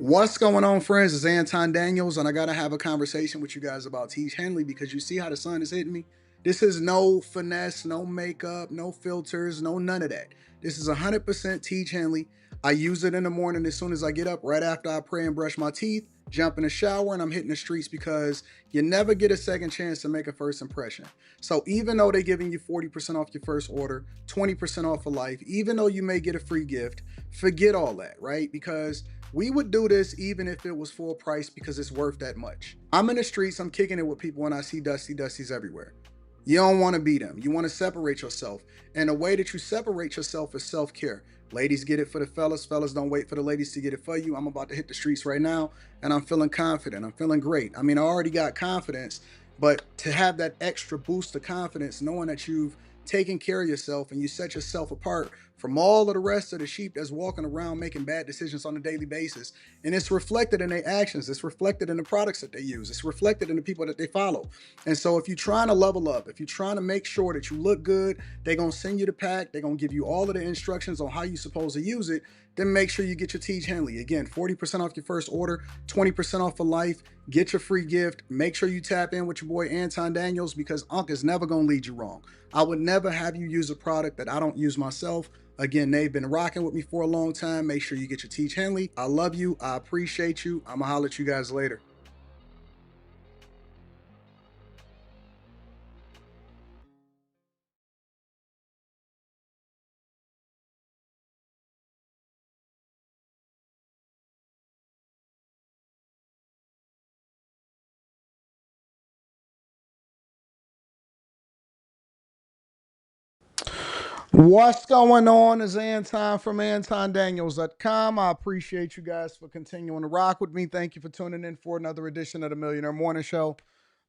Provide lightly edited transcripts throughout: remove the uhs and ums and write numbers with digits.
What's going on, friends? It's Anton Daniels, and I gotta have a conversation with you guys about Tiege Hanley because you see how the sun is hitting me. This is no finesse, no makeup, no filters, no none of that. This is 100% Tiege Hanley. I use it in the morning as soon as I get up, right after I pray and brush my teeth, jump in the shower, and I'm hitting the streets because you never get a second chance to make a first impression. So even though they're giving you 40% off your first order, 20% off for life, even though you may get a free gift, forget all that, right? Because we would do this even if it was full price because it's worth that much. I'm in the streets, I'm kicking it with people when I see Dusties everywhere. You don't want to be them. You want to separate yourself. And the way that you separate yourself is self care. Ladies get it for the fellas. Fellas don't wait for the ladies to get it for you. I'm about to hit the streets right now and I'm feeling confident. I'm feeling great. I mean, I already got confidence, but to have that extra boost of confidence, knowing that you've taken care of yourself and you set yourself apart from all of the rest of the sheep that's walking around making bad decisions on a daily basis. And it's reflected in their actions. It's reflected in the products that they use. It's reflected in the people that they follow. And so if you're trying to level up, if you're trying to make sure that you look good, they're going to send you the pack. They're going to give you all of the instructions on how you're supposed to use it. Then make sure you get your Tiege Hanley. Again, 40% off your first order, 20% off for life. Get your free gift. Make sure you tap in with your boy Anton Daniels because Unc is never going to lead you wrong. I would never have you use a product that I don't use myself. Again, they've been rocking with me for a long time. Make sure you get your Tiege Hanley. I love you. I appreciate you. I'm going to holler at you guys later. What's going on is Anton from AntonDaniels.com. I appreciate you guys for continuing to rock with me. Thank you for tuning in for another edition of the Millionaire Morning Show.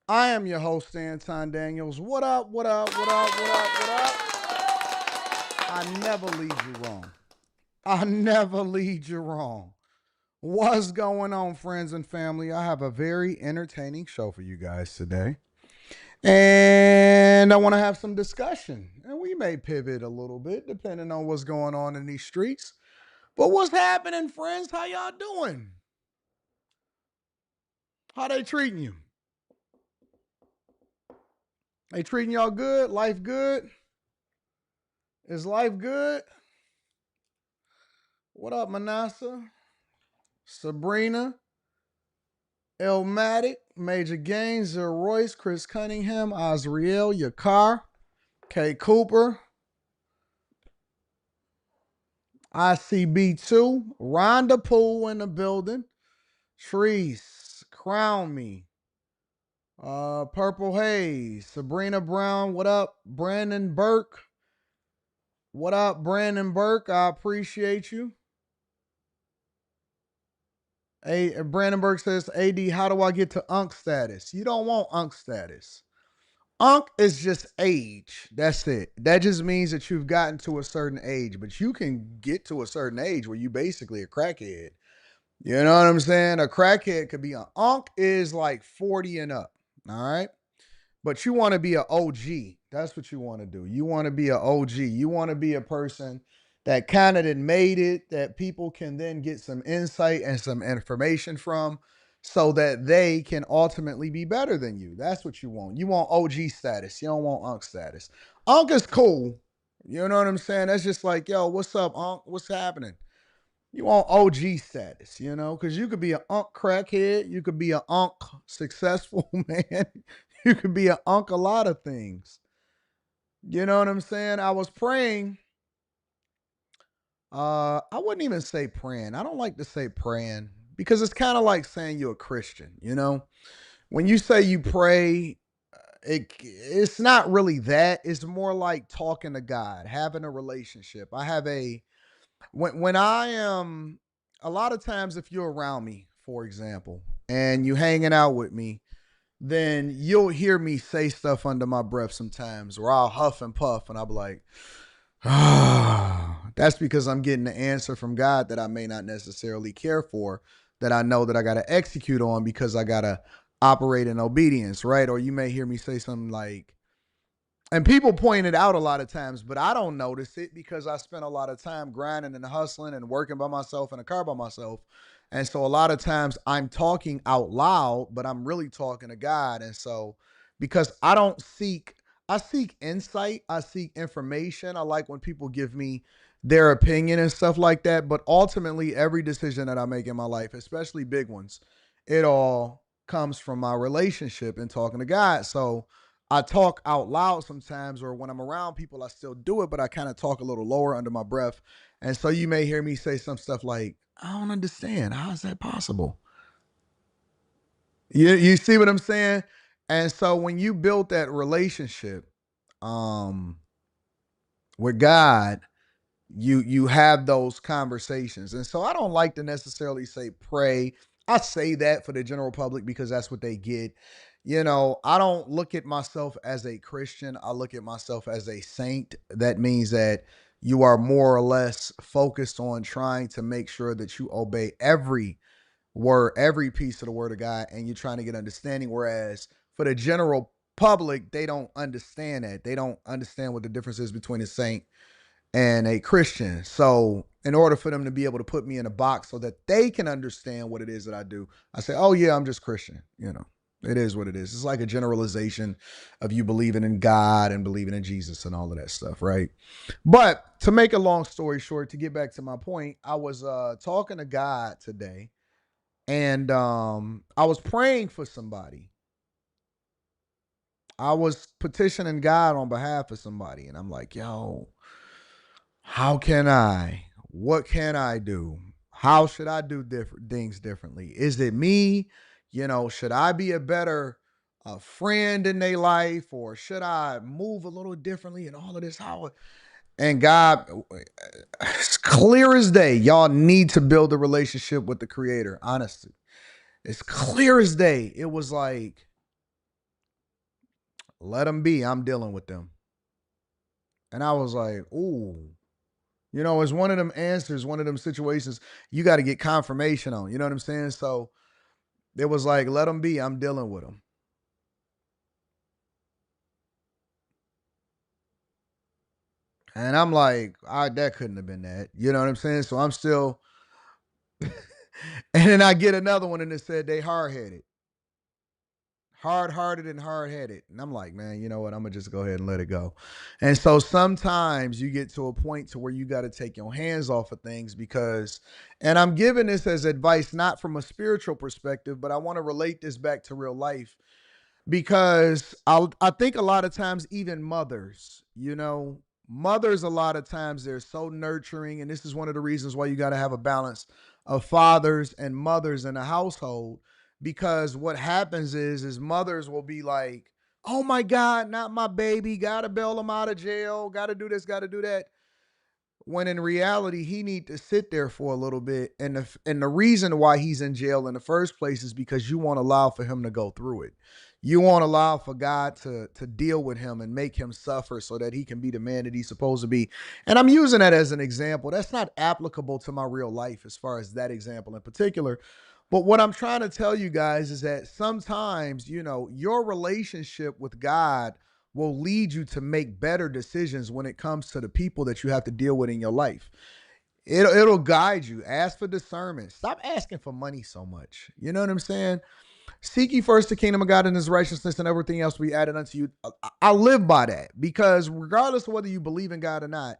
I am your host, Anton Daniels. What up, what up, what up, what up, what up? I never lead you wrong. I never lead you wrong. What's going on, friends and family? I have a very entertaining show for you guys today. And I want to have some discussion. And we may pivot a little bit depending on what's going on in these streets. But what's happening, friends? How y'all doing? How they treating you? They treating y'all good? Life good? Is life good? What up, Manasa? Sabrina? Elmatic? Major Gaines? Zero Royce? Chris Cunningham? Azriel? Yakar? K. Cooper? ICB2? Rhonda Poole in the building. Trees, Crown Me, Purple Haze, Sabrina Brown, what up? Brandon Burke, what up, Brandon Burke? I appreciate you. Hey, Brandon Burke says, AD, how do I get to Unk status? You don't want Unk status. Unk is just age. That's it. That just means that you've gotten to a certain age, but you can get to a certain age where you basically a crackhead. You know what I'm saying? A crackhead could be an Unk is like 40 and up. All right. But you want to be an OG. That's what you want to do. You want to be an OG. You want to be a person that kind of then made it, that people can then get some insight and some information from so that they can ultimately be better than you. That's what you want. You want OG status. You don't want Unk status. Unk is cool. You know what I'm saying? That's just like, yo, what's up, Unk? What's happening? You want OG status, you know, because you could be an unk crackhead, you could be an unk successful man, you could be an unk a lot of things. You know what I'm saying? I was praying. I wouldn't even say praying. I don't like to say praying because it's kind of like saying you're a Christian, you know? When you say you pray, it's not really that. It's more like talking to God, having a relationship. I have a when I am a lot of times if you're around me, for example, and you hanging out with me, then you'll hear me say stuff under my breath sometimes, or I'll huff and puff, and I'll be like, ah, that's because I'm getting the answer from God that I may not necessarily care for, that I know that I got to execute on because I got to operate in obedience, right? Or you may hear me say something like, and people point it out a lot of times, but I don't notice it because I spent a lot of time grinding and hustling and working by myself in a car by myself And so a lot of times I'm talking out loud, but I'm really talking to God. And so because I seek insight, I seek information. I like when people give me their opinion and stuff like that. But ultimately, every decision that I make in my life, especially big ones, it all comes from my relationship and talking to God. So I talk out loud sometimes, or when I'm around people, I still do it, but I kind of talk a little lower under my breath. And so you may hear me say some stuff like, I don't understand. How is that possible? You see what I'm saying? And so when you build that relationship um with God, you have those conversations. And so I don't like to necessarily say pray. I say that for the general public because that's what they get. I don't look at myself as a Christian. I look at myself as a saint. That means that you are more or less focused on trying to make sure that you obey every word, every piece of the word of God, and you're trying to get understanding. Whereas for the general public, they don't understand that. They don't understand what the difference is between a saint and a Christian. So, in order for them to be able to put me in a box so that they can understand what it is that I do, I say, "Oh yeah, I'm just Christian." It is what it is. It's like a generalization of you believing in God and believing in Jesus and all of that stuff, right? But to make a long story short, to get back to my point, I was talking to God today, and I was praying for somebody. I was petitioning God on behalf of somebody, and I'm like, "Yo, how can I? What can I do? How should I do different things differently? Is it me? Should I be a better friend in their life, or should I move a little differently and all of this? How?" And God, it's clear as day, y'all need to build a relationship with the Creator. Honestly, it's clear as day. It was like, let them be. I'm dealing with them. And I was like, ooh. It's one of them answers, one of them situations you got to get confirmation on. You know what I'm saying? So it was like, let them be. I'm dealing with them. And I'm like, that couldn't have been that. You know what I'm saying? So I'm still, and then I get another one and it said they hard headed, hard hearted and hard headed. And I'm like, man, you know what? I'm going to just go ahead and let it go. And so sometimes you get to a point to where you got to take your hands off of things because, and I'm giving this as advice, not from a spiritual perspective, but I want to relate this back to real life because I think a lot of times, even mothers, a lot of times they're so nurturing. And this is one of the reasons why you got to have a balance of fathers and mothers in a household. Because what happens is mothers will be like, oh my God, not my baby. Got to bail him out of jail. Got to do this, got to do that, when in reality he need to sit there for a little bit. And the reason why he's in jail in the first place is because you won't allow for him to go through it. You won't allow for God to deal with him and make him suffer so that he can be the man that he's supposed to be. And I'm using that as an example. That's not applicable to my real life as far as that example in particular. But what I'm trying to tell you guys is that sometimes, your relationship with God will lead you to make better decisions when it comes to the people that you have to deal with in your life. It'll guide you. Ask for discernment. Stop asking for money so much. You know what I'm saying? Seek ye first the kingdom of God and his righteousness, and everything else will be added unto you. I live by that because regardless of whether you believe in God or not,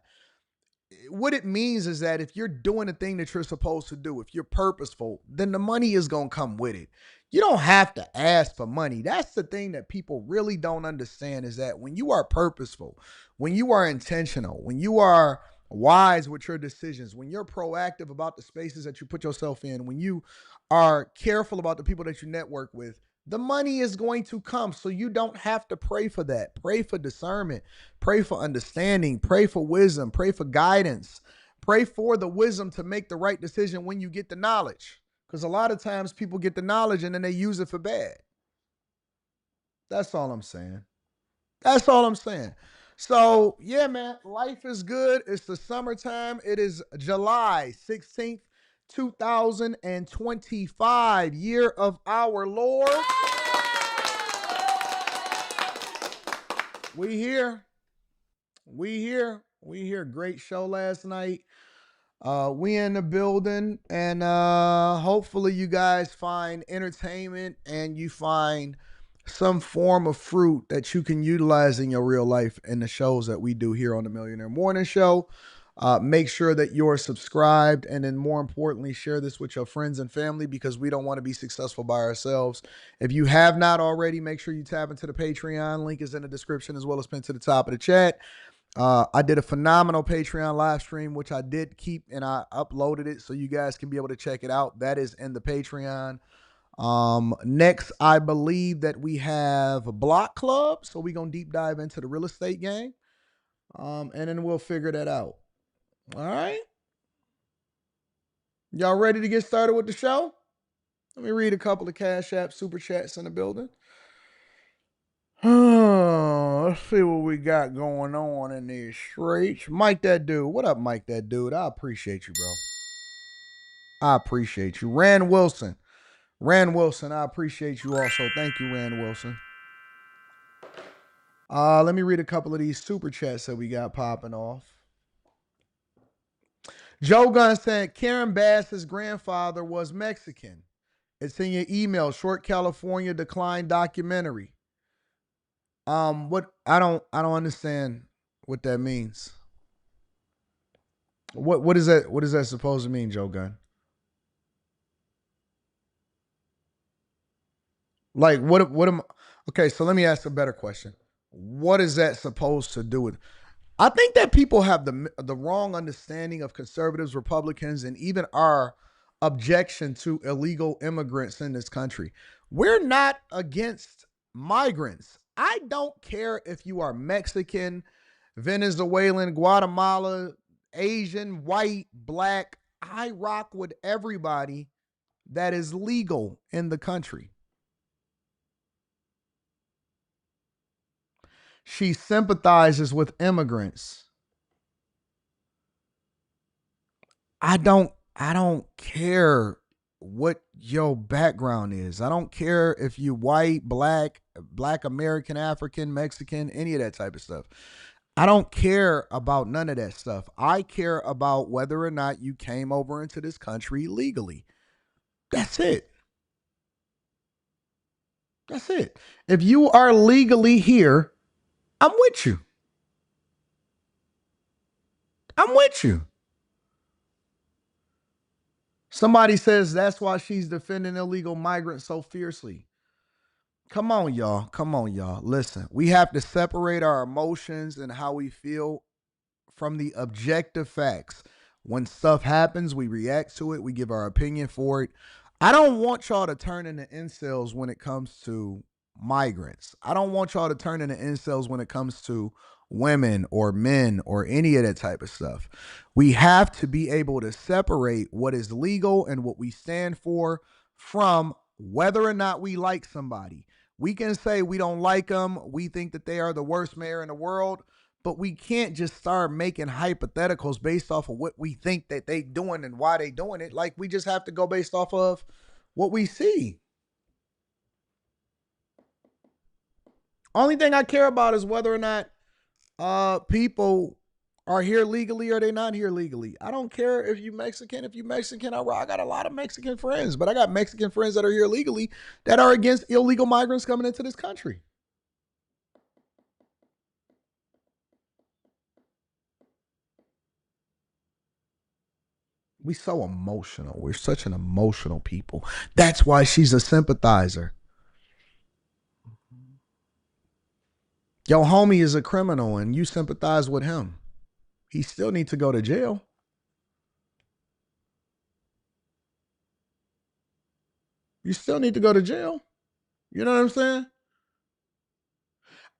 what it means is that if you're doing the thing that you're supposed to do, if you're purposeful, then the money is going to come with it. You don't have to ask for money. That's the thing that people really don't understand, is that when you are purposeful, when you are intentional, when you are wise with your decisions, when you're proactive about the spaces that you put yourself in, when you are careful about the people that you network with, the money is going to come. So you don't have to pray for that. Pray for discernment. Pray for understanding. Pray for wisdom. Pray for guidance. Pray for the wisdom to make the right decision when you get the knowledge. Because a lot of times people get the knowledge and then they use it for bad. That's all I'm saying. That's all I'm saying. So, yeah, man, life is good. It's the summertime. It is July 16th, 2025, year of our Lord. We here. We here. We here. Great show last night. We in the building, and hopefully you guys find entertainment and you find some form of fruit that you can utilize in your real life in the shows that we do here on the Millionaire Morning Show. Make sure that you're subscribed, and then more importantly, share this with your friends and family, because we don't want to be successful by ourselves. If you have not already, make sure you tap into the Patreon. Link is in the description as well as pinned to the top of the chat. I did a phenomenal Patreon live stream, which I did keep, and I uploaded it so you guys can be able to check it out. That is in the Patreon. Next, I believe that we have a block club, so we're gonna deep dive into the real estate game, and then we'll figure that out. All right, y'all ready to get started with the show? Let me read a couple of Cash App super chats in the building. Let's see what we got going on in these streets. Mike that dude. What up, Mike that dude? I appreciate you, bro. I appreciate you. Rand Wilson. Rand Wilson, I appreciate you also. Thank you, Rand Wilson. Let me read a couple of these super chats that we got popping off. Joe Gunn said Karen Bass's grandfather was Mexican. It's in your email. Short California decline documentary. What I don't understand what that means. What is that? What is that supposed to mean, Joe Gunn? Like what am okay, so let me ask a better question. What is that supposed to do with? I think that people have the wrong understanding of conservatives, Republicans, and even our objection to illegal immigrants in this country. We're not against migrants. I don't care if you are Mexican, Venezuelan, Guatemala, Asian, white, black. I rock with everybody that is legal in the country. She sympathizes with immigrants. I don't care what your background is. I don't care if you white, black, black American, African, Mexican, any of that type of stuff. I don't care about none of that stuff. I care about whether or not you came over into this country legally. That's it. That's it. If you are legally here, I'm with you. I'm with you. Somebody says that's why she's defending illegal migrants so fiercely. Come on, y'all. Come on, y'all. Listen, we have to separate our emotions and how we feel from the objective facts. When stuff happens, we react to it, we give our opinion for it. I don't want y'all to turn into incels when it comes to migrants. I don't want y'all to turn into incels when it comes to women or men or any of that type of stuff. We have to be able to separate what is legal and what we stand for from whether or not we like somebody. We can say we don't like them, we think that they are the worst mayor in the world, but we can't just start making hypotheticals based off of what we think that they doing and why they doing it. Like, we just have to go based off of what we see. Only thing I care about is whether or not people are here legally or they not here legally. I don't care if you Mexican. If you Mexican, I got a lot of Mexican friends, but I got Mexican friends that are here legally that are against illegal migrants coming into this country. We so emotional. We're such an emotional people. That's why she's a sympathizer. Your homie is a criminal and you sympathize with him. He still needs to go to jail. You still need to go to jail. You know what I'm saying?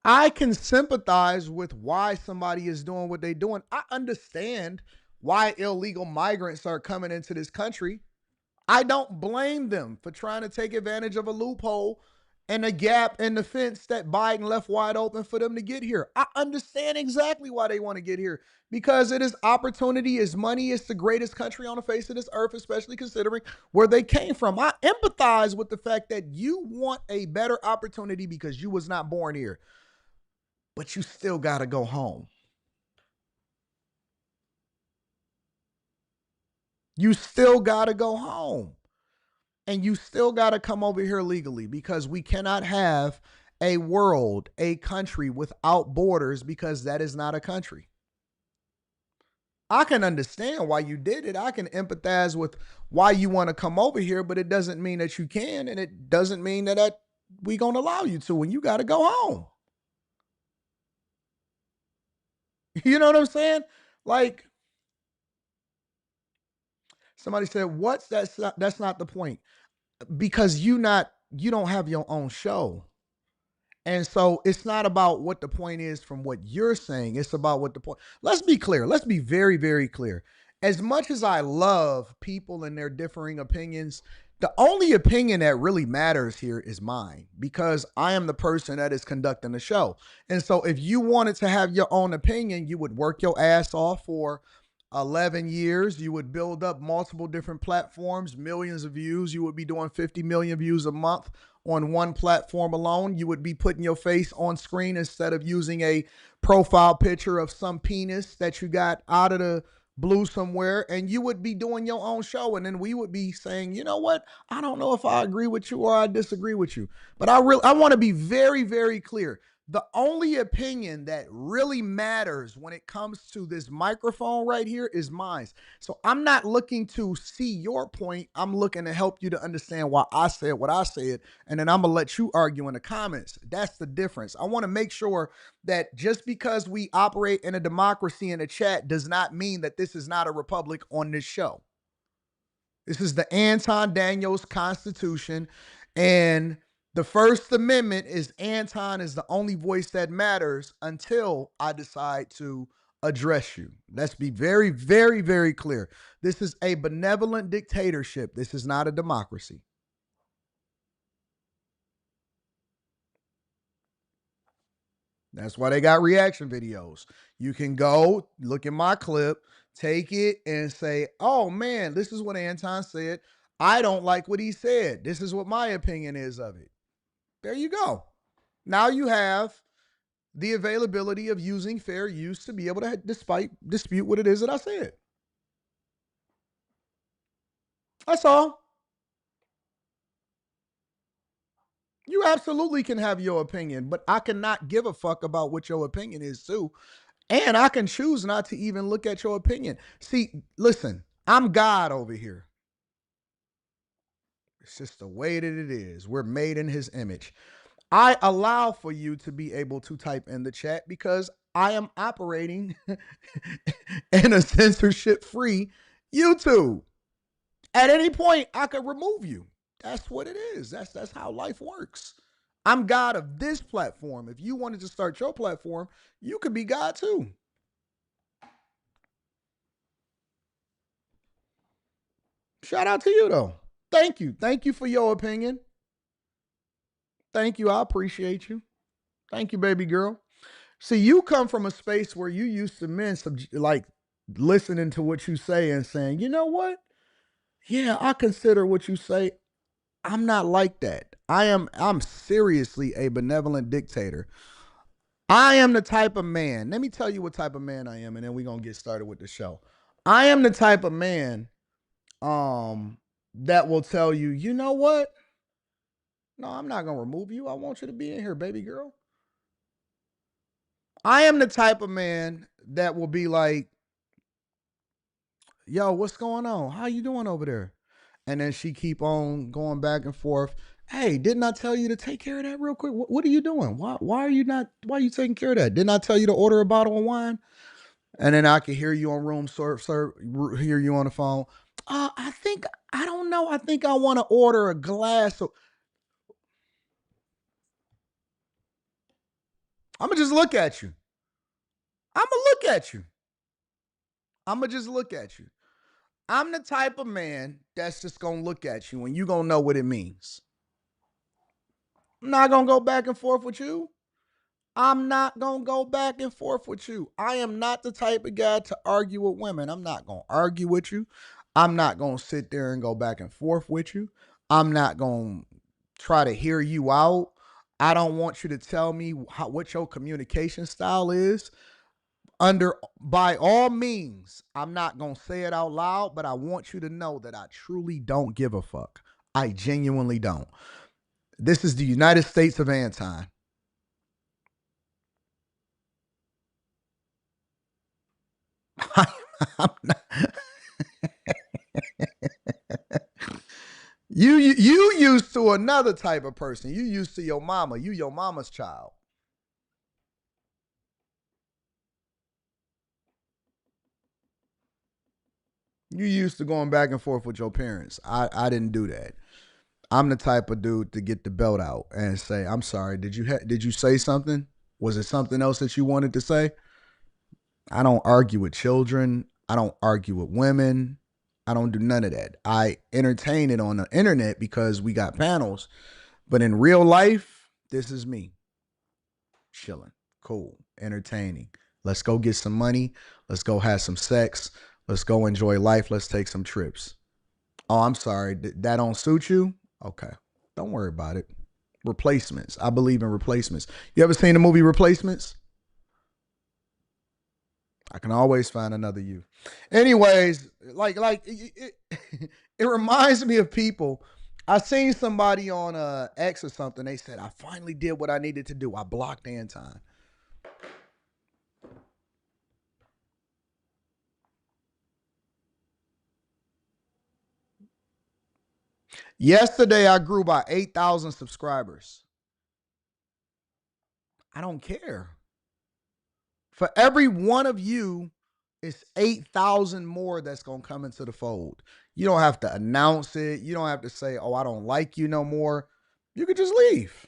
I can sympathize with why somebody is doing what they're doing. I understand why illegal migrants are coming into this country. I don't blame them for trying to take advantage of a loophole and a gap in the fence that Biden left wide open for them to get here. I understand exactly why they want to get here, because it is opportunity, is money. It's the greatest country on the face of this earth, especially considering where they came from. I empathize with the fact that you want a better opportunity because you was not born here, but you still got to go home. You still got to go home. And you still got to come over here legally, because we cannot have a world, a country without borders, because that is not a country. I can understand why you did it. I can empathize with why you want to come over here, but it doesn't mean that you can, and it doesn't mean that we going to allow you to, and you got to go home. You know what I'm saying? Like, somebody said, "What's that's not the point." Because you don't have your own show. And so it's not about what the point is from what you're saying. It's about what the point. Let's be clear. Let's be very, very clear. As much as I love people and their differing opinions, the only opinion that really matters here is mine, because I am the person that is conducting the show. And so if you wanted to have your own opinion, you would work your ass off for 11 years. You would build up multiple different platforms, millions of views. You would be doing 50 million views a month on one platform alone. You would be putting your face on screen instead of using a profile picture of some penis that you got out of the blue somewhere, and you would be doing your own show. And then we would be saying, you know what? I don't know if I agree with you or I disagree with you. But I want to be very, very clear. The only opinion that really matters when it comes to this microphone right here is mine. So I'm not looking to see your point. I'm looking to help you to understand why I said what I said. And then I'm going to let you argue in the comments. That's the difference. I want to make sure that just because we operate in a democracy in a chat does not mean that this is not a republic on this show. This is the Anton Daniels Constitution, and the First Amendment is Anton is the only voice that matters until I decide to address you. Let's be very, very, very clear. This is a benevolent dictatorship. This is not a democracy. That's why they got reaction videos. You can go look at my clip, take it, and say, oh man, this is what Anton said. I don't like what he said. This is what my opinion is of it. There you go. Now you have the availability of using fair use to be able to dispute what it is that I said. That's all. You absolutely can have your opinion, but I cannot give a fuck about what your opinion is too. And I can choose not to even look at your opinion. See, listen, I'm God over here. It's just the way that it is. We're made in his image. I allow for you to be able to type in the chat because I am operating in a censorship free YouTube. At any point, I could remove you. That's what it is. That's how life works. I'm God of this platform. If you wanted to start your platform, you could be God too. Shout out to you though. Thank you. Thank you for your opinion. Thank you. I appreciate you. Thank you, baby girl. See, you come from a space where you used to men like listening to what you say and saying, you know what? Yeah, I consider what you say. I'm not like that. I'm seriously a benevolent dictator. I am the type of man. Let me tell you what type of man I am, and then we're gonna get started with the show. I am the type of man that will tell you, you know what? No, I'm not gonna remove you. I want you to be in here, baby girl. I am the type of man that will be like, yo, what's going on? How you doing over there? And then she keep on going back and forth. Hey, didn't I tell you to take care of that real quick? What are you doing? Why are you not? Why are you taking care of that? Didn't I tell you to order a bottle of wine? And then I can hear you on room service, hear you on the phone. I think I don't know. I think I want to order a glass. I'm gonna just look at you. I'm gonna look at you. I'm gonna just look at you. I'm the type of man that's just gonna look at you and you gonna know what it means. I'm not gonna go back and forth with you. I'm not gonna go back and forth with you. I am not the type of guy to argue with women. I'm not gonna argue with you. I'm not gonna sit there and go back and forth with you. I'm not gonna try to hear you out. I don't want you to tell me what your communication style is. by all means, I'm not going to say it out loud, but I want you to know that I truly don't give a fuck. I genuinely don't. This is the United States of Anton. You used to another type of person. You used to your mama. You your mama's child. You used to going back and forth with your parents. I didn't do that. I'm the type of dude to get the belt out and say, "I'm sorry. Did you say something? Was it something else that you wanted to say?" I don't argue with children. I don't argue with women. I don't do none of that. I entertain it on the internet because we got panels. But in real life, this is me chilling, cool, entertaining. Let's go get some money. Let's go have some sex. Let's go enjoy life. Let's take some trips. Oh, I'm sorry. That don't suit you? Okay. Don't worry about it. Replacements. I believe in replacements. You ever seen the movie Replacements? I can always find another you. Anyways, it reminds me of people. I seen somebody on X or something. They said, I finally did what I needed to do. I blocked Anton. Yesterday, I grew by 8,000 subscribers. I don't care. For every one of you, it's 8,000 more that's going to come into the fold. You don't have to announce it. You don't have to say, oh, I don't like you no more. You could just leave.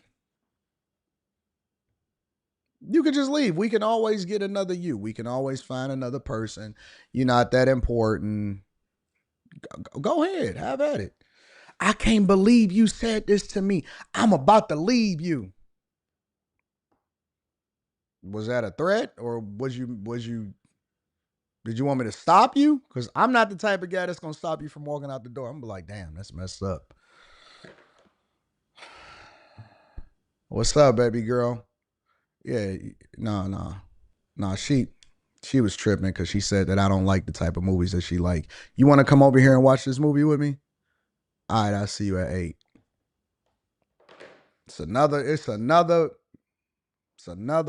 You could just leave. We can always get another you. We can always find another person. You're not that important. Go ahead. Have at it. I can't believe you said this to me. I'm about to leave you. Was that a threat or did you want me to stop you? Because I'm not the type of guy that's gonna stop you from walking out the door. I'm gonna be like, damn, that's messed up. What's up, baby girl? Yeah, no. She was tripping because she said that I don't like the type of movies that she like. You want to come over here and watch this movie with me? All right, I'll see you at 8. It's another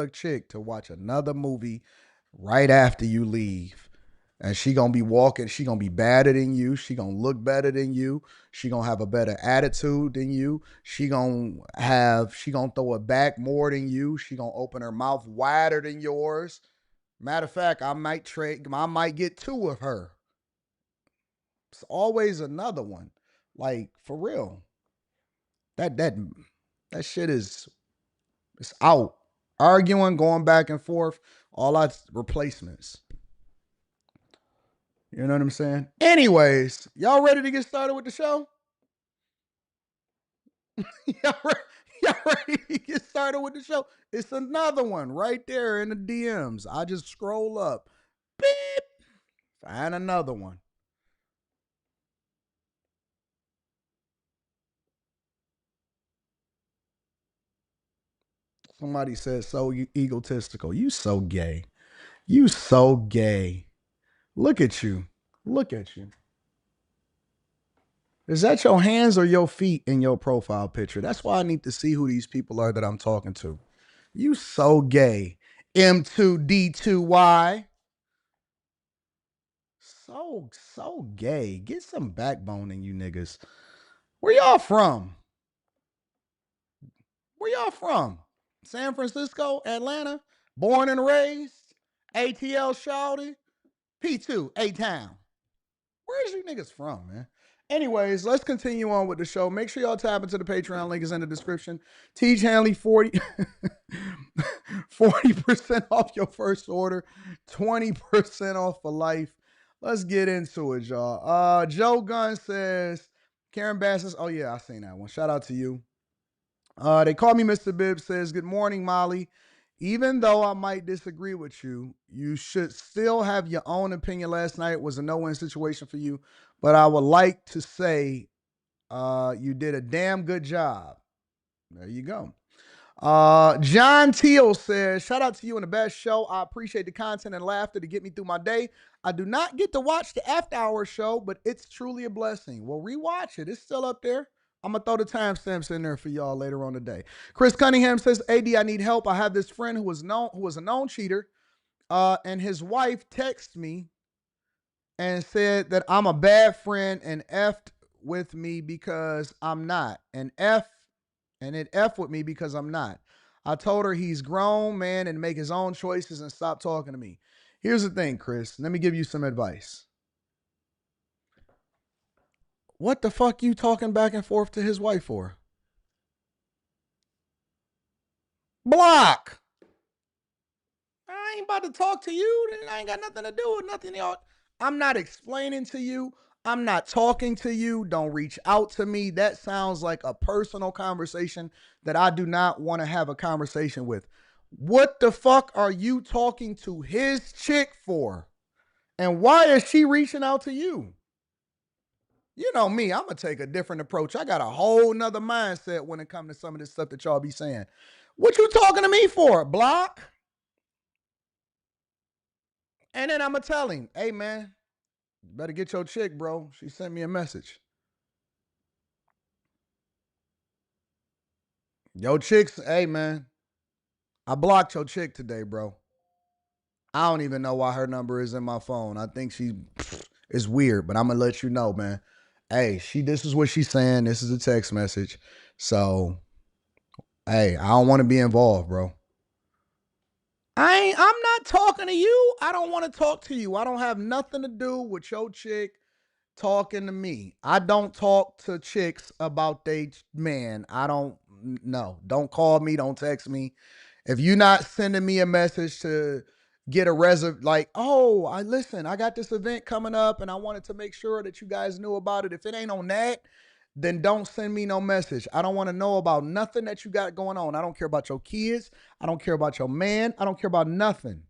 chick to watch another movie right after you leave. And she gonna be walking, she gonna be badder than you, she gonna look better than you, she gonna have a better attitude than you, she gonna throw it back more than you, she gonna open her mouth wider than yours. Matter of fact, I might get 2 of her. It's always another one. Like for real. That that that shit is it's out. Arguing, going back and forth, all that's replacements. You know what I'm saying? Anyways, y'all ready to get started with the show? y'all, re- y'all ready to get started with the show? It's another one right there in the DMs. I just scroll up. Beep. Find another one. Somebody says so egotistical. You so gay. You so gay. Look at you. Look at you. Is that your hands or your feet in your profile picture? That's why I need to see who these people are that I'm talking to. You so gay. M2D2Y. So gay. Get some backbone in you niggas. Where y'all from? Where y'all from? San Francisco, Atlanta, born and raised, ATL Shawty, P2, A-Town. Where's you niggas from, man? Anyways, let's continue on with the show. Make sure y'all tap into the Patreon link is in the description. Tiege Hanley 40% off your first order, 20% off for life. Let's get into it, y'all. Joe Gunn says, Karen Bass says, oh yeah, I seen that one. Shout out to you. They call me Mr. Bibb says, good morning, Molly. Even though I might disagree with you, you should still have your own opinion. Last night was a no-win situation for you, but I would like to say you did a damn good job. There you go. John Teal says, shout out to you and the best show. I appreciate the content and laughter to get me through my day. I do not get to watch the after hour show, but it's truly a blessing. Well, rewatch it. It's still up there. I'm going to throw the timestamps in there for y'all later on today. Chris Cunningham says, AD, I need help. I have this friend who was a known cheater, and his wife texted me and said that I'm a bad friend and effed with me because I'm not. And it F with me because I'm not. I told her he's grown, man, and make his own choices and stop talking to me. Here's the thing, Chris. Let me give you some advice. What the fuck you talking back and forth to his wife for? Block. I ain't about to talk to you. I ain't got nothing to do with nothing, y'all. I'm not explaining to you. I'm not talking to you. Don't reach out to me. That sounds like a personal conversation that I do not want to have a conversation with. What the fuck are you talking to his chick for? And why is she reaching out to you? You know me, I'm going to take a different approach. I got a whole nother mindset when it comes to some of this stuff that y'all be saying. What you talking to me for, Block? And then I'm going to tell him, hey, man, better get your chick, bro. She sent me a message. Yo, chicks, hey, man, I blocked your chick today, bro. I don't even know why her number is in my phone. I think it's weird, but I'm going to let you know, man. Hey, this is what she's saying. This is a text message. So, hey, I don't want to be involved, bro. I'm not talking to you. I don't want to talk to you. I don't have nothing to do with your chick talking to me. I don't talk to chicks about they man. I don't know. Don't call me. Don't text me. If you're not sending me a message to get a like, oh, I got this event coming up and I wanted to make sure that you guys knew about it. If it ain't on that, then don't send me no message. I don't want to know about nothing that you got going on. I don't care about your kids. I don't care about your man. I don't care about nothing.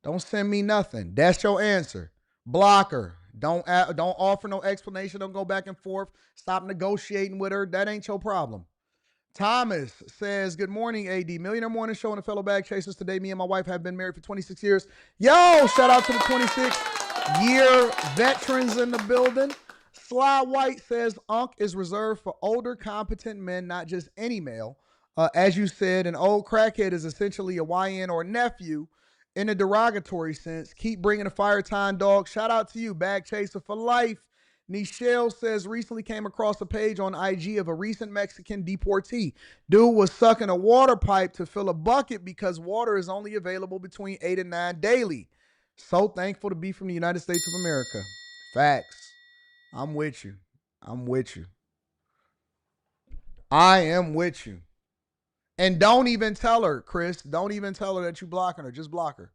Don't send me nothing. That's your answer. Blocker. Don't offer no explanation. Don't go back and forth. Stop negotiating with her. That ain't your problem. Thomas says, good morning, AD. Millionaire Morning Show and a fellow bag chasers. Today, me and my wife have been married for 26 years. Yo, shout out to the 26-year veterans in the building. Sly White says, Unc is reserved for older, competent men, not just any male. As you said, an old crackhead is essentially a YN or nephew in a derogatory sense. Keep bringing the fire time, dog. Shout out to you, bag chaser for life. Nichelle says, recently came across a page on IG of a recent Mexican deportee. Dude was sucking a water pipe to fill a bucket because water is only available between 8 and 9 daily. So thankful to be from the United States of America. Facts. I'm with you. I'm with you. I am with you. And don't even tell her, Chris. Don't even tell her that you blocking her. Just block her.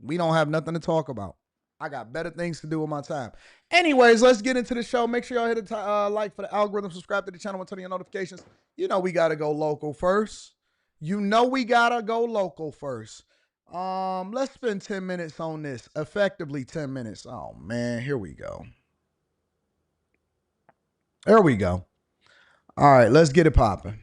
We don't have nothing to talk about. I got better things to do with my time. Anyways, let's get into the show. Make sure y'all hit a like for the algorithm. Subscribe to the channel and turn on your notifications. You know we got to go local first. Let's spend 10 minutes on this. Effectively 10 minutes. Oh, man. Here we go. There we go. All right, let's get it popping.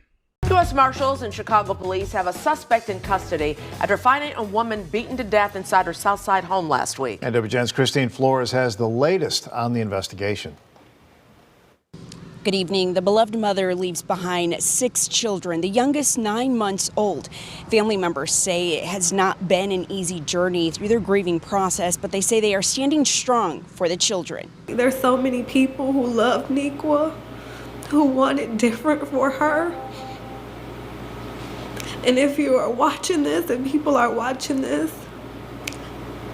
U.S. Marshals and Chicago police have a suspect in custody after finding a woman beaten to death inside her Southside home last week. And WGN's Christine Flores has the latest on the investigation. Good evening. The beloved mother leaves behind 6 children, the youngest 9 months old. Family members say it has not been an easy journey through their grieving process, but they say they are standing strong for the children. There's so many people who love Nikwa, who want it different for her. And if you are watching this and people are watching this,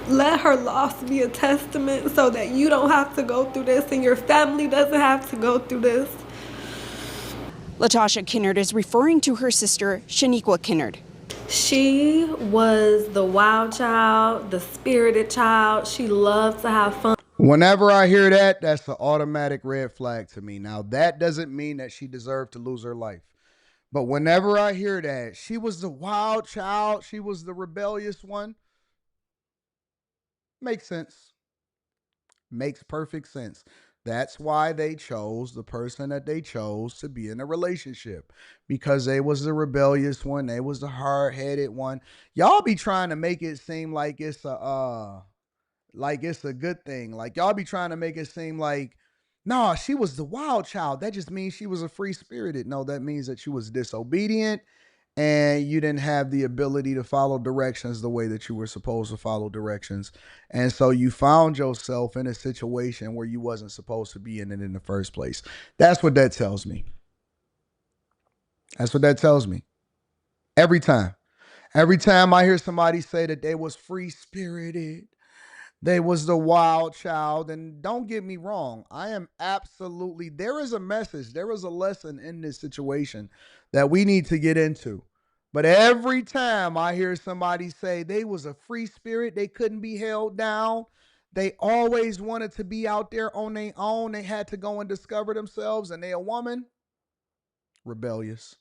let her loss be a testament so that you don't have to go through this and your family doesn't have to go through this. Latasha Kinnard is referring to her sister, Shaniqua Kinnard. She was the wild child, the spirited child. She loved to have fun. Whenever I hear that, that's an automatic red flag to me. Now, that doesn't mean that she deserved to lose her life. But whenever I hear that, she was the wild child, she was the rebellious one, makes sense. Makes perfect sense. That's why they chose the person that they chose to be in a relationship, because they was the rebellious one, they was the hard-headed one. Y'all be trying to make it seem like it's a good thing. Like y'all be trying to make it seem like, no, she was the wild child. That just means she was a free spirited. No, that means that she was disobedient and you didn't have the ability to follow directions the way that you were supposed to follow directions. And so you found yourself in a situation where you wasn't supposed to be in it in the first place. That's what that tells me. That's what that tells me. Every time. Every time I hear somebody say that they was free spirited, they was the wild child. And don't get me wrong, I am absolutely, there is a message, there is a lesson in this situation that we need to get into. But every time I hear somebody say they was a free spirit, they couldn't be held down, they always wanted to be out there on their own, they had to go and discover themselves, and they a woman, rebellious,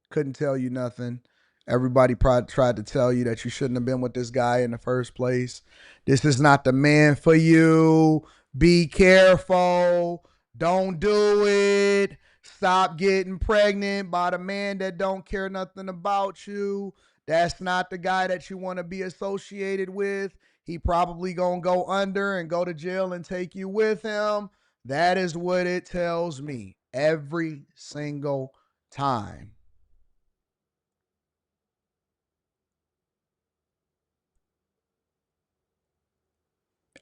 couldn't tell you nothing. Everybody tried to tell you that you shouldn't have been with this guy in the first place. This is not the man for you. Be careful. Don't do it. Stop getting pregnant by the man that don't care nothing about you. That's not the guy that you want to be associated with. He probably gonna go under and go to jail and take you with him. That is what it tells me every single time.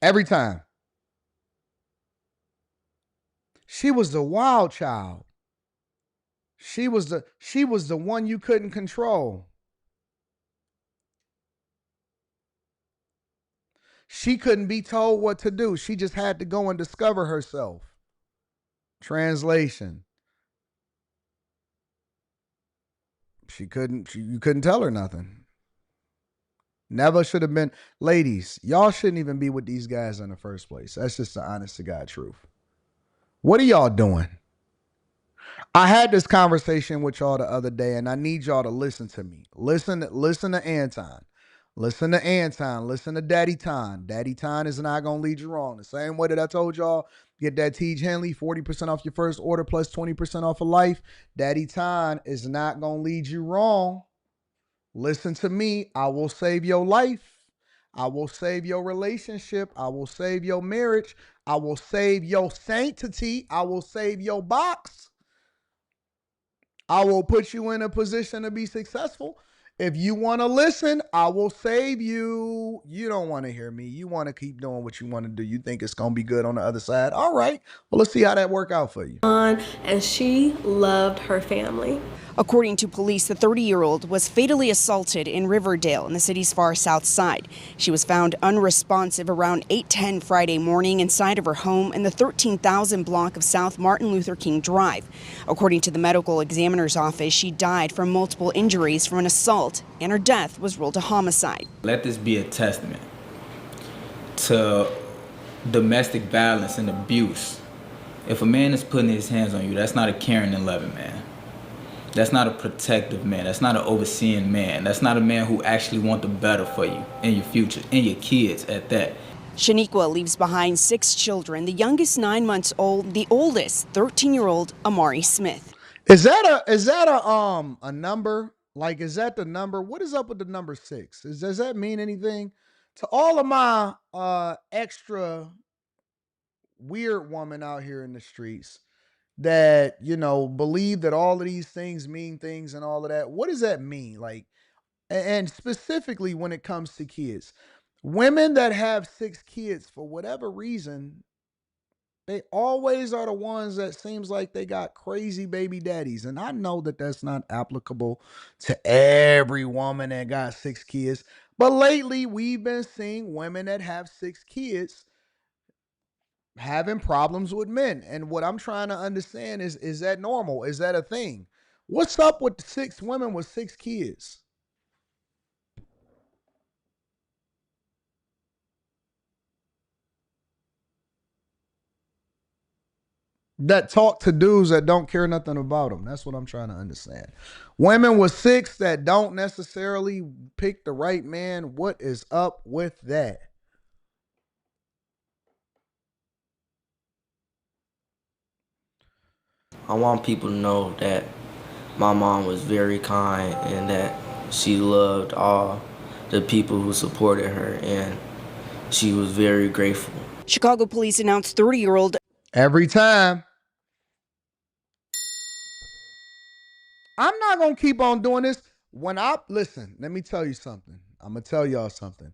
Every time. She was the wild child. She was the one you couldn't control. She couldn't be told what to do. She just had to go and discover herself. Translation. You couldn't tell her nothing. Never should have been. Ladies, y'all shouldn't even be with these guys in the first place. That's just the honest to God truth. What are y'all doing? I had this conversation with y'all the other day, and I need y'all to listen to me. Listen to Anton. Listen to Anton. Listen to Daddy Ton. Daddy Ton is not going to lead you wrong. The same way that I told y'all, get that Tiege Hanley, 40% off your first order plus 20% off of life. Daddy Ton is not going to lead you wrong. Listen to me. I will save your life. I will save your relationship. I will save your marriage. I will save your sanctity. I will save your box. I will put you in a position to be successful. If you want to listen, I will save you. You don't want to hear me. You want to keep doing what you want to do. You think it's going to be good on the other side. All right. Well, let's see how that work out for you. And she loved her family. According to police, the 30-year-old was fatally assaulted in Riverdale in the city's far south side. She was found unresponsive around 8:10 Friday morning inside of her home in the 13,000 block of South Martin Luther King Drive. According to the medical examiner's office, she died from multiple injuries from an assault, and her death was ruled a homicide. Let this be a testament to domestic violence and abuse. If a man is putting his hands on you, that's not a caring and loving man. That's not a protective man. That's not an overseeing man. That's not a man who actually wants the better for you and your future and your kids at that. Shaniqua leaves behind 6 children, the youngest 9 months old, the oldest 13-year-old Amari Smith. Is that a number? Like, is that the number? What is up with the number 6? Does that mean anything? To all of my extra weird women out here in the streets that, believe that all of these things mean things and all of that. What does that mean? Like, and specifically when it comes to kids, women that have 6 kids, for whatever reason, they always are the ones that seems like they got crazy baby daddies. And I know that that's not applicable to every woman that got 6 kids. But lately we've been seeing women that have 6 kids having problems with men. And what I'm trying to understand is that normal? Is that a thing? What's up with 6 women with 6 kids? That talk to dudes that don't care nothing about them. That's what I'm trying to understand. Women with 6 that don't necessarily pick the right man. What is up with that? I want people to know that my mom was very kind and that she loved all the people who supported her, and she was very grateful. Chicago police announced 30-year-old. Every time. I'm not going to keep on doing this. Listen, let me tell you something. I'm going to tell y'all something.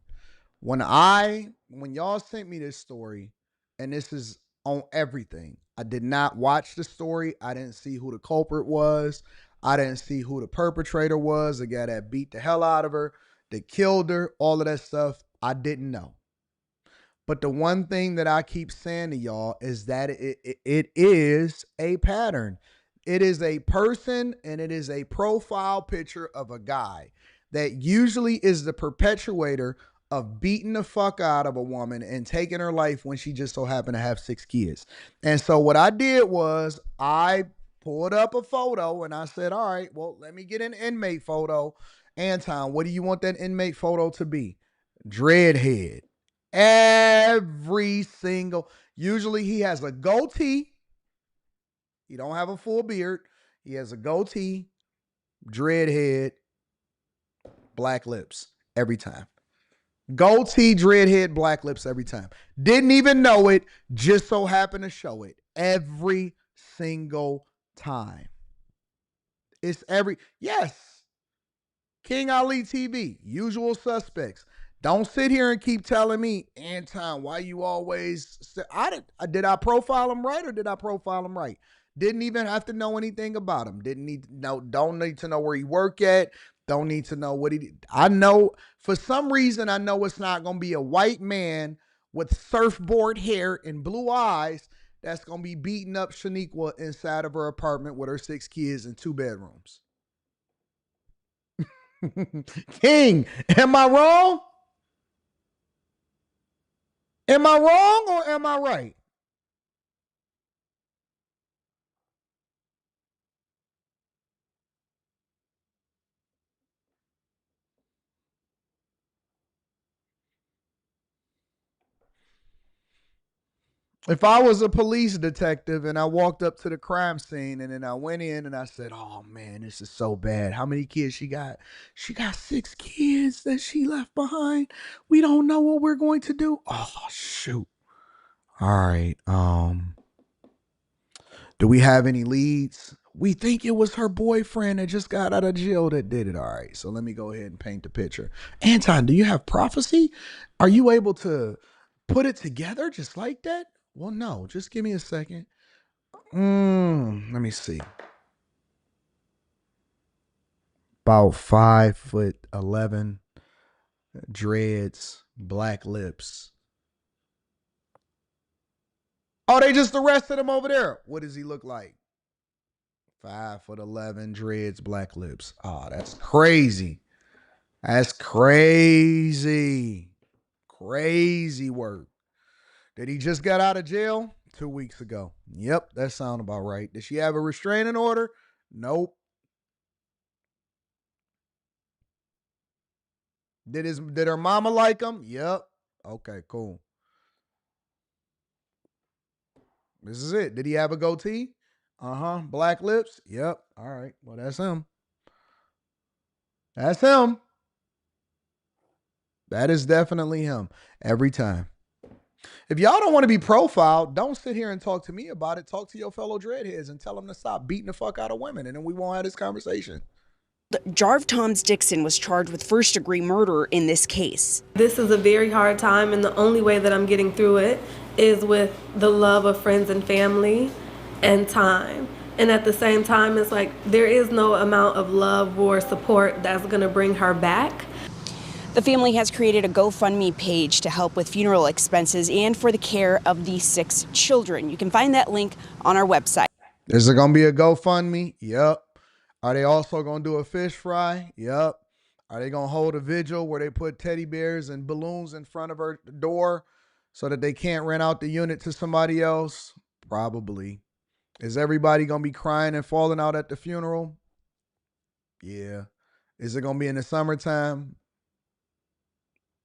When y'all sent me this story, and this is on everything, I did not watch the story. I didn't see who the culprit was. I didn't see who the perpetrator was, the guy that beat the hell out of her, that killed her, all of that stuff. I didn't know. But the one thing that I keep saying to y'all is that it is a pattern. It is a person, and it is a profile picture of a guy that usually is the perpetuator of beating the fuck out of a woman and taking her life when she just so happened to have 6 kids. And so what I did was I pulled up a photo and I said, all right, well, let me get an inmate photo. Anton, what do you want that inmate photo to be? Dreadhead. Every single, usually he has a goatee. He don't have a full beard. He has a goatee, dreadhead, black lips every time. Goatee, dreadhead, black lips every time. Didn't even know it, just so happened to show it every single time. Yes. King Ali TV, usual suspects. Don't sit here and keep telling me, Anton, why you always... Did I profile him right or did I profile him right? Didn't even have to know anything about him. Don't need to know where he worked at. Don't need to know what he did. I know, for some reason, I know it's not going to be a white man with surfboard hair and blue eyes that's going to be beating up Shaniqua inside of her apartment with her 6 kids and 2 bedrooms. King, am I wrong? Am I wrong or am I right? If I was a police detective and I walked up to the crime scene and then I went in and I said, oh man, this is so bad. How many kids she got? She got 6 kids that she left behind. We don't know what we're going to do. Oh, shoot. All right. Do we have any leads? We think it was her boyfriend that just got out of jail that did it. All right. So let me go ahead and paint the picture. Anton, do you have prophecy? Are you able to put it together just like that? Well, no, just give me a second. Let me see. About 5'11", dreads, black lips. Oh, they just arrested him over there. What does he look like? 5'11", dreads, black lips. Oh, that's crazy. That's crazy. Crazy work. Did he just got out of jail? 2 weeks ago. Yep, that sounds about right. Did she have a restraining order? Nope. Did her mama like him? Yep. Okay, cool. This is it. Did he have a goatee? Black lips? Yep. All right. Well, that's him. That's him. That is definitely him. Every time. If y'all don't want to be profiled, don't sit here and talk to me about it. Talk to your fellow dreadheads and tell them to stop beating the fuck out of women, and then we won't have this conversation. Jarv Toms Dixon was charged with first-degree murder in this case. This is a very hard time, and the only way that I'm getting through it is with the love of friends and family and time. And at the same time, it's like there is no amount of love or support that's going to bring her back. The family has created a GoFundMe page to help with funeral expenses and for the care of the 6 children. You can find that link on our website. Is there going to be a GoFundMe? Yep. Are they also going to do a fish fry? Yep. Are they going to hold a vigil where they put teddy bears and balloons in front of her door so that they can't rent out the unit to somebody else? Probably. Is everybody going to be crying and falling out at the funeral? Yeah. Is it going to be in the summertime?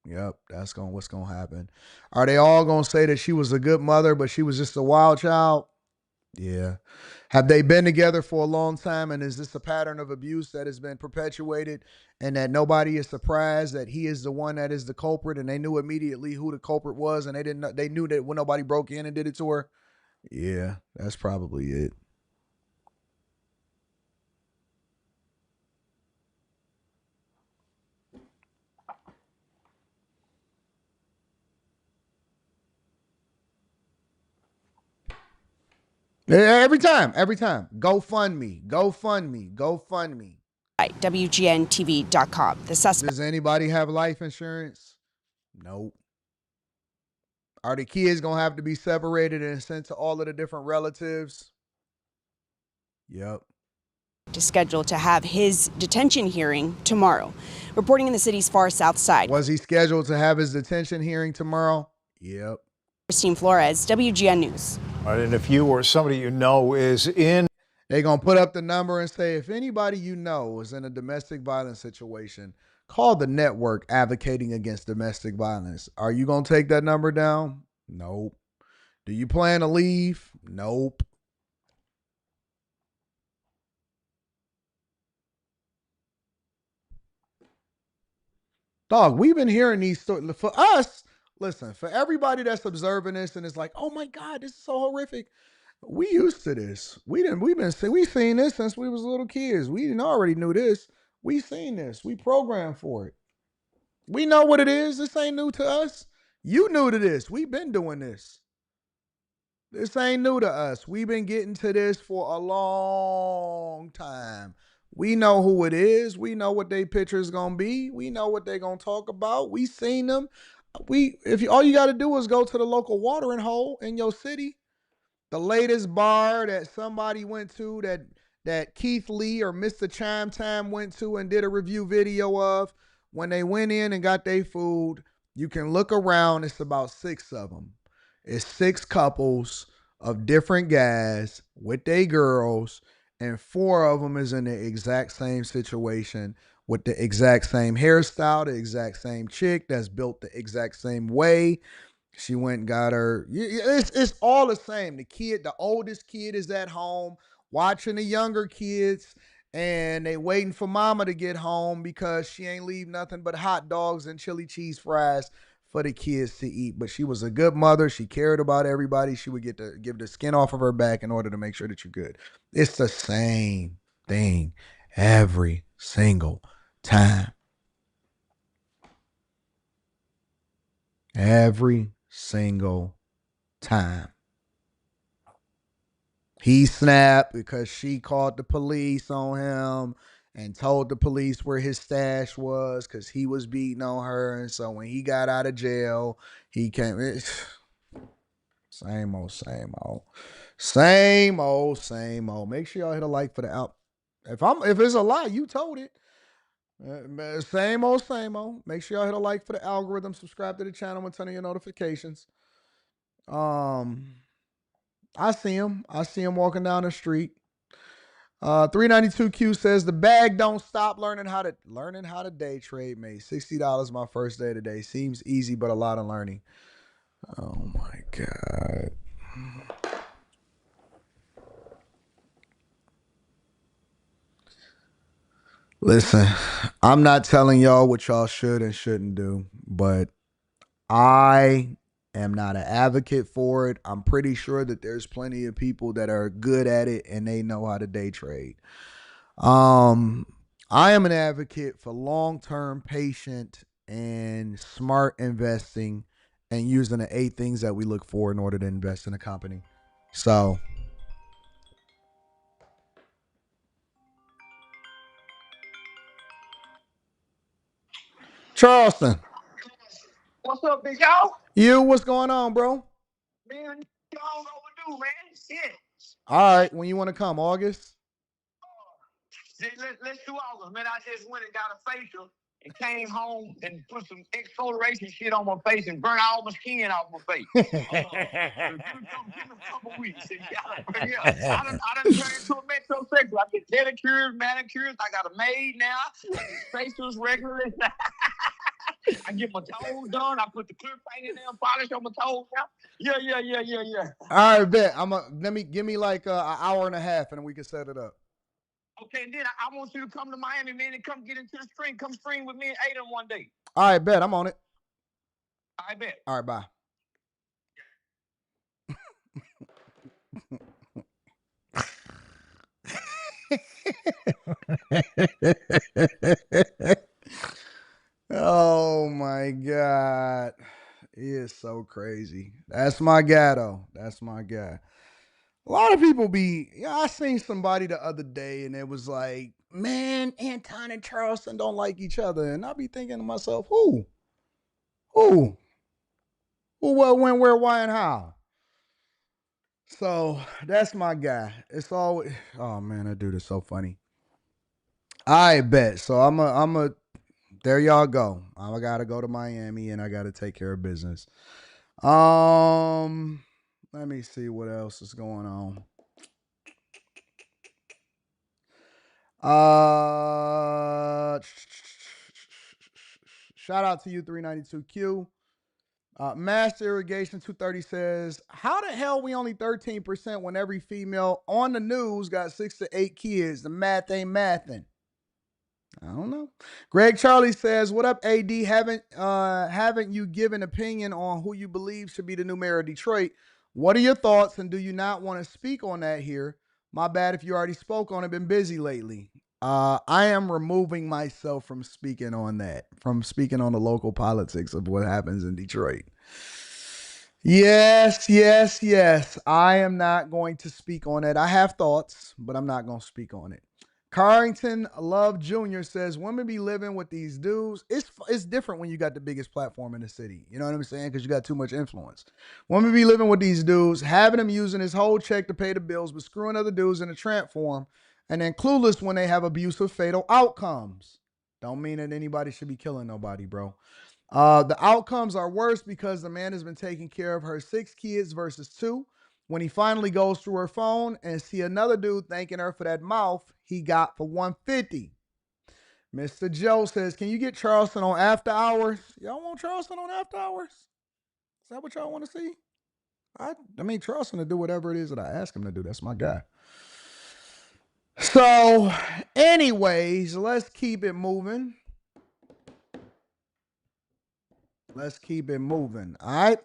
Yep, that's what's going to happen. Are they all going to say that she was a good mother, but she was just a wild child? Yeah. Have they been together for a long time, and is this a pattern of abuse that has been perpetuated and that nobody is surprised that he is the one that is the culprit, and they knew immediately who the culprit was, and they knew that when nobody broke in and did it to her? Yeah, that's probably it. Every time. GoFundMe. WGNTV.com. The suspect. Does anybody have life insurance? Nope. Are the kids going to have to be separated and sent to all of the different relatives? Yep. Is scheduled to have his detention hearing tomorrow. Reporting in the city's far south side. Was he scheduled to have his detention hearing tomorrow? Yep. Christine Flores, WGN News. All right, and if you or somebody you know is in, they're going to put up the number and say, if anybody you know is in a domestic violence situation, call the network advocating against domestic violence. Are you going to take that number down? Nope. Do you plan to leave? Nope. Dog, we've been hearing these stories. For us, listen, for everybody that's observing this and is like, oh my God, this is so horrific. We used to this. We've seen this since we was little kids. We already knew this. We seen this. We programmed for it. We know what it is. This ain't new to us. You new to this. We've been doing this. This ain't new to us. We've been getting to this for a long time. We know who it is. We know what their picture's gonna be. We know what they're gonna talk about. We seen them. All you gotta do is go to the local watering hole in your city. The latest bar that somebody went to that Keith Lee or Mr. Chime Time went to and did a review video of, when they went in and got their food, you can look around. It's about 6 of them. It's 6 couples of different guys with their girls, and 4 of them is in the exact same situation with the exact same hairstyle, the exact same chick that's built the exact same way. She went and got her. It's all the same. The oldest kid is at home watching the younger kids, and they waiting for mama to get home because she ain't leave nothing but hot dogs and chili cheese fries for the kids to eat. But she was a good mother. She cared about everybody. She would get to give the skin off of her back in order to make sure that you're good. It's the same thing every single time. Every single time. He snapped because she called the police on him and told the police where his stash was because he was beating on her. And so when he got out of jail, he came. Same old. Make sure y'all hit a like for the out. If it's a lie, you told it. Same old. Make sure y'all hit a like for the algorithm. Subscribe to the channel and turn on your notifications. I see him walking down the street. 392Q says the bag don't stop. Learning how to day trade made $60 my first day today. Seems easy, but a lot of learning. Oh my God. Listen, I'm not telling y'all what y'all should and shouldn't do, but I am not an advocate for it. I'm pretty sure that there's plenty of people that are good at it and they know how to day trade. I am an advocate for long-term, patient, and smart investing and using the 8 things that we look for in order to invest in a company. So Charleston. What's up, big y'all? What's going on, bro? Man, y'all overdue, man. Shit. All right, when you want to come, August? Let's do August, man. I just went and got a facial and came home and put some exfoliation shit on my face and burnt all my skin off my face. Give me a couple weeks. I done turned into a metrosexual. I get pedicures, manicures. I got a maid now. Facials regularly. I get my toes done. I put the clear paint in there, polish on my toes. Yeah. All right, bet. Give me like an hour and a half, and then we can set it up. Okay, and then I want you to come to Miami, man, and come get into the stream. Come stream with me and Aiden one day. All right, bet. I'm on it. I bet. All right, bye. Oh my God. He is so crazy. That's my guy, though. That's my guy. A lot of people I seen somebody the other day and it was like, man, Anton and Carlson don't like each other. And I be thinking to myself, who? Who, what, when, where, why, and how? So that's my guy. It's always, oh man, that dude is so funny. I bet. So I'm there y'all go. I gotta go to Miami and I gotta take care of business. Let me see what else is going on. Shout out to you, 392Q. Master Irrigation 230 says, how the hell we only 13% when every female on the news got 6 to 8 kids? The math ain't mathing. I don't know. Greg Charlie says, what up, AD? Haven't you given opinion on who you believe should be the new mayor of Detroit? What are your thoughts, and do you not want to speak on that here? My bad if you already spoke on it, been busy lately. I am removing myself from speaking on that, from speaking on the local politics of what happens in Detroit. Yes. I am not going to speak on it. I have thoughts, but I'm not going to speak on it. Carrington Love Jr. says, women be living with these dudes. It's different when you got the biggest platform in the city. You know what I'm saying? Because you got too much influence. Women be living with these dudes, having them using his whole check to pay the bills, but screwing other dudes in a tramp form, and then clueless when they have abusive, fatal outcomes. Don't mean that anybody should be killing nobody, bro. The outcomes are worse because the man has been taking care of her 6 kids versus 2. When he finally goes through her phone and see another dude thanking her for that mouth he got for $150. Mr. Joe says, can you get Charleston on after hours? Y'all want Charleston on after hours? Is that what y'all want to see? I mean, Charleston to do whatever it is that I ask him to do. That's my guy. So, anyways, let's keep it moving. All right.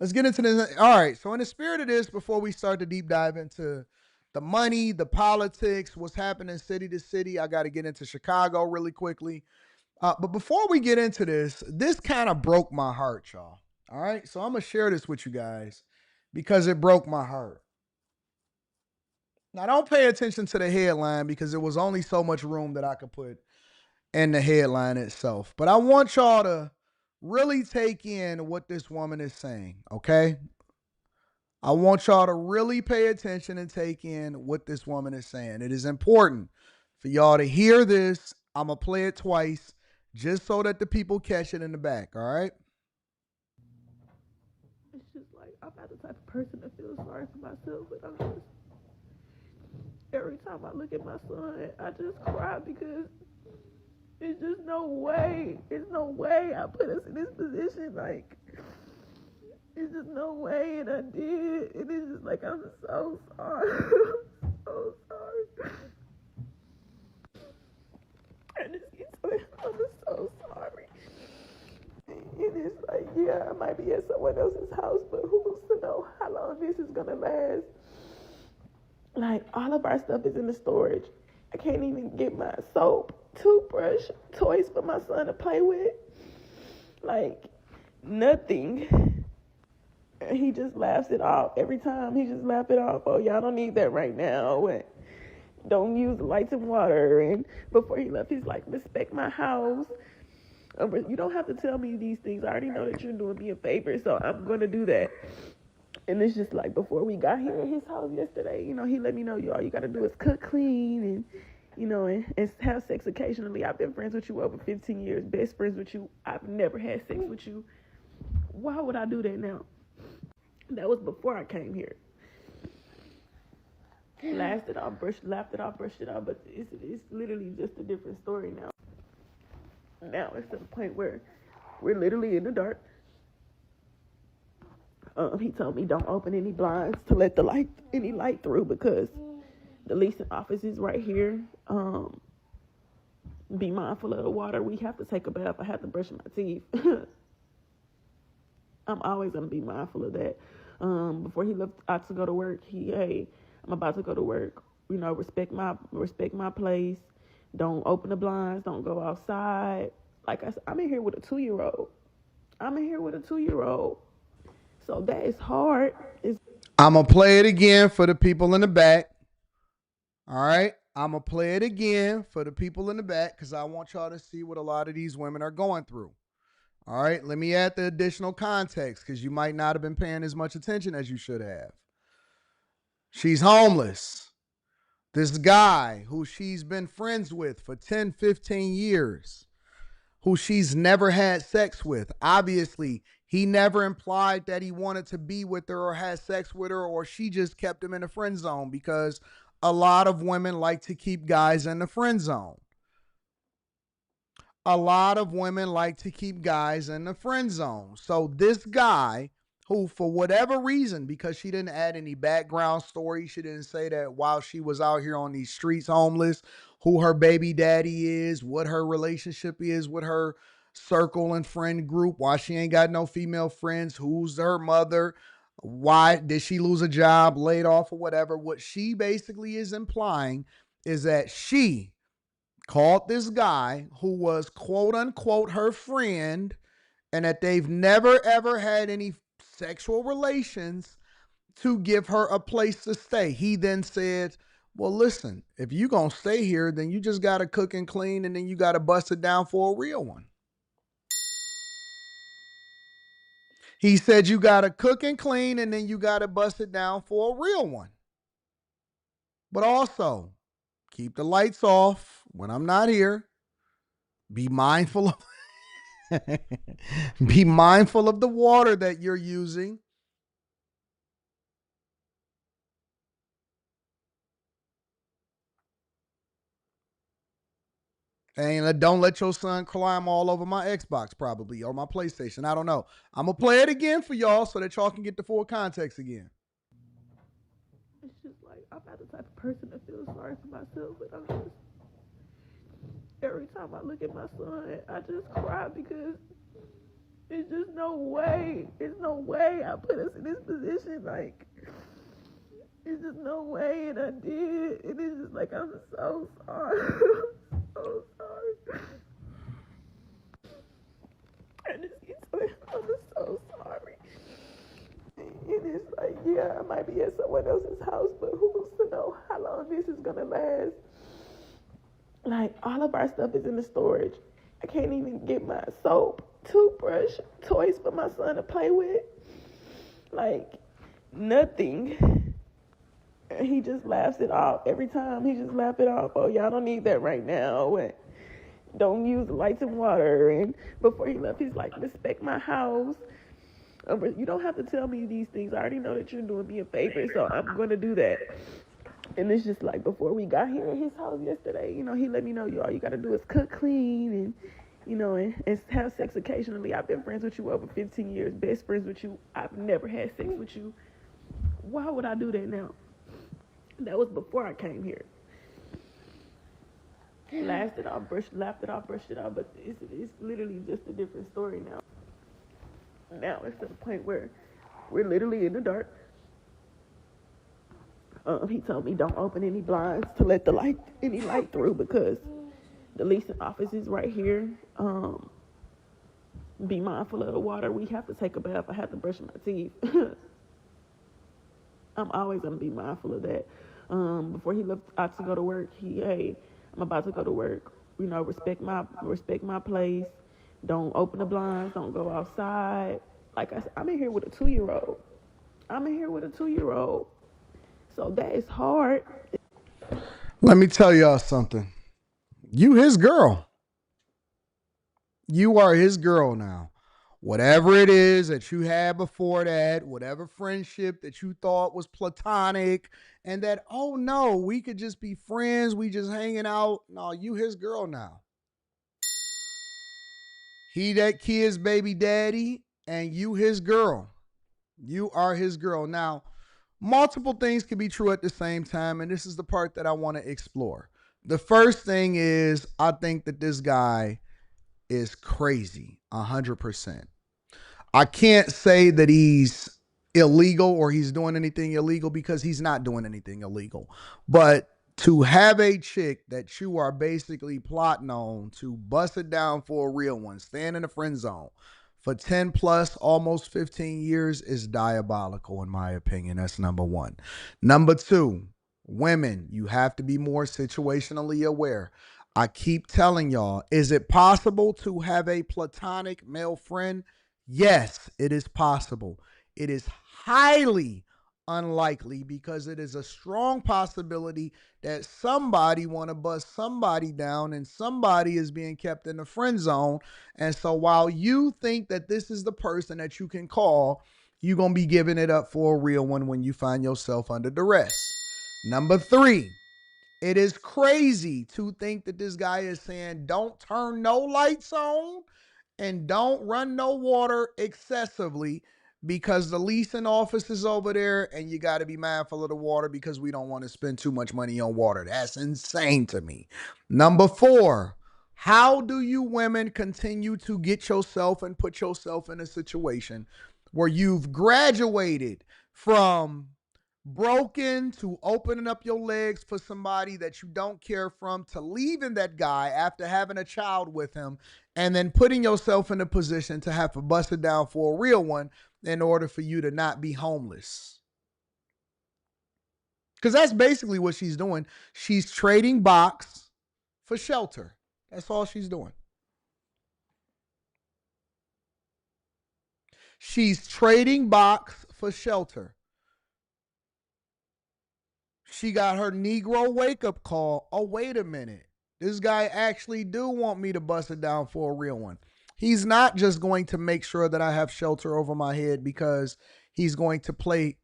Let's get into this. All right. So in the spirit of this, before we start to deep dive into the money, the politics, what's happening city to city, I got to get into Chicago really quickly. But before we get into this kind of broke my heart, y'all. All right. So I'm going to share this with you guys because it broke my heart. Now, don't pay attention to the headline because there was only so much room that I could put in the headline itself. But I want y'all to really take in what this woman is saying, okay? I want y'all to really pay attention and take in what this woman is saying. It is important for y'all to hear this. I'm going to play it twice just so that the people catch it in the back, all right? It's just like, I'm not the type of person that feels sorry for myself, but I'm just, every time I look at my son, I just cry because it's just no way. There's no way I put us in this position. Like, it's just no way, and I did. And it's just like, I'm so sorry. I'm so sorry. I just keep saying, I'm so sorry. And it's like, yeah, I might be at someone else's house, but who's to know how long this is gonna last? Like, all of our stuff is in the storage. I can't even get my soap, toothbrush, toys for my son to play with. Like, nothing. And he just laughs it off. Every time he just laughs it off. Oh, y'all don't need that right now. And don't use lights and water. And before he left, he's like, respect my house. You don't have to tell me these things. I already know that you're doing me a favor, so I'm going to do that. And it's just like, before we got here at his house yesterday, you know, he let me know, all you got to do is cook clean and, you know, and have sex occasionally. I've been friends with you over 15 years, best friends with you. I've never had sex with you. Why would I do that now? That was before I came here. Laughed it off, brushed it off, but it's literally just a different story now. Now it's to the point where We're literally in the dark. He told me don't open any blinds to let any light through because the leasing office is right here. Be mindful of the water. We have to take a bath. I have to brush my teeth. I'm always gonna be mindful of that. Before he left out to go to work, hey, I'm about to go to work. You know, respect my place. Don't open the blinds. Don't go outside. Like I said, I'm in here with a 2-year-old. So that is hard. I'm going to play it again for the people in the back. All right. I'm going to play it again for the people in the back because I want y'all to see what a lot of these women are going through. All right. Let me add the additional context because you might not have been paying as much attention as you should have. She's homeless. This guy who she's been friends with for 10, 15 years, who she's never had sex with. Obviously, he never implied that he wanted to be with her or had sex with her, or she just kept him in the friend zone because a lot of women like to keep guys in the friend zone. So this guy, who for whatever reason, because she didn't add any background story, she didn't say that while she was out here on these streets homeless, who her baby daddy is, what her relationship is with her circle and friend group, why she ain't got no female friends, who's her mother, why did she lose a job, laid off or whatever. What she basically is implying is that she called this guy who was quote unquote her friend and that they've never ever had any sexual relations to give her a place to stay. He then said, well, listen, if you gonna stay here, then you just gotta cook and clean and then you gotta bust it down for a real one. He said you gotta cook and clean and then you gotta bust it down for a real one. But also, keep the lights off when I'm not here. Be mindful of be mindful of the water that you're using. And don't let your son climb all over my Xbox probably or my PlayStation. I don't know. I'm going to play it again for y'all so that y'all can get the full context again. It's just like, I'm not the type of person that feels sorry for myself, but I'm just, every time I look at my son, I just cry because it's just no way. There's no way I put us in this position. Like, it's just no way, and I did. And it's just like, I'm so sorry. So sorry. I'm so sorry. And it's like, yeah, I might be at someone else's house, but who's to know how long this is gonna last? Like, all of our stuff is in the storage. I can't even get my soap, toothbrush, toys for my son to play with. Like, nothing. And he just laughs it off. Every time he just laughs it off. Oh, y'all don't need that right now. And don't use lights and water. And before he left, he's like, respect my house. You don't have to tell me these things. I already know that you're doing me a favor, so I'm going to do that. And it's just like, before we got here at his house yesterday, you know, he let me know, all you got to do is cook, clean, and, you know, and have sex occasionally. I've been friends with you over 15 years, best friends with you. I've never had sex with you. Why would I do that now? That was before I came here. Laughed it off, brushed it off, but it's literally just a different story now. Now it's to the point where we're literally in the dark. He told me don't open any blinds to let any light through because the leasing office is right here. Be mindful of the water. We have to take a bath. I have to brush my teeth. I'm always gonna be mindful of that. Before he left out to go to work, hey, I'm about to go to work. You know, respect my place. Don't open the blinds. Don't go outside. Like I said, I'm in here with a 2-year-old. So that is hard. Let me tell y'all something. You his girl. You are his girl now. Whatever it is that you had before that, whatever friendship that you thought was platonic, and that, oh no, we could just be friends, we just hanging out. No, you his girl now. He that kid's baby daddy, and you his girl. You are his girl. Now, multiple things can be true at the same time, and this is the part that I want to explore. The first thing is, I think that this guy is crazy, 100%. I can't say that he's illegal or he's doing anything illegal because he's not doing anything illegal. But to have a chick that you are basically plotting on to bust it down for a real one, stand in the friend zone for 10 plus, almost 15 years is diabolical, in my opinion. That's number one. Number two, women, you have to be more situationally aware. I keep telling y'all, is it possible to have a platonic male friend? Yes, it is possible. It is highly unlikely because it is a strong possibility that somebody want to bust somebody down and somebody is being kept in the friend zone. And so while you think that this is the person that you can call, you're going to be giving it up for a real one when you find yourself under duress. Number three, it is crazy to think that this guy is saying don't turn no lights on and don't run no water excessively because the leasing office is over there and you got to be mindful of the water because we don't want to spend too much money on water. That's insane to me. Number four, how do you women continue to get yourself and put yourself in a situation where you've graduated from broken to opening up your legs for somebody that you don't care from to leaving that guy after having a child with him and then putting yourself in a position to have to bust it down for a real one in order for you to not be homeless? Because that's basically what she's doing. She's trading box for shelter. That's all she's doing. She's trading box for shelter. She got her Negro wake-up call. Oh, wait a minute. This guy actually do want me to bust it down for a real one. He's not just going to make sure that I have shelter over my head because he's going to play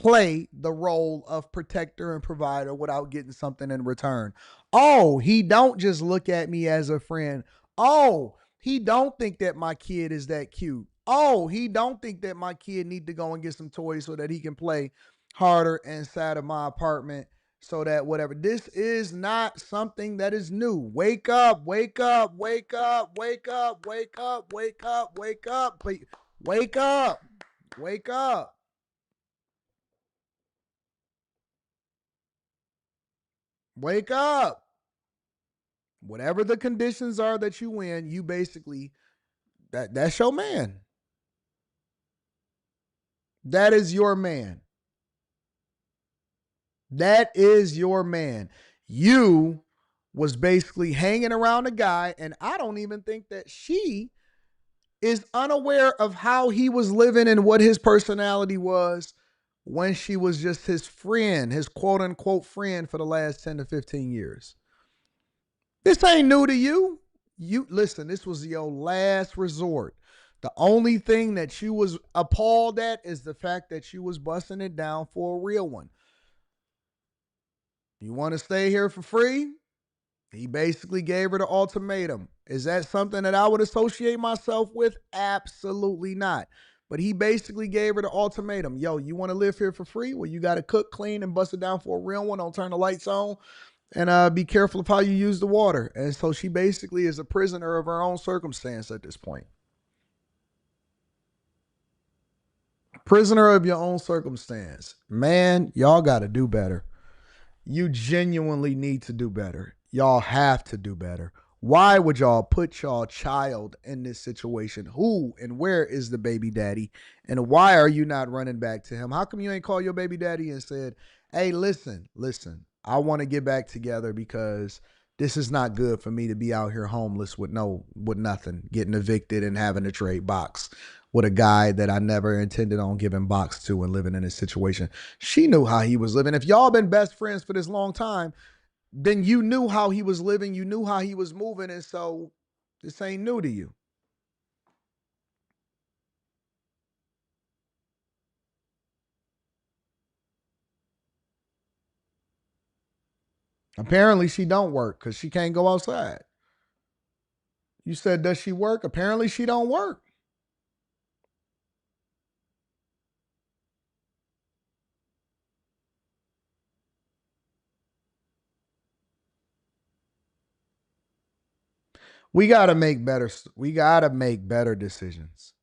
the role of protector and provider without getting something in return. Oh, he don't just look at me as a friend. Oh, he don't think that my kid is that cute. Oh, he don't think that my kid need to go and get some toys so that he can play harder inside of my apartment so that whatever. This is not something that is new. Wake up, wake up, wake up, wake up, wake up, wake up, wake up, wake up, wake up. Wake up. Whatever the conditions are that you in, you basically, that's your man. That is your man. That is your man. You was basically hanging around a guy, and I don't even think that she is unaware of how he was living and what his personality was when she was just his friend, his quote unquote friend for the last 10 to 15 years. This ain't new to you. You listen, this was your last resort. The only thing that you was appalled at is the fact that you was busting it down for a real one. You want to stay here for free? He basically gave her the ultimatum. Is that something that I would associate myself with? Absolutely not. But he basically gave her the ultimatum. Yo, you want to live here for free? Well, you got to cook, clean, and bust it down for a real one. Don't turn the lights on. And be careful of how you use the water. And so she basically is a prisoner of her own circumstance at this point. Prisoner of your own circumstance. Man, y'all got to do better. You genuinely need to do better. Y'all have to do better. Why would y'all put y'all child in this situation? Who and where is the baby daddy? And why are you not running back to him? How come you ain't called your baby daddy and said, hey, listen, I want to get back together because this is not good for me to be out here homeless with nothing, getting evicted and having to trade box with a guy that I never intended on giving box to and living in this situation. She knew how he was living. If y'all been best friends for this long time, then you knew how he was living. You knew how he was moving. And so this ain't new to you. Apparently she don't work because she can't go outside. You said, does she work? Apparently she don't work. We got to make better decisions.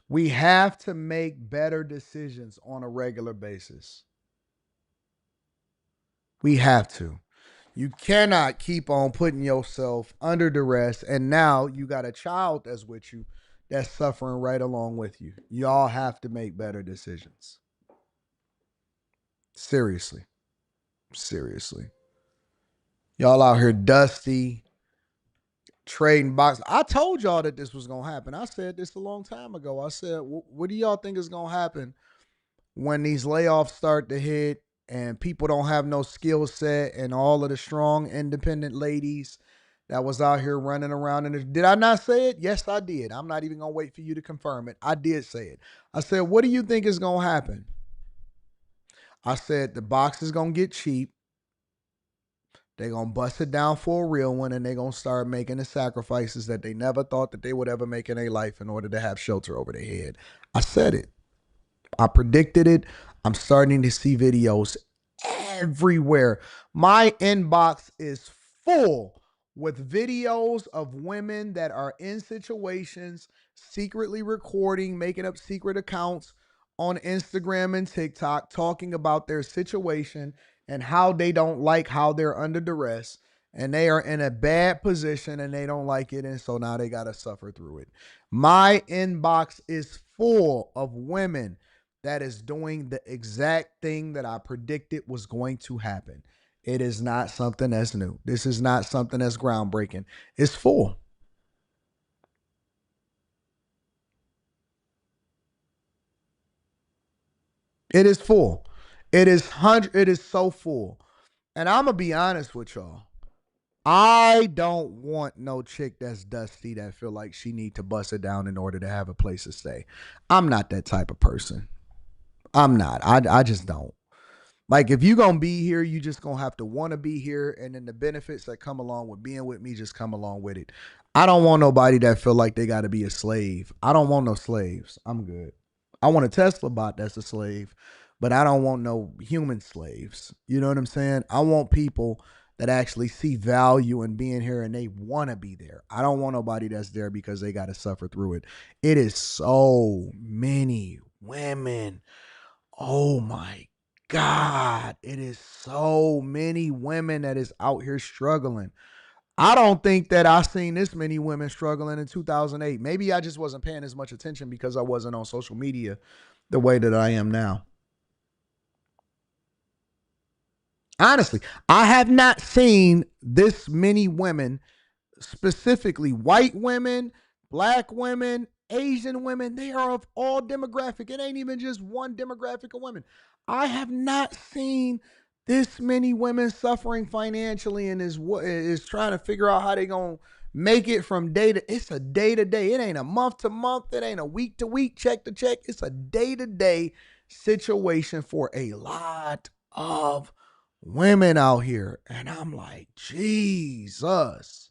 We have to make better decisions on a regular basis. We have to. You cannot keep on putting yourself under duress, and now you got a child that's with you that's suffering right along with you. Y'all have to make better decisions. Seriously. Y'all out here dusty, trading boxes. I told y'all that this was going to happen. I said this a long time ago. I said, what do y'all think is going to happen when these layoffs start to hit and people don't have no skill set, and all of the strong, independent ladies that was out here running around? And did I not say it? Yes, I did. I'm not even going to wait for you to confirm it. I did say it. I said, what do you think is going to happen? I said, the box is going to get cheap. They're going to bust it down for a real one, and they're going to start making the sacrifices that they never thought that they would ever make in their life in order to have shelter over their head. I said it. I predicted it. I'm starting to see videos everywhere. My inbox is full with videos of women that are in situations, secretly recording, making up secret accounts on Instagram and TikTok, talking about their situation and how they don't like how they're under duress, and they are in a bad position and they don't like it, and so now they got to suffer through it. My inbox is full of women that is doing the exact thing that I predicted was going to happen. It is not something that's new. This is not something that's groundbreaking. It's full. It is full. It is so full. And I'm going to be honest with y'all. I don't want no chick that's dusty that feel like she need to bust it down in order to have a place to stay. I'm not that type of person. I'm not. I just don't. Like, if you're going to be here, you just going to have to want to be here. And then the benefits that come along with being with me just come along with it. I don't want nobody that feel like they got to be a slave. I don't want no slaves. I'm good. I want a Tesla bot that's a slave, but I don't want no human slaves. You know what I'm saying? I want people that actually see value in being here and they want to be there. I don't want nobody that's there because they got to suffer through it. It is so many women. Oh my God, it is so many women that is out here struggling. I don't think that I seen this many women struggling in 2008. Maybe I just wasn't paying as much attention because I wasn't on social media the way that I am now. Honestly, I have not seen this many women, specifically white women, black women, Asian women. They are of all demographic. It ain't even just one demographic of women. I have not seen this many women suffering financially and is trying to figure out how they gonna make it from day to. It's a day to day. It ain't a month to month. It ain't a week to week, check to check. It's a day to day situation for a lot of women out here, and I'm like, Jesus.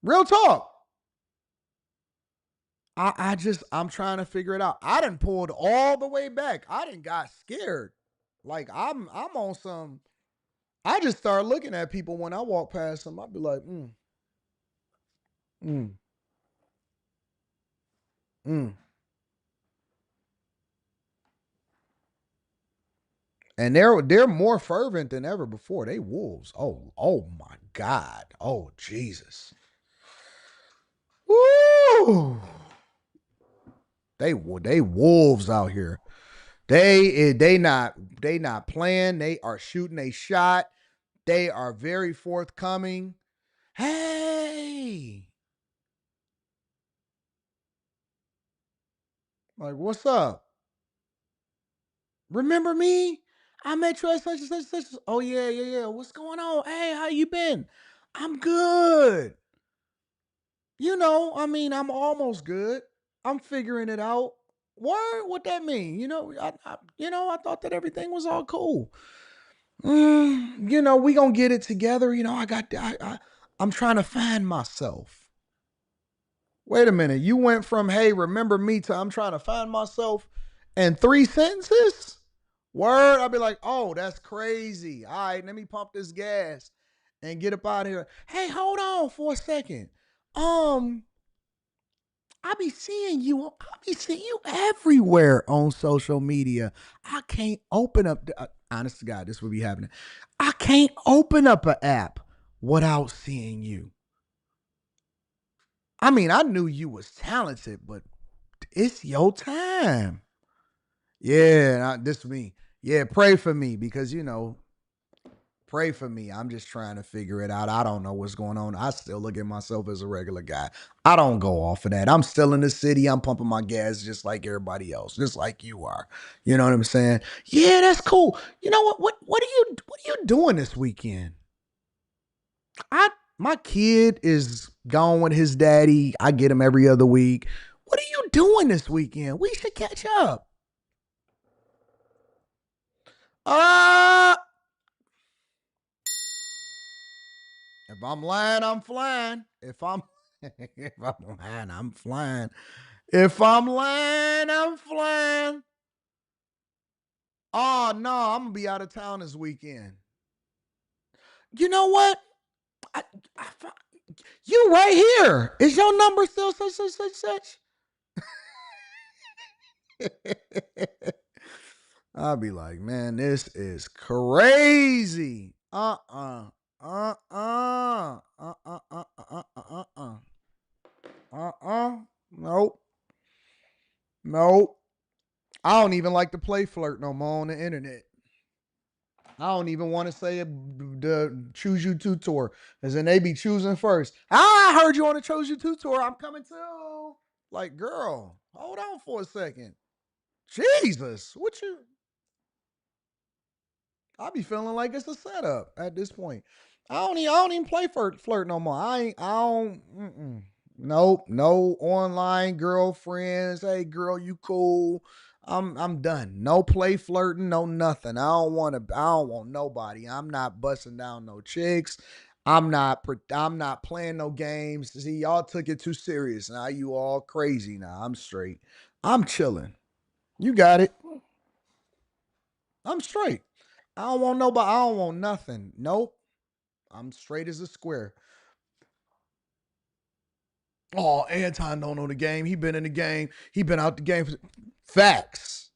Real talk. I'm trying to figure it out. I done pulled all the way back. I done got scared. Like I'm on some. I just start looking at people when I walk past them. I'll be like, mm. And they're more fervent than ever before. They wolves. Oh my God. Oh Jesus. Woo. They wolves out here. They not playing. They are shooting a shot. They are very forthcoming. Hey, like, what's up? Remember me? I met you at such and such and such. Oh yeah. What's going on? Hey, how you been? I'm good. I'm almost good. I'm figuring it out. What that mean? I thought that everything was all cool. You know, we gonna get it together. You know, I'm trying to find myself. Wait a minute. You went from, hey, remember me, to I'm trying to find myself in 3 sentences? Word. I'll be like, oh, that's crazy. All right, let me pump this gas and get up out of here. Hey, hold on for a second. I be seeing you everywhere on social media. I can't open up, honest to God, this would be happening. I can't open up an app without seeing you. I mean, I knew you was talented, but it's your time. Yeah, this me. Yeah, pray for me because, you know, pray for me. I'm just trying to figure it out. I don't know what's going on. I still look at myself as a regular guy. I don't go off of that. I'm still in the city. I'm pumping my gas just like everybody else, just like you are. You know what I'm saying? Yeah, that's cool. You know what? What are you doing this weekend? My kid is gone with his daddy. I get him every other week. What are you doing this weekend? We should catch up. If I'm lying, I'm flying. If I'm lying, I'm flying. If I'm lying, I'm flying. Oh no, I'm gonna be out of town this weekend. You know what? I, you right here. Is your number still such? I'll be like, man, this is crazy. Nope. Nope. I don't even like to play flirt no more on the internet. I don't even want to say the Choose You Tutor, as in they be choosing first. I heard you on the Choose You Tutor. I'm coming too. Like, girl, hold on for a second. Jesus, what you? I be feeling like it's a setup at this point. I don't even play flirt no more. I don't. Nope, no online girlfriends. Hey, girl, you cool? I'm done. No play flirting, no nothing. I don't want nobody. I'm not busting down no chicks. I'm not playing no games. See, y'all took it too serious. Now you all crazy. Now I'm straight. I'm chilling. You got it. I'm straight. I don't want nobody. I don't want nothing. Nope. I'm straight as a square. Oh, Anton don't know the game. He been in the game. He been out the game. Facts.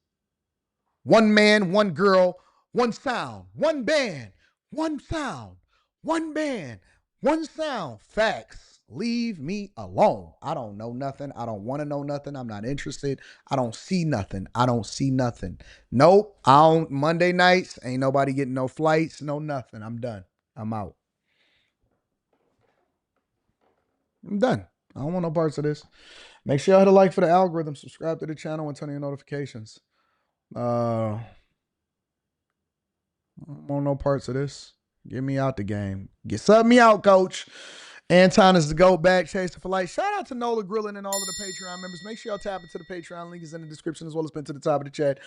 One man, one girl, one sound, one band, one sound, one band, one sound. Facts. Leave me alone. I don't know nothing. I don't want to know nothing. I'm not interested. I don't see nothing. I don't see nothing. Nope. I don't. Monday nights, ain't nobody getting no flights, no nothing. I'm done. I'm out. I'm done. I don't want no parts of this. Make sure y'all hit a like for the algorithm, subscribe to the channel, and turn on your notifications. I don't want no parts of this. Get me out the game. Sub me out, coach. Anton is the GOAT, back chasing for life. Shout out to Nola Grillin and all of the Patreon members. Make sure y'all tap into the Patreon. Link is in the description as well as pinned to the top of the chat.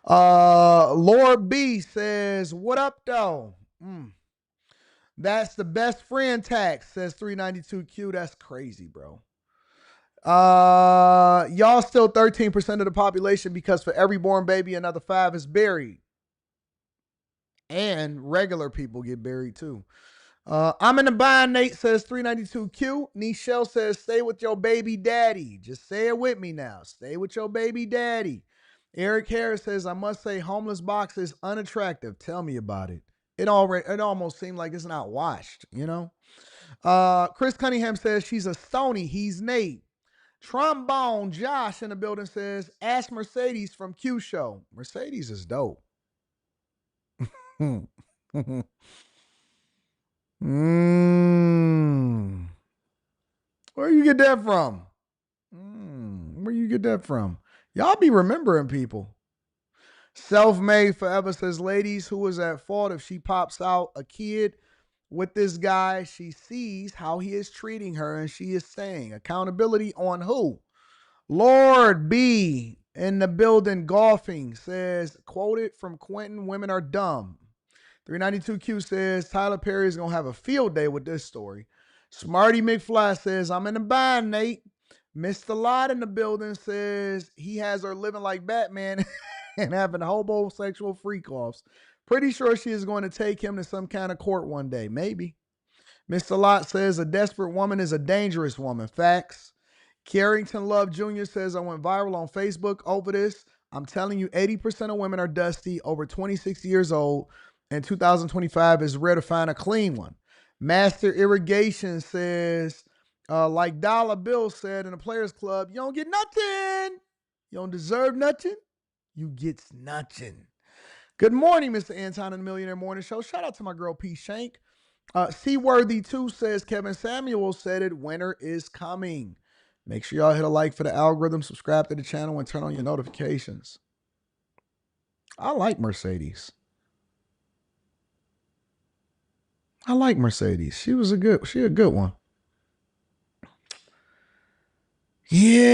Lord B says, what up, though? That's the best friend tax, says 392Q. That's crazy, bro. Y'all still 13% of the population because for every born baby, another 5 is buried. And regular people get buried too. I'm in the bind, Nate says 392Q. Nichelle says, stay with your baby daddy. Just say it with me now. Stay with your baby daddy. Eric Harris says, I must say homeless box is unattractive. Tell me about it. It almost seemed like it's not washed, you know? Chris Cunningham says, she's a Sony. He's Nate. Trombone Josh in the building says, ask Mercedes from Q Show. Mercedes is dope. Where you get that from? Where you get that from? Y'all be remembering people. Self-made forever says, ladies, who is at fault if she pops out a kid with this guy? She sees how he is treating her and she is saying, accountability on who? Lord B in the building golfing says, quoted from Quentin, women are dumb. 392Q says Tyler Perry is going to have a field day with this story. Smarty McFly says, I'm in the bind, Nate. Mr. Lot in the building says he has her living like Batman and having homosexual freak-offs. Pretty sure she is going to take him to some kind of court one day. Maybe. Mr. Lot says a desperate woman is a dangerous woman. Facts. Carrington Love Jr. says I went viral on Facebook over this. I'm telling you, 80% of women are dusty, over 26 years old, and 2025 is rare to find a clean one. Master Irrigation says, like Dollar Bill said in the Players Club, you don't get nothing. You don't deserve nothing. You get nothing. Good morning, Mr. Anton and the Millionaire Morning Show. Shout out to my girl P. Shank. Seaworthy 2 says Kevin Samuel said it. Winter is coming. Make sure y'all hit a like for the algorithm, subscribe to the channel, and turn on your notifications. I like Mercedes. I like Mercedes. She a good one. Yeah.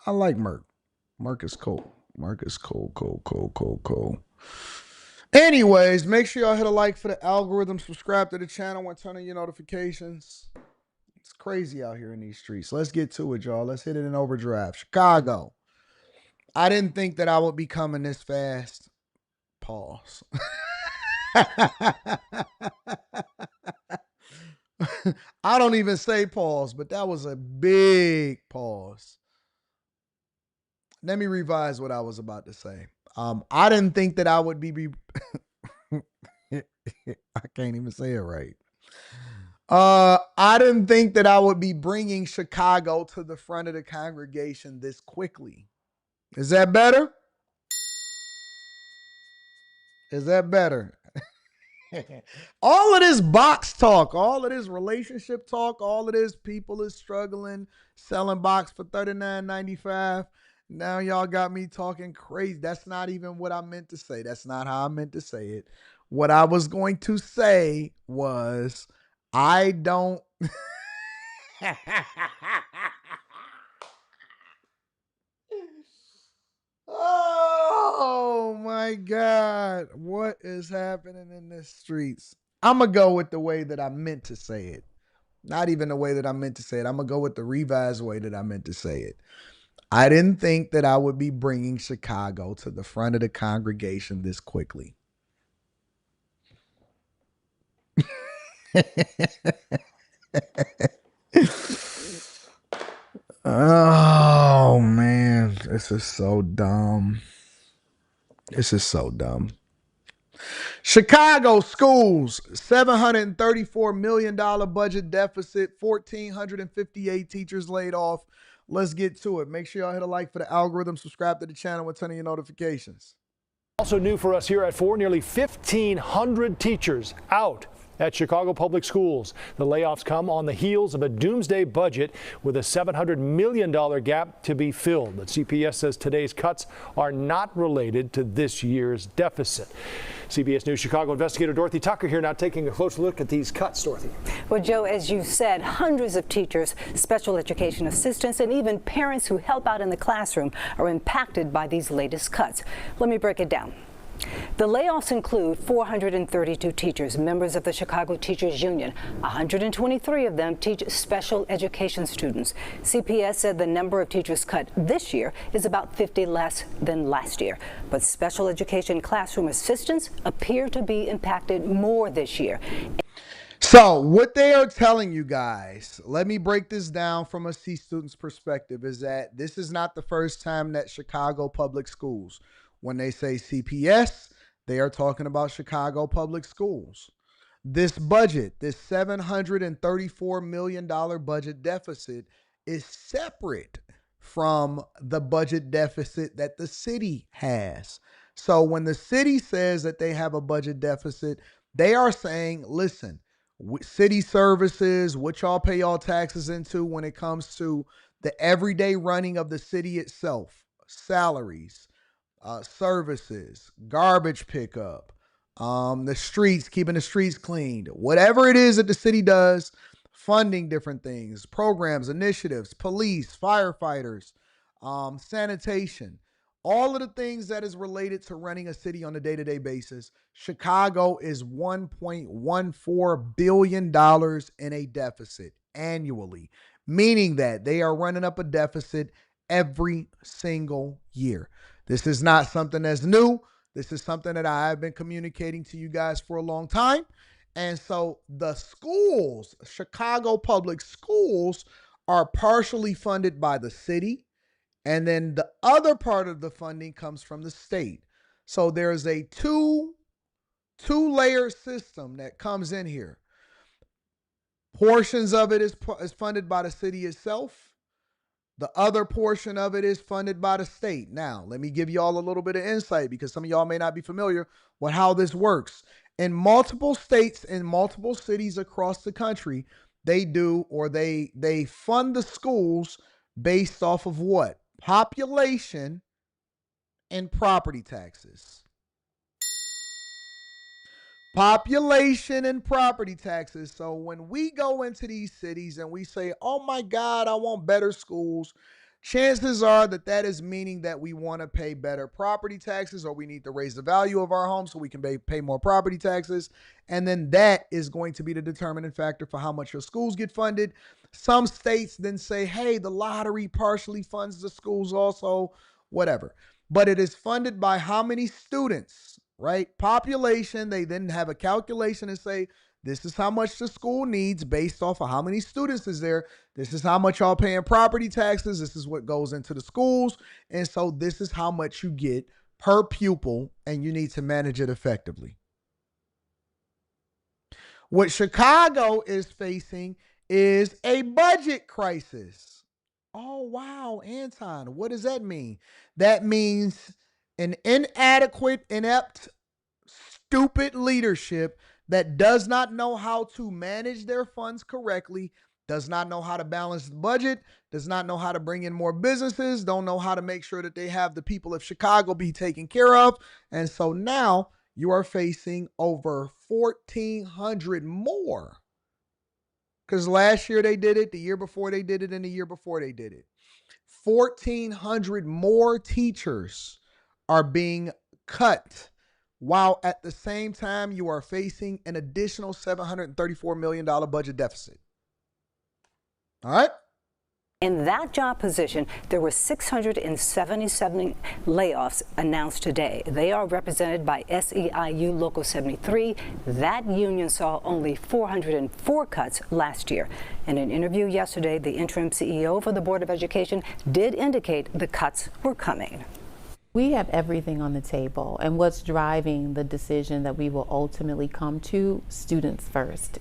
I like Merc. Merc is cool. Merc is cool. Anyways, make sure y'all hit a like for the algorithm, subscribe to the channel, and turn on your notifications. It's crazy out here in these streets. Let's get to it, y'all. Let's hit it in overdrive. Chicago. I didn't think that I would be coming this fast. Pause. I don't even say pause, but that was a big pause. Let me revise what I was about to say. I didn't think that I would be I can't even say it right. I didn't think that I would be bringing Chicago to the front of the congregation this quickly. Is that better? Is that better? All of this box talk, all of this relationship talk, all of this people is struggling, selling box for $39.95. Now y'all got me talking crazy. That's not even what I meant to say. That's not how I meant to say it. What I was going to say was, I don't... Oh my God. What is happening in the streets? I'm going to go with the way that I meant to say it. Not even the way that I meant to say it. I'm going to go with the revised way that I meant to say it. I didn't think that I would be bringing Chicago to the front of the congregation this quickly. Oh, man. This is so dumb. This is so dumb. Chicago schools, $734 million budget deficit, 1,458 teachers laid off. Let's get to it. Make sure y'all hit a like for the algorithm, subscribe to the channel, and turn on your notifications. Also new for us here at 4, nearly 1,500 teachers out at Chicago Public Schools. The layoffs come on the heels of a doomsday budget with a $700 million gap to be filled. But CPS says today's cuts are not related to this year's deficit. CBS News Chicago investigator Dorothy Tucker here now taking a close look at these cuts, Dorothy. Well, Joe, as you said, hundreds of teachers, special education assistants, and even parents who help out in the classroom are impacted by these latest cuts. Let me break it down. The layoffs include 432 teachers, members of the Chicago Teachers Union. 123 of them teach special education students. CPS said the number of teachers cut this year is about 50 less than last year. But special education classroom assistants appear to be impacted more this year. So what they are telling you guys, let me break this down from a C student's perspective, is that this is not the first time that Chicago Public Schools, when they say CPS, they are talking about Chicago Public Schools. This budget, this $734 million budget deficit, is separate from the budget deficit that the city has. So when the city says that they have a budget deficit, they are saying, listen, city services, what y'all pay y'all taxes into when it comes to the everyday running of the city itself, salaries, services, garbage pickup, the streets, keeping the streets cleaned, whatever it is that the city does funding different things, programs, initiatives, police, firefighters, sanitation, all of the things that is related to running a city on a day-to-day basis. Chicago is $1.14 billion in a deficit annually, meaning that they are running up a deficit every single year. This is not something that's new. This is something that I have been communicating to you guys for a long time. And so the schools, Chicago public schools, are partially funded by the city. And then the other part of the funding comes from the state. So there's a two-layer system that comes in here. Portions of it is funded by the city itself. The other portion of it is funded by the state. Now, let me give you all a little bit of insight because some of y'all may not be familiar with how this works. In multiple states and multiple cities across the country, they fund the schools based off of what? Population and property taxes. Population and property taxes. So when we go into these cities and we say, oh my God, I want better schools, chances are that is meaning that we want to pay better property taxes, or we need to raise the value of our home so we can pay more property taxes. And then that is going to be the determining factor for how much your schools get funded. Some states then say, hey, the lottery partially funds the schools also, whatever. But it is funded by how many students, right? Population. They then have a calculation and say, this is how much the school needs based off of how many students is there. This is how much y'all paying property taxes. This is what goes into the schools. And so this is how much you get per pupil, and you need to manage it effectively. What Chicago is facing is a budget crisis. Oh, wow, Anton, what does that mean? That means an inadequate, inept, stupid leadership that does not know how to manage their funds correctly, does not know how to balance the budget, does not know how to bring in more businesses, don't know how to make sure that they have the people of Chicago be taken care of. And so now you are facing over 1,400 more. Because last year they did it, the year before they did it, and the year before they did it. 1,400 more teachers are being cut, while at the same time you are facing an additional $734 million budget deficit. All right? In that job position, there were 677 layoffs announced today. They are represented by SEIU Local 73. That union saw only 404 cuts last year. In an interview yesterday, the interim CEO for the Board of Education did indicate the cuts were coming. We have everything on the table, and what's driving the decision that we will ultimately come to? Students first.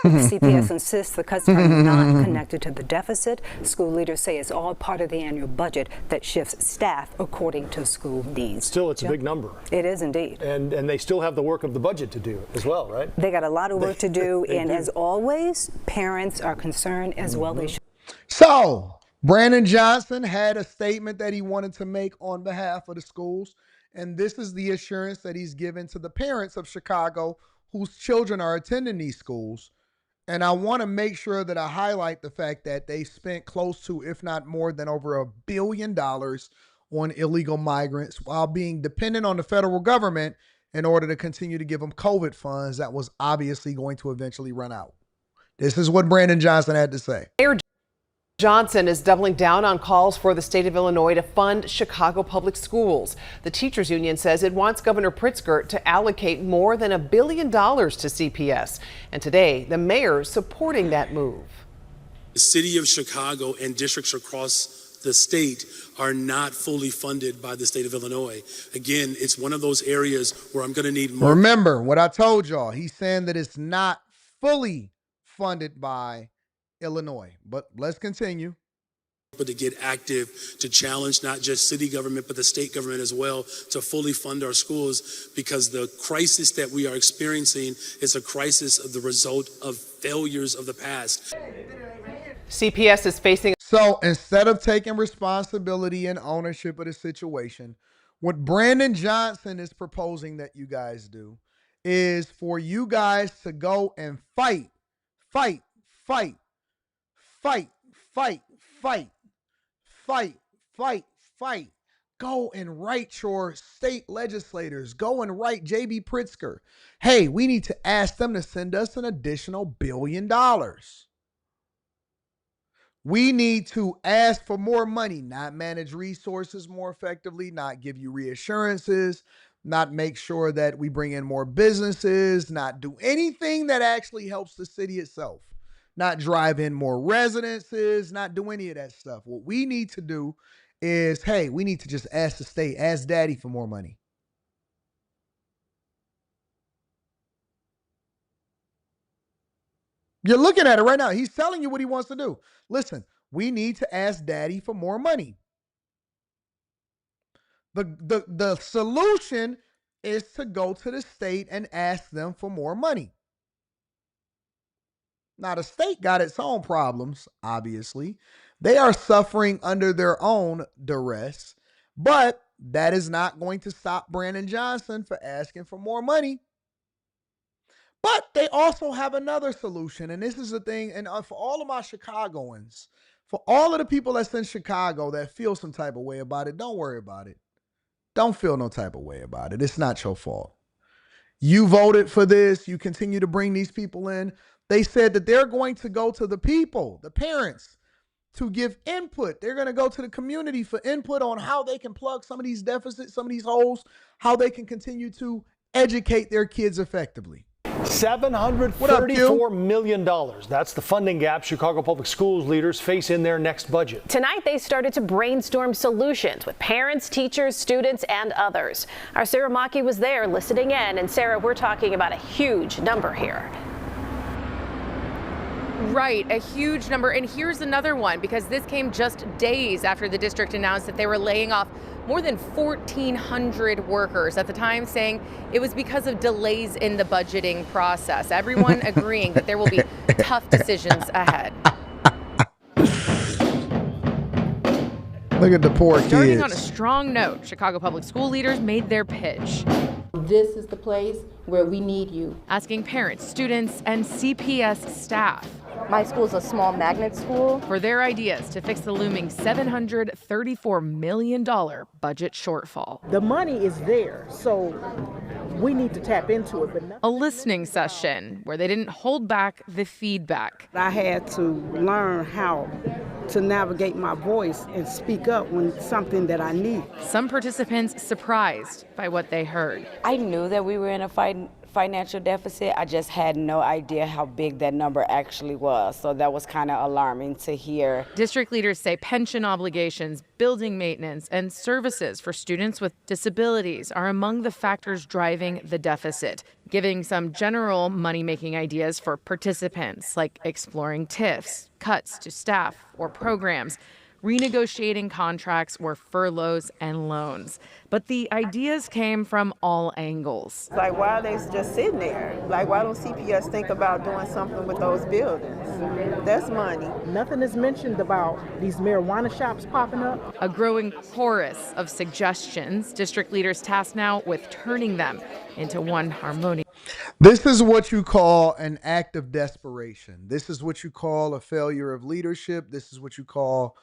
CPS insists the cuts are not connected to the deficit. School leaders say it's all part of the annual budget that shifts staff according to school needs. Still, it's a big number. It is indeed. And they still have the work of the budget to do as well, right? They got a lot of work to do, and as always, parents are concerned as well. They should. So, Brandon Johnson had a statement that he wanted to make on behalf of the schools, and this is the assurance that he's given to the parents of Chicago whose children are attending these schools. And I want to make sure that I highlight the fact that they spent close to, if not more than over $1 billion on illegal migrants while being dependent on the federal government in order to continue to give them COVID funds that was obviously going to eventually run out. This is what Brandon Johnson had to say. Mayor Johnson is doubling down on calls for the state of Illinois to fund Chicago public schools. The teachers union says it wants Governor Pritzker to allocate more than $1 billion to CPS. And today, the mayor is supporting that move. The city of Chicago and districts across the state are not fully funded by the state of Illinois. Again, it's one of those areas where I'm going to need more. Remember what I told y'all. He's saying that it's not fully funded by Illinois, but let's continue. But to get active, to challenge not just city government, but the state government as well, to fully fund our schools, because the crisis that we are experiencing is a crisis of the result of failures of the past. CPS is facing. So instead of taking responsibility and ownership of the situation, what Brandon Johnson is proposing that you guys do is for you guys to go and fight fight, fight, fight, fight, fight, fight, fight, fight. Go and write your state legislators. Go and write J.B. Pritzker. Hey, we need to ask them to send us an additional $1 billion. We need to ask for more money, not manage resources more effectively, not give you reassurances, not make sure that we bring in more businesses, not do anything that actually helps the city itself, not drive in more residences, not do any of that stuff. What we need to do is, hey, we need to just ask the state, ask daddy for more money. You're looking at it right now. He's telling you what he wants to do. Listen, we need to ask daddy for more money. The solution is to go to the state and ask them for more money. Now, the state got its own problems, obviously. They are suffering under their own duress, but that is not going to stop Brandon Johnson for asking for more money. But they also have another solution, and this is the thing, and for all of my Chicagoans, for all of the people that's in Chicago that feel some type of way about it, don't worry about it. Don't feel no type of way about it. It's not your fault. You voted for this. You continue to bring these people in. They said that they're going to go to the people, the parents, to give input. They're going to go to the community for input on how they can plug some of these deficits, some of these holes, how they can continue to educate their kids effectively. $734 million. That's the funding gap Chicago Public Schools leaders face in their next budget. Tonight, they started to brainstorm solutions with parents, teachers, students, and others. Our Sarah Maki was there listening in. And Sarah, we're talking about a huge number here. Right, a huge number. And here's another one, because this came just days after the district announced that they were laying off more than 1,400 workers, at the time saying it was because of delays in the budgeting process. Everyone agreeing that there will be tough decisions ahead. Look at the poor kids. Starting on a strong note, Chicago Public School leaders made their pitch. This is the place where we need you. Asking parents, students, and CPS staff. My school is a small magnet school. For their ideas to fix the looming $734 million budget shortfall. The money is there, so we need to tap into it. But a listening session where they didn't hold back the feedback. I had to learn how to navigate my voice and speak up when something that I need. Some participants surprised by what they heard. I knew that we were in a financial deficit. I just had no idea how big that number actually was. So that was kind of alarming to hear. District leaders say pension obligations, building maintenance, and services for students with disabilities are among the factors driving the deficit, giving some general money-making ideas for participants, like exploring TIFs, cuts to staff or programs, renegotiating contracts or furloughs and loans. But the ideas came from all angles. Like, why are they just sitting there? Like, why don't CPS think about doing something with those buildings? That's money. Nothing is mentioned about these marijuana shops popping up. A growing chorus of suggestions, district leaders tasked now with turning them into one harmonious. This is what you call an act of desperation. This is what you call a failure of leadership. This is what you call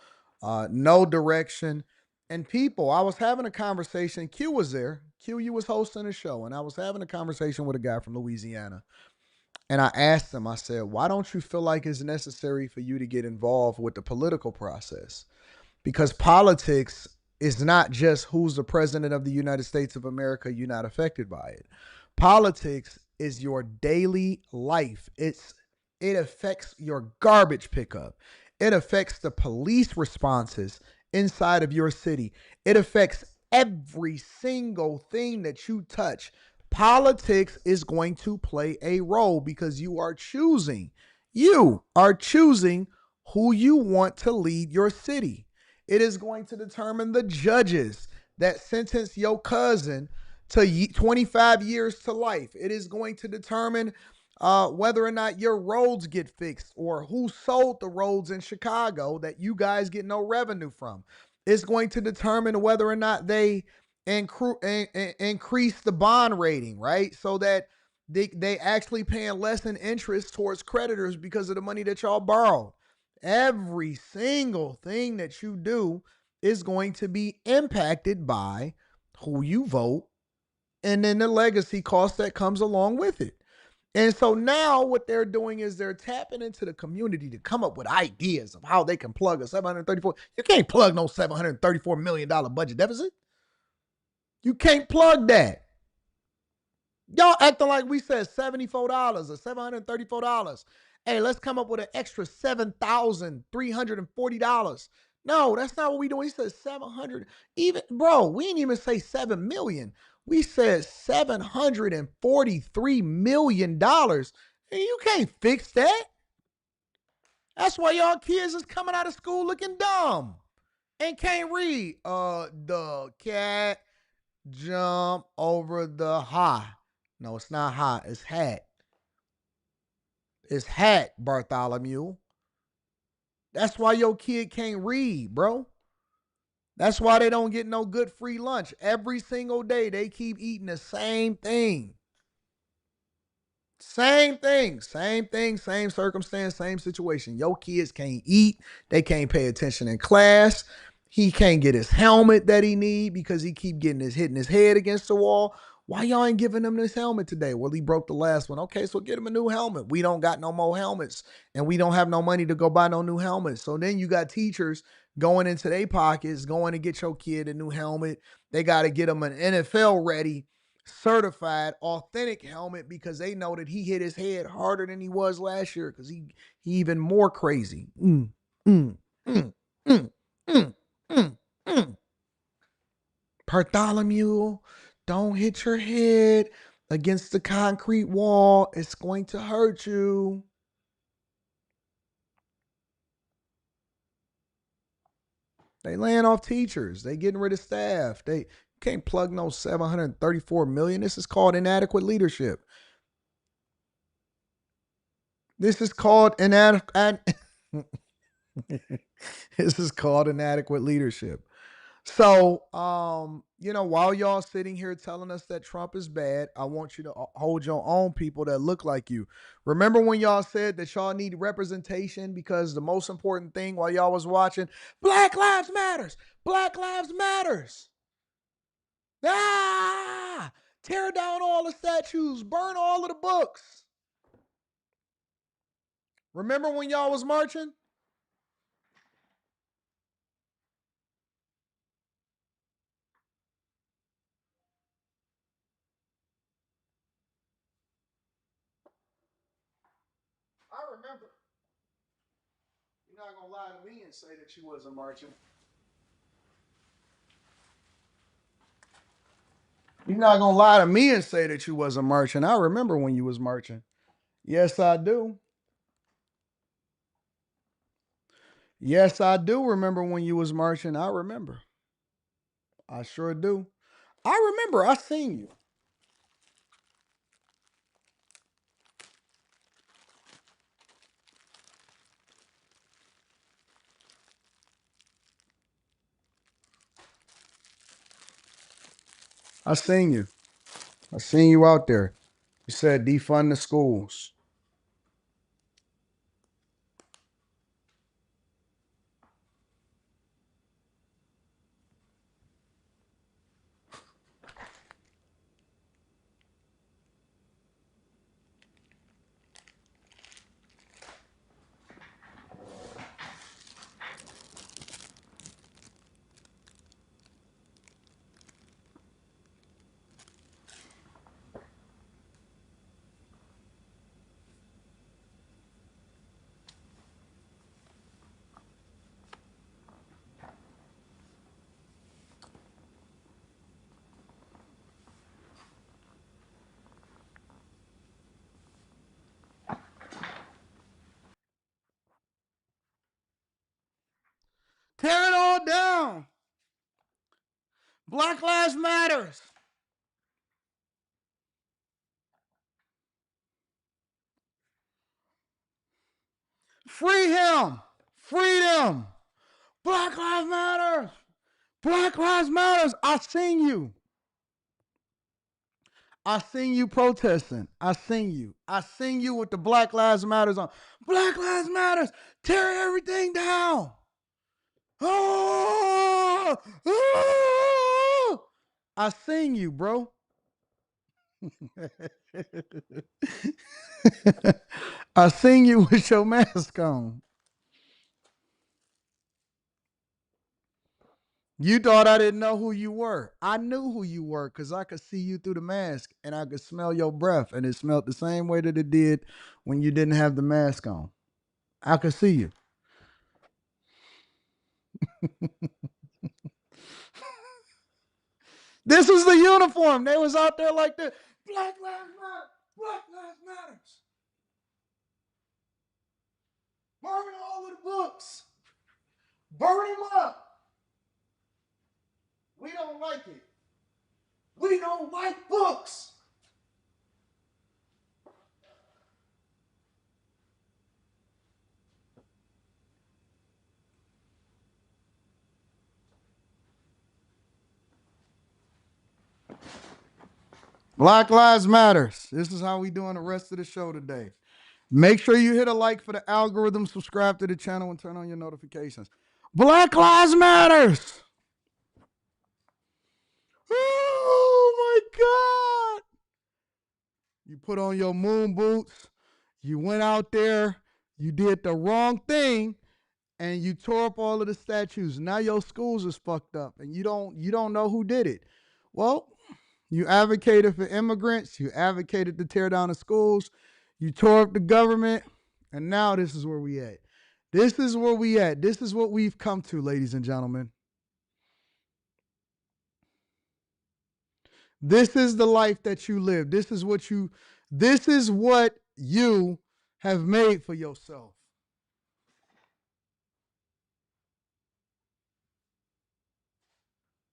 no direction. And people, I was having a conversation. Q was there. Q, you was hosting a show, and I was having a conversation with a guy from Louisiana. And I asked him, I said, why don't you feel like it's necessary for you to get involved with the political process? Because politics is not just who's the president of the United States of America, you're not affected by it. Politics is your daily life. It affects your garbage pickup. It affects the police responses inside of your city. It affects every single thing that you touch. Politics is going to play a role because you are choosing who you want to lead your city. It is going to determine the judges that sentence your cousin to 25 years to life. It is going to determine whether or not your roads get fixed or who sold the roads in Chicago that you guys get no revenue from. It's going to determine whether or not they increase the bond rating, right? So that They actually paying less in interest towards creditors because of the money that y'all borrowed. Every single thing that you do is going to be impacted by who you vote and then the legacy cost that comes along with it. And so now what they're doing is they're tapping into the community to come up with ideas of how they can plug a 734. You can't plug no $734 million budget deficit. You can't plug that. Y'all acting like we said $74 or $734. Hey, let's come up with an extra $7,340. No, that's not what we doing. He said 700. Even bro, we didn't even say 7 million. We said $743 million. And you can't fix that. That's why y'all kids is coming out of school looking dumb and can't read. The cat jump over the high. No, it's not high. It's hat. It's hat, Bartholomew. That's why your kid can't read, bro. That's why they don't get no good free lunch. Every single day, they keep eating the same thing. Same thing, same circumstance, same situation. Your kids can't eat. They can't pay attention in class. He can't get his helmet that he need because he keep hitting his head against the wall. Why y'all ain't giving him this helmet today? Well, he broke the last one. Okay, so get him a new helmet. We don't got no more helmets, and we don't have no money to go buy no new helmets. So then you got teachers going into their pockets, going to get your kid a new helmet. They got to get him an NFL ready, certified, authentic helmet because they know that he hit his head harder than he was last year because he even more crazy. Bartholomew, don't hit your head against the concrete wall. It's going to hurt you. They laying off teachers. They getting rid of staff. They can't plug no $734 million. This is called inadequate leadership. This is called inadequate leadership. So, while y'all sitting here telling us that Trump is bad, I want you to hold your own people that look like you. Remember when y'all said that y'all need representation because the most important thing while y'all was watching, Black Lives Matters, Black Lives Matters. Tear down all the statues, burn all of the books. Remember when y'all was marching? I remember. You're not going to lie to me and say that you wasn't marching. You're not going to lie to me and say that you wasn't marching. I remember when you was marching. Yes, I do. Yes, I do remember when you was marching. I remember. I sure do. I remember. I seen you. I seen you. I seen you out there. You said defund the schools. Tear it all down. Black Lives Matters. Free him. Freedom. Black Lives Matters. Black Lives Matters. I seen you. I seen you protesting. I seen you. I seen you with the Black Lives Matters on. Black Lives Matters. Tear everything down. Oh, oh. I seen you, bro. I seen you with your mask on. You thought I didn't know who you were. I knew who you were because I could see you through the mask and I could smell your breath, and it smelled the same way that it did when you didn't have the mask on. I could see you. This was the uniform. They was out there like this. Black Lives Matter. Black Lives Matters. Burn all of the books. Burn them up. We don't like it. We don't like books. Black Lives Matters. This is how we doing the rest of the show today. Make sure you hit a like for the algorithm, subscribe to the channel, and turn on your notifications. Black Lives Matters. Oh my God. You put on your moon boots. You went out there. You did the wrong thing, and you tore up all of the statues. Now your schools is fucked up, and you don't know who did it. Well, you advocated for immigrants. You advocated to tear down the schools. You tore up the government, and now this is where we at. This is where we at. This is what we've come to, ladies and gentlemen. This is the life that you live. This is what you have made for yourself.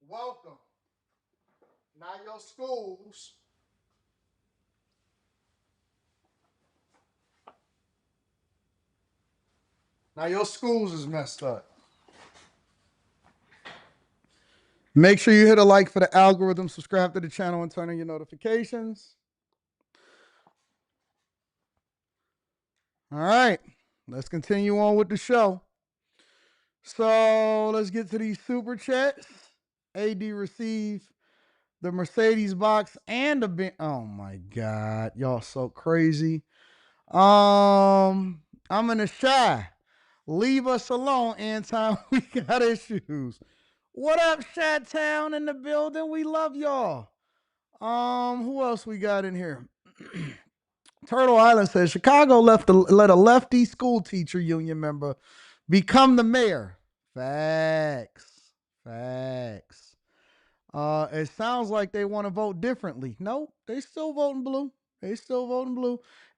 Welcome. Now your schools. Now your schools is messed up. Make sure you hit a like for the algorithm, subscribe to the channel, and turn on your notifications. All right, let's continue on with the show. So let's get to these super chats. AD received the Mercedes box and the Ben. Oh my God, y'all so crazy. I'm in the shy. Leave us alone, Anton. We got issues. What up, Chi-Town in the building? We love y'all. Who else we got in here? Turtle Island says Chicago let a lefty school teacher union member become the mayor. Facts. It sounds like they want to vote differently. Nope, they still voting blue.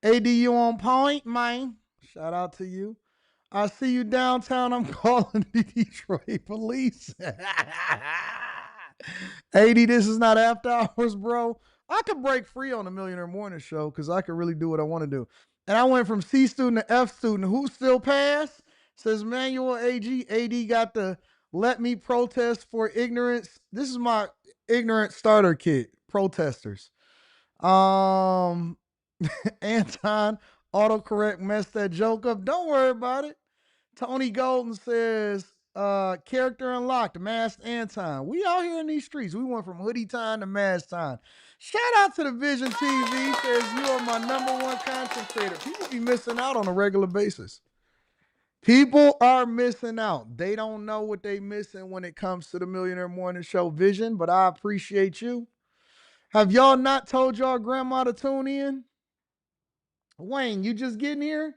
AD, you on point, man. Shout out to you. I see you downtown. I'm calling the Detroit police. AD, this is not after hours, bro. I could break free on the Millionaire Morning Show because I could really do what I want to do. And I went from C student to F student. Who still passed? Says Manuel AG. AD got the let me protest for ignorance. This is my ignorant starter kit. Protesters. Anton, autocorrect messed that joke up. Don't worry about it. Tony Golden says, character unlocked, masked Anton. We out here in these streets. We went from hoodie time to mask time. Shout out to the Vision TV. Says you are my #1 content creator. People be missing out on a regular basis. People are missing out. They don't know what they missing when it comes to the Millionaire Morning Show Vision, but I appreciate you. Have y'all not told y'all grandma to tune in? Wayne, you just getting here?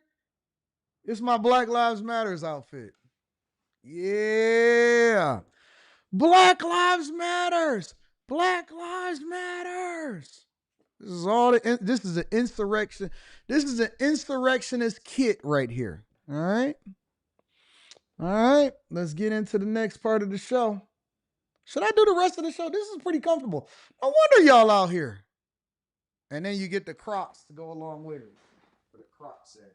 It's my Black Lives Matters outfit. Yeah. Black Lives Matters. Black Lives Matters. This is an insurrection. This is an insurrectionist kit right here. All right. Let's get into the next part of the show. Should I do the rest of the show? This is pretty comfortable. No wonder y'all out here. And then you get the Crocs to go along with it. For the Crocs set.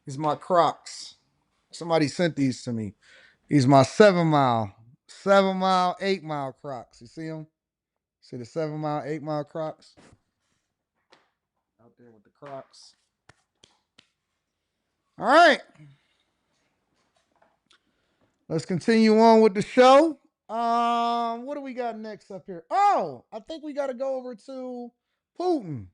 These are my Crocs. Somebody sent these to me. He's my 7 mile, 8 mile Crocs. You see him? See the 7 mile, 8 mile Crocs? Out there with the Crocs. All right. Let's continue on with the show. What do we got next up here? Oh, I think we got to go over to Putin.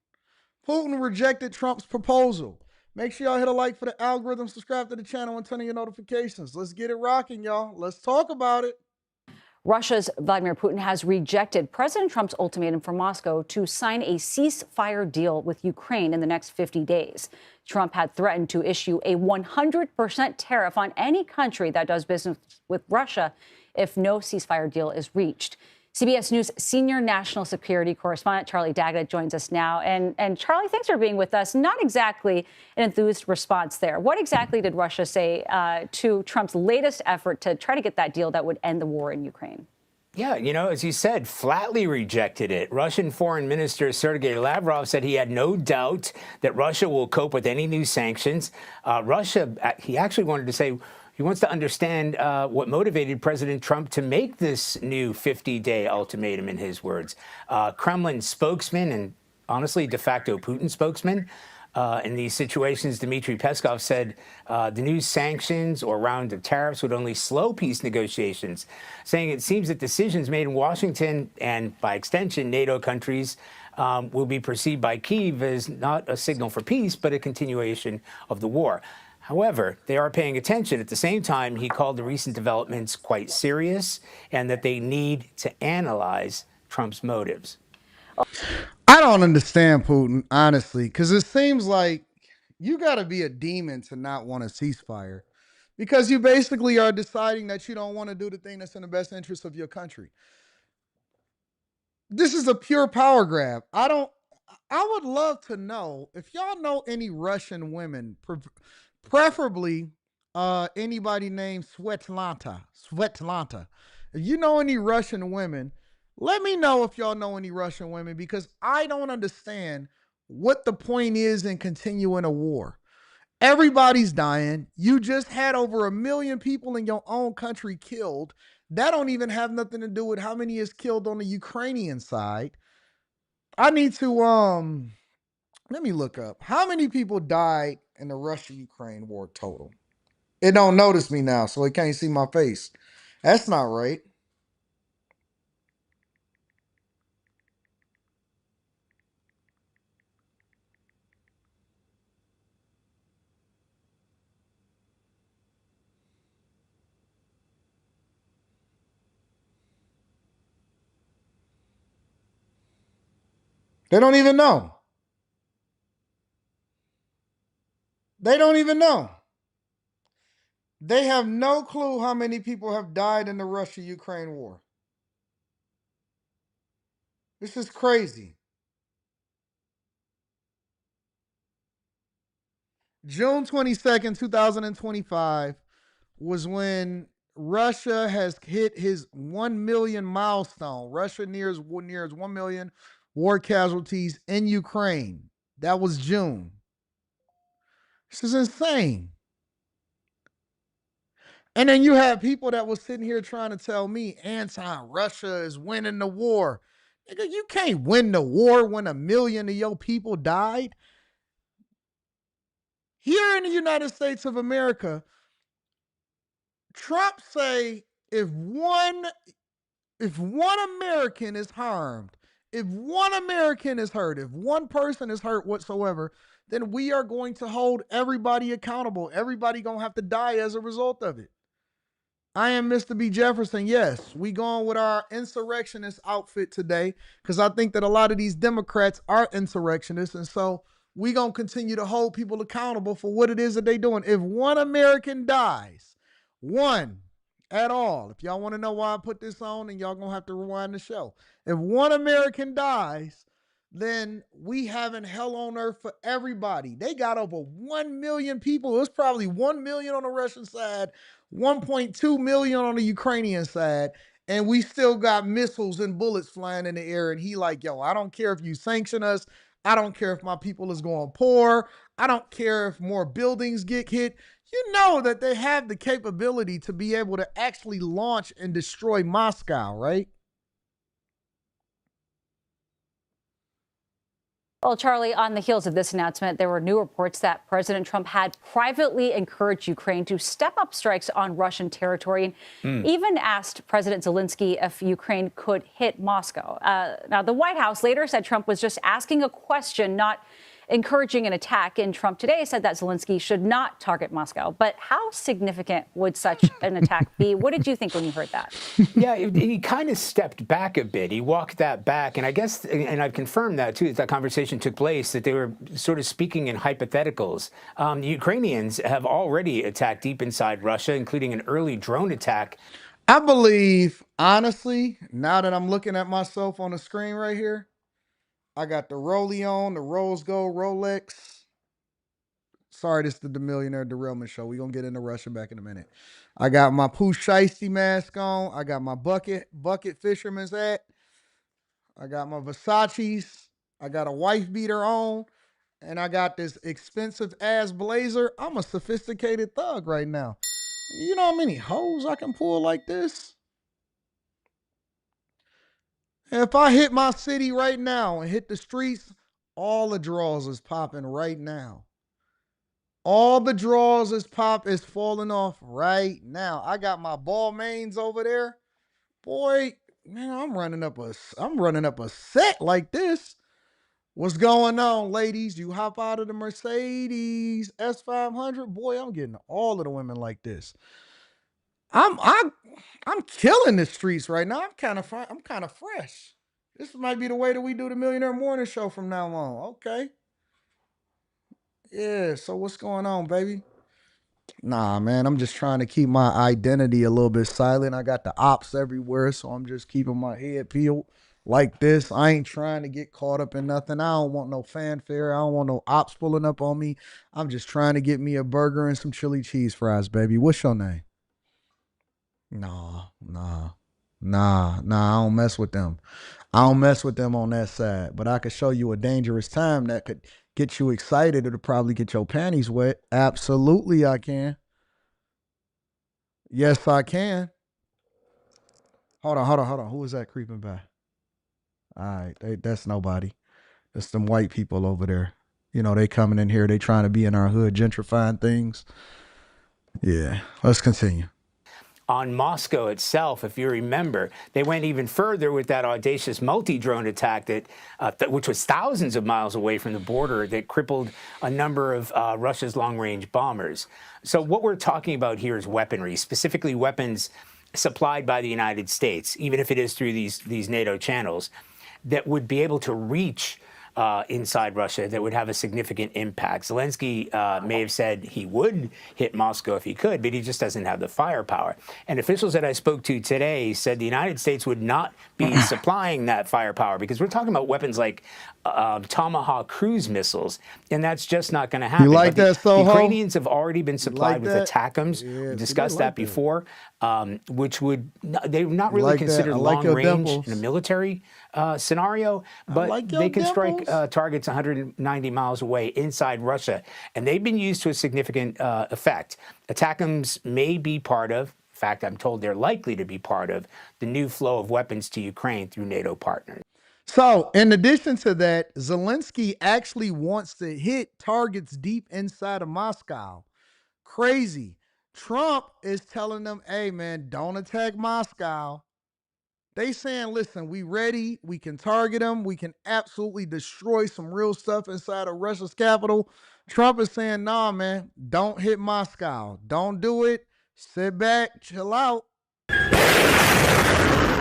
Putin rejected Trump's proposal. Make sure y'all hit a like for the algorithm, subscribe to the channel, and turn on your notifications. Let's get it rocking, y'all. Let's talk about it. Russia's Vladimir Putin has rejected President Trump's ultimatum for Moscow to sign a ceasefire deal with Ukraine in the next 50 days. Trump had threatened to issue a 100% tariff on any country that does business with Russia if no ceasefire deal is reached. CBS News senior national security correspondent Charlie Daggett joins us now. And Charlie, thanks for being with us. Not exactly an enthused response there. What exactly did Russia say to Trump's latest effort to try to get that deal that would end the war in Ukraine? Yeah, as you said, flatly rejected it. Russian Foreign Minister Sergei Lavrov said he had no doubt that Russia will cope with any new sanctions. He actually wanted to say he wants to understand what motivated President Trump to make this new 50-day ultimatum, in his words. Kremlin spokesman and honestly de facto Putin spokesman in these situations, Dmitry Peskov said the new sanctions or round of tariffs would only slow peace negotiations, saying it seems that decisions made in Washington and, by extension, NATO countries will be perceived by Kyiv as not a signal for peace, but a continuation of the war. However, they are paying attention. At the same time, he called the recent developments quite serious and that they need to analyze Trump's motives. I don't understand Putin, honestly, because it seems like you got to be a demon to not want a ceasefire, because you basically are deciding that you don't want to do the thing that's in the best interest of your country. This is a pure power grab. I would love to know if y'all know any Russian women, preferably anybody named Svetlana. If you know any Russian women, let me know if y'all know any Russian women, because I don't understand what the point is in continuing a war. Everybody's dying. You just had over 1 million people in your own country killed. That don't even have nothing to do with how many is killed on the Ukrainian side. I need to let me look up how many people died in the Russia-Ukraine war total. It don't notice me now, so it can't see my face. That's not right. They don't even know. They don't even know. They have no clue how many people have died in the Russia-Ukraine war. This is crazy. June 22nd, 2025 was when Russia has hit his 1 million milestone. Russia nears 1 million war casualties in Ukraine. That was June. This is insane. And then you have people that was sitting here trying to tell me anti-Russia is winning the war. Nigga, you can't win the war when 1 million of your people died. Here in the United States of America, Trump say if one American is harmed, if one American is hurt, if one person is hurt whatsoever, then we are going to hold everybody accountable. Everybody gonna have to die as a result of it. I am Mr. B. Jefferson. Yes, we going with our insurrectionist outfit today, because I think that a lot of these Democrats are insurrectionists, and so we gonna continue to hold people accountable for what it is that they doing. If one American dies, one at all, if y'all want to know why I put this on, and y'all gonna have to rewind the show. If one American dies, then we having hell on earth for everybody. They got over 1 million people. It was probably 1 million on the Russian side, 1.2 million on the Ukrainian side, and we still got missiles and bullets flying in the air. And he like, yo, I don't care if you sanction us. I don't care if my people is going poor. I don't care if more buildings get hit. You know that they have the capability to be able to actually launch and destroy Moscow, right? Well, Charlie, on the heels of this announcement, there were new reports that President Trump had privately encouraged Ukraine to step up strikes on Russian territory and even asked President Zelensky if Ukraine could hit Moscow. Now, the White House later said Trump was just asking a question, not encouraging an attack. And Trump today said that Zelensky should not target Moscow. But how significant would such an attack be? What did you think when you heard that? Yeah, he kind of stepped back a bit. He walked that back. And I guess, and I've confirmed that, too, that conversation took place, that they were sort of speaking in hypotheticals. The Ukrainians have already attacked deep inside Russia, including an early drone attack. I believe, honestly, now that I'm looking at myself on the screen right here, I got the Rollie on, the Rose Gold Rolex. Sorry, this is the Millionaire Derailment Show. We're going to get into Russia back in a minute. I got my Pooh Shiesty mask on. I got my bucket fisherman's hat. I got my Versace's. I got a wife beater on. And I got this expensive ass blazer. I'm a sophisticated thug right now. You know how many hoes I can pull like this? If I hit my city right now and hit the streets, all the draws is popping right now. All the draws is falling off right now. I got my ball mains over there. Boy, man, I'm running up a set like this. What's going on, ladies? You hop out of the Mercedes S500. Boy, I'm getting all of the women like this. I'm killing the streets right now. I'm kind of fresh. This might be the way that we do the Millionaire Morning Show from now on. Okay. Yeah, so what's going on, baby? Nah, man, I'm just trying to keep my identity a little bit silent. I got the ops everywhere, so I'm just keeping my head peeled like this. I ain't trying to get caught up in nothing. I don't want no fanfare. I don't want no ops pulling up on me. I'm just trying to get me a burger and some chili cheese fries, baby. What's your name? Nah, I don't mess with them. I don't mess with them on that side, but I could show you a dangerous time that could get you excited. It'll probably get your panties wet. Absolutely, I can. Yes, I can. Hold on. Who is that creeping by? All right, that's nobody. That's them white people over there. You know, they coming in here. They trying to be in our hood, gentrifying things. Yeah, let's continue. On Moscow itself, if you remember, they went even further with that audacious multi-drone attack which was thousands of miles away from the border, that crippled a number of Russia's long-range bombers. So what we're talking about here is weaponry, specifically weapons supplied by the United States, even if it is through these NATO channels, that would be able to reach inside Russia, that would have a significant impact. Zelensky may have said he would hit Moscow if he could, but he just doesn't have the firepower. And officials that I spoke to today said the United States would not be supplying that firepower, because we're talking about weapons like Tomahawk cruise missiles, and that's just not going to happen. You like that, Soho? Ukrainians have already been supplied with ATACMS. We discussed that before, which would, they're not really considered long range in a military scenario, but they can strike targets 190 miles away inside Russia, and they've been used to a significant effect. ATACMS may be part of, in fact, I'm told they're likely to be part of, the new flow of weapons to Ukraine through NATO partners. So, in addition to that, Zelensky actually wants to hit targets deep inside of Moscow. Crazy. Trump is telling them, hey, man, don't attack Moscow. They saying, listen, we ready. We can target them. We can absolutely destroy some real stuff inside of Russia's capital. Trump is saying, nah, man, don't hit Moscow. Don't do it. Sit back, chill out.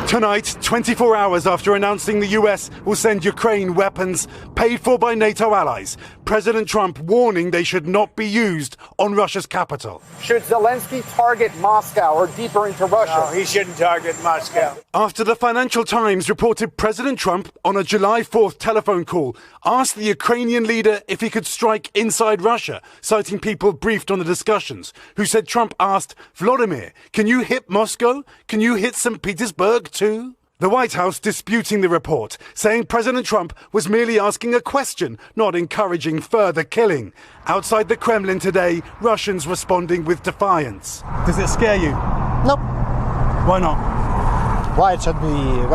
Tonight, 24 hours after announcing the US will send Ukraine weapons paid for by NATO allies, President Trump warning they should not be used on Russia's capital. Should Zelensky target Moscow or deeper into Russia? No, he shouldn't target Moscow. After the Financial Times reported President Trump, on a July 4th telephone call, asked the Ukrainian leader if he could strike inside Russia, citing people briefed on the discussions, who said Trump asked, Vladimir, can you hit Moscow? Can you hit St. Petersburg too? The White House disputing the report, saying President Trump was merely asking a question, not encouraging further killing. Outside the Kremlin today, Russians responding with defiance. Does it scare you? Nope. Why not? Why it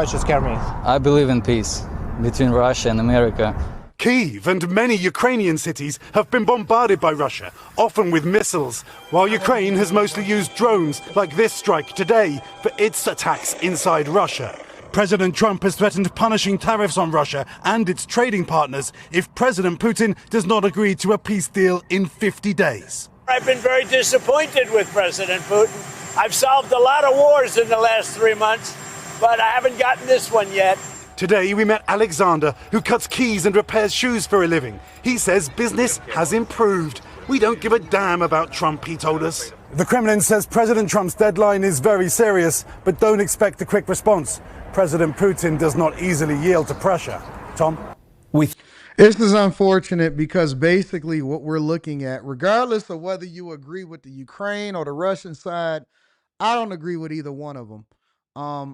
should scare me? I believe in peace between Russia and America. Kyiv and many Ukrainian cities have been bombarded by Russia, often with missiles, while Ukraine has mostly used drones like this strike today for its attacks inside Russia. President Trump has threatened punishing tariffs on Russia and its trading partners if President Putin does not agree to a peace deal in 50 days. I've been very disappointed with President Putin. I've solved a lot of wars in the last 3 months, but I haven't gotten this one yet. Today we met Alexander, who cuts keys and repairs shoes for a living. He says business has improved. We don't give a damn about Trump, he told us. The Kremlin says President Trump's deadline is very serious, but don't expect a quick response. President Putin does not easily yield to pressure. Tom? This is unfortunate because basically what we're looking at, regardless of whether you agree with the Ukraine or the Russian side, I don't agree with either one of them.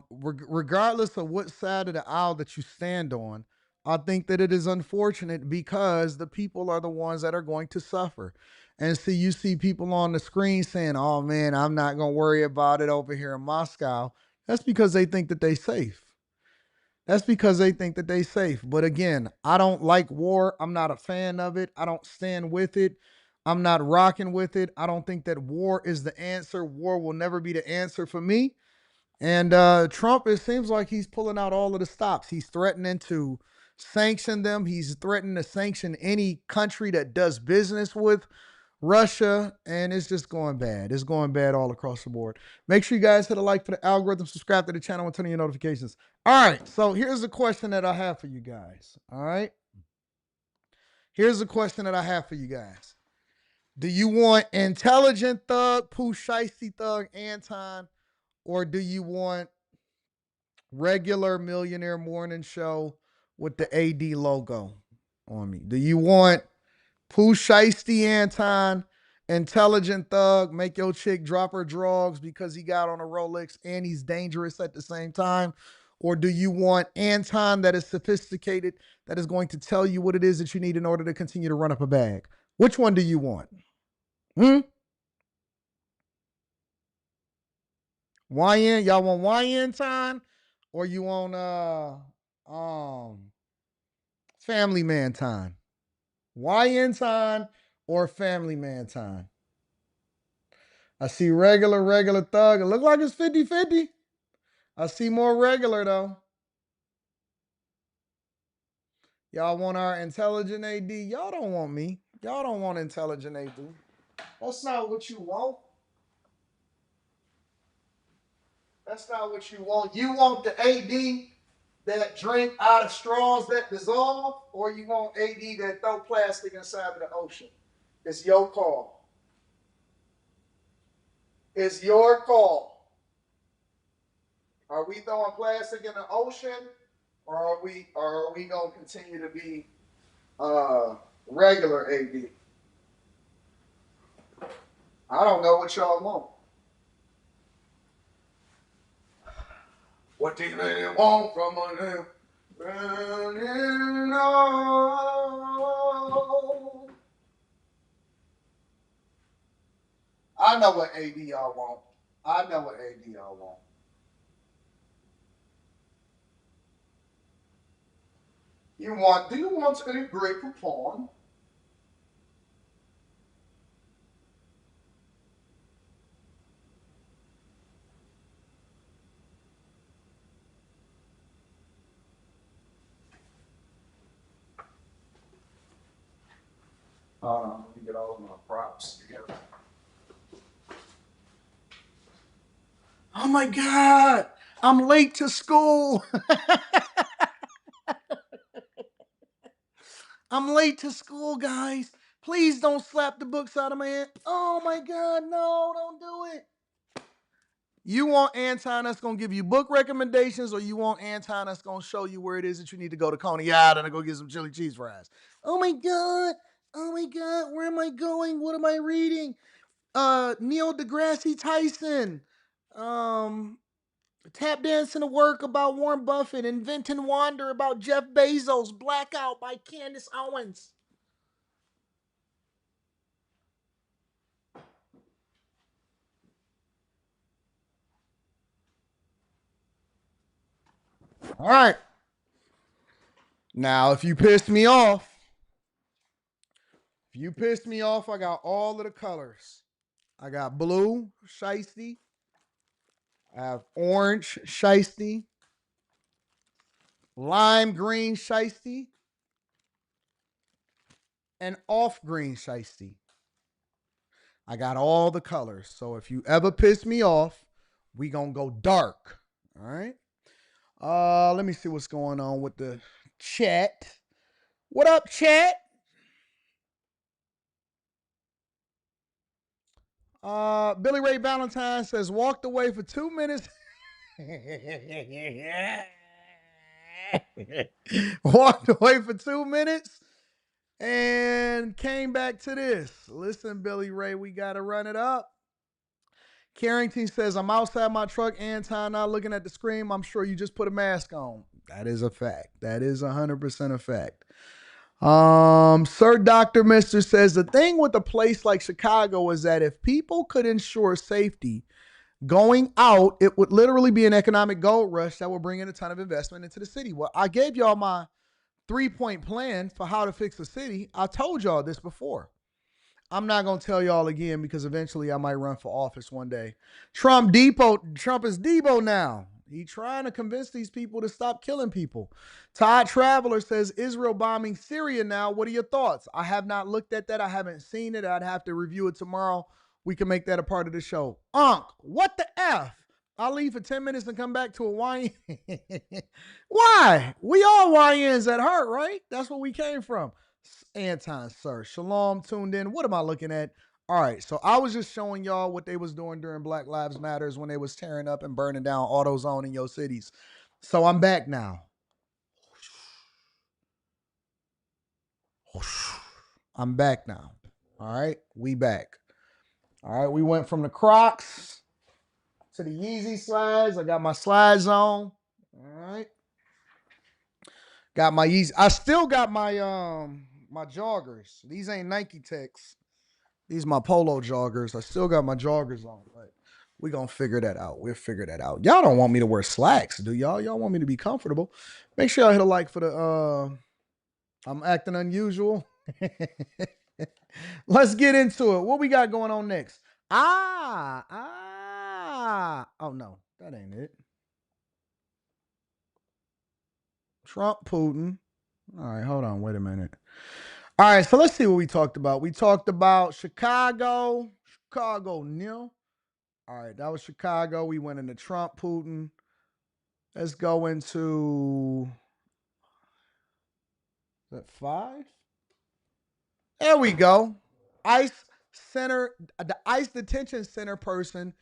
Regardless of what side of the aisle that you stand on, I think that it is unfortunate because the people are the ones that are going to suffer. And see, you see people on the screen saying, oh man, I'm not going to worry about it over here in Moscow. That's because they think that they're safe. That's because they think that they're safe. But again, I don't like war. I'm not a fan of it. I don't stand with it. I'm not rocking with it. I don't think that war is the answer. War will never be the answer for me. And Trump, it seems like he's pulling out all of the stops. He's threatening to sanction them. He's threatening to sanction any country that does business with Russia. And it's just going bad. It's going bad all across the board. Make sure you guys hit a like for the algorithm, subscribe to the channel, and turn on your notifications. All right. So here's the question that I have for you guys. All right. Here's the question that I have for you guys. Do you want intelligent thug, Pooh Shiesty thug, Anton? Or do you want regular Millionaire Morning Show with the AD logo on me? Do you want Pooh Shiesty Anton, intelligent thug, make your chick drop her drugs because he got on a Rolex and he's dangerous at the same time? Or do you want Anton that is sophisticated, that is going to tell you what it is that you need in order to continue to run up a bag? Which one do you want? YN, y'all want YN time, or you want family man time? YN time or family man time? I see regular thug. It look like it's 50-50. I see more regular though. Y'all want our intelligent AD? Y'all don't want me. Y'all don't want intelligent AD. That's not what you want. That's not what you want. You want the AD that drink out of straws that dissolve, or you want AD that throw plastic inside of the ocean? It's your call. It's your call. Are we throwing plastic in the ocean, or are we gonna continue to be regular AD? I don't know what y'all want. What do you really want from a new burning oil? I know what AD y'all want. I know what AD y'all want. Do you want any grateful porn? Hold on, let me get all of my props together. Oh my God, I'm late to school. I'm late to school, guys. Please don't slap the books out of my hand. Oh my God, no, don't do it. You want Anton that's going to give you book recommendations, or you want Anton that's going to show you where it is that you need to go to Coney Island and go get some chili cheese fries? Oh my God, where am I going? What am I reading? Neil deGrasse Tyson. Tap dancing to work about Warren Buffett. Inventing Wander about Jeff Bezos. Blackout by Candace Owens. All right. Now, if you piss me off, I got all of the colors. I got blue, shiesty. I have orange, shiesty. Lime green, shiesty. And off green, shiesty. I got all the colors. So if you ever piss me off, we gonna go dark. All right. Let me see what's going on with the chat. What up, chat? Billy Ray Valentine says walked away for 2 minutes. Walked away for 2 minutes and came back to this. Listen, Billy Ray, we gotta run it up. Carrington says, I'm outside my truck, Anton, not looking at the screen. I'm sure you just put a mask on. That is a fact. That is 100% a fact. Sir Dr. Mister says, the thing with a place like Chicago is that if people could ensure safety going out, it would literally be an economic gold rush that will bring in a ton of investment into the city. Well, I gave y'all my 3-point plan for how to fix the city. I told y'all this before. I'm not going to tell y'all again because eventually I might run for office one day. Trump is Debo now. He trying to convince these people to stop killing people. Todd Traveler says, Israel bombing Syria now. What are your thoughts? I have not looked at that. I haven't seen it. I'd have to review it tomorrow. We can make that a part of the show. What the F? I'll leave for 10 minutes and come back to a YN. Why? We all YNs at heart, right? That's where we came from. Anton, sir. Shalom, tuned in. What am I looking at? All right, so I was just showing y'all what they was doing during Black Lives Matters when they was tearing up and burning down AutoZone in your cities. So I'm back now. I'm back now. All right, we back. All right, we went from the Crocs to the Yeezy slides. I got my slides on. All right. Got my Yeezy. I still got my my joggers. These ain't Nike Techs. These my polo joggers. I still got my joggers on, but we gonna figure that out. We'll figure that out. Y'all don't want me to wear slacks, do y'all? Y'all want me to be comfortable. Make sure y'all hit a like for the I'm acting unusual. Let's get into it. What we got going on next? Oh no, that ain't it. Trump, Putin. All right, hold on. Wait a minute. All right, so let's see what we talked about. We talked about Chicago, nil. All right, that was Chicago. We went into Trump, Putin. Let's go into, is that 5? There we go. ICE center, the ICE detention center person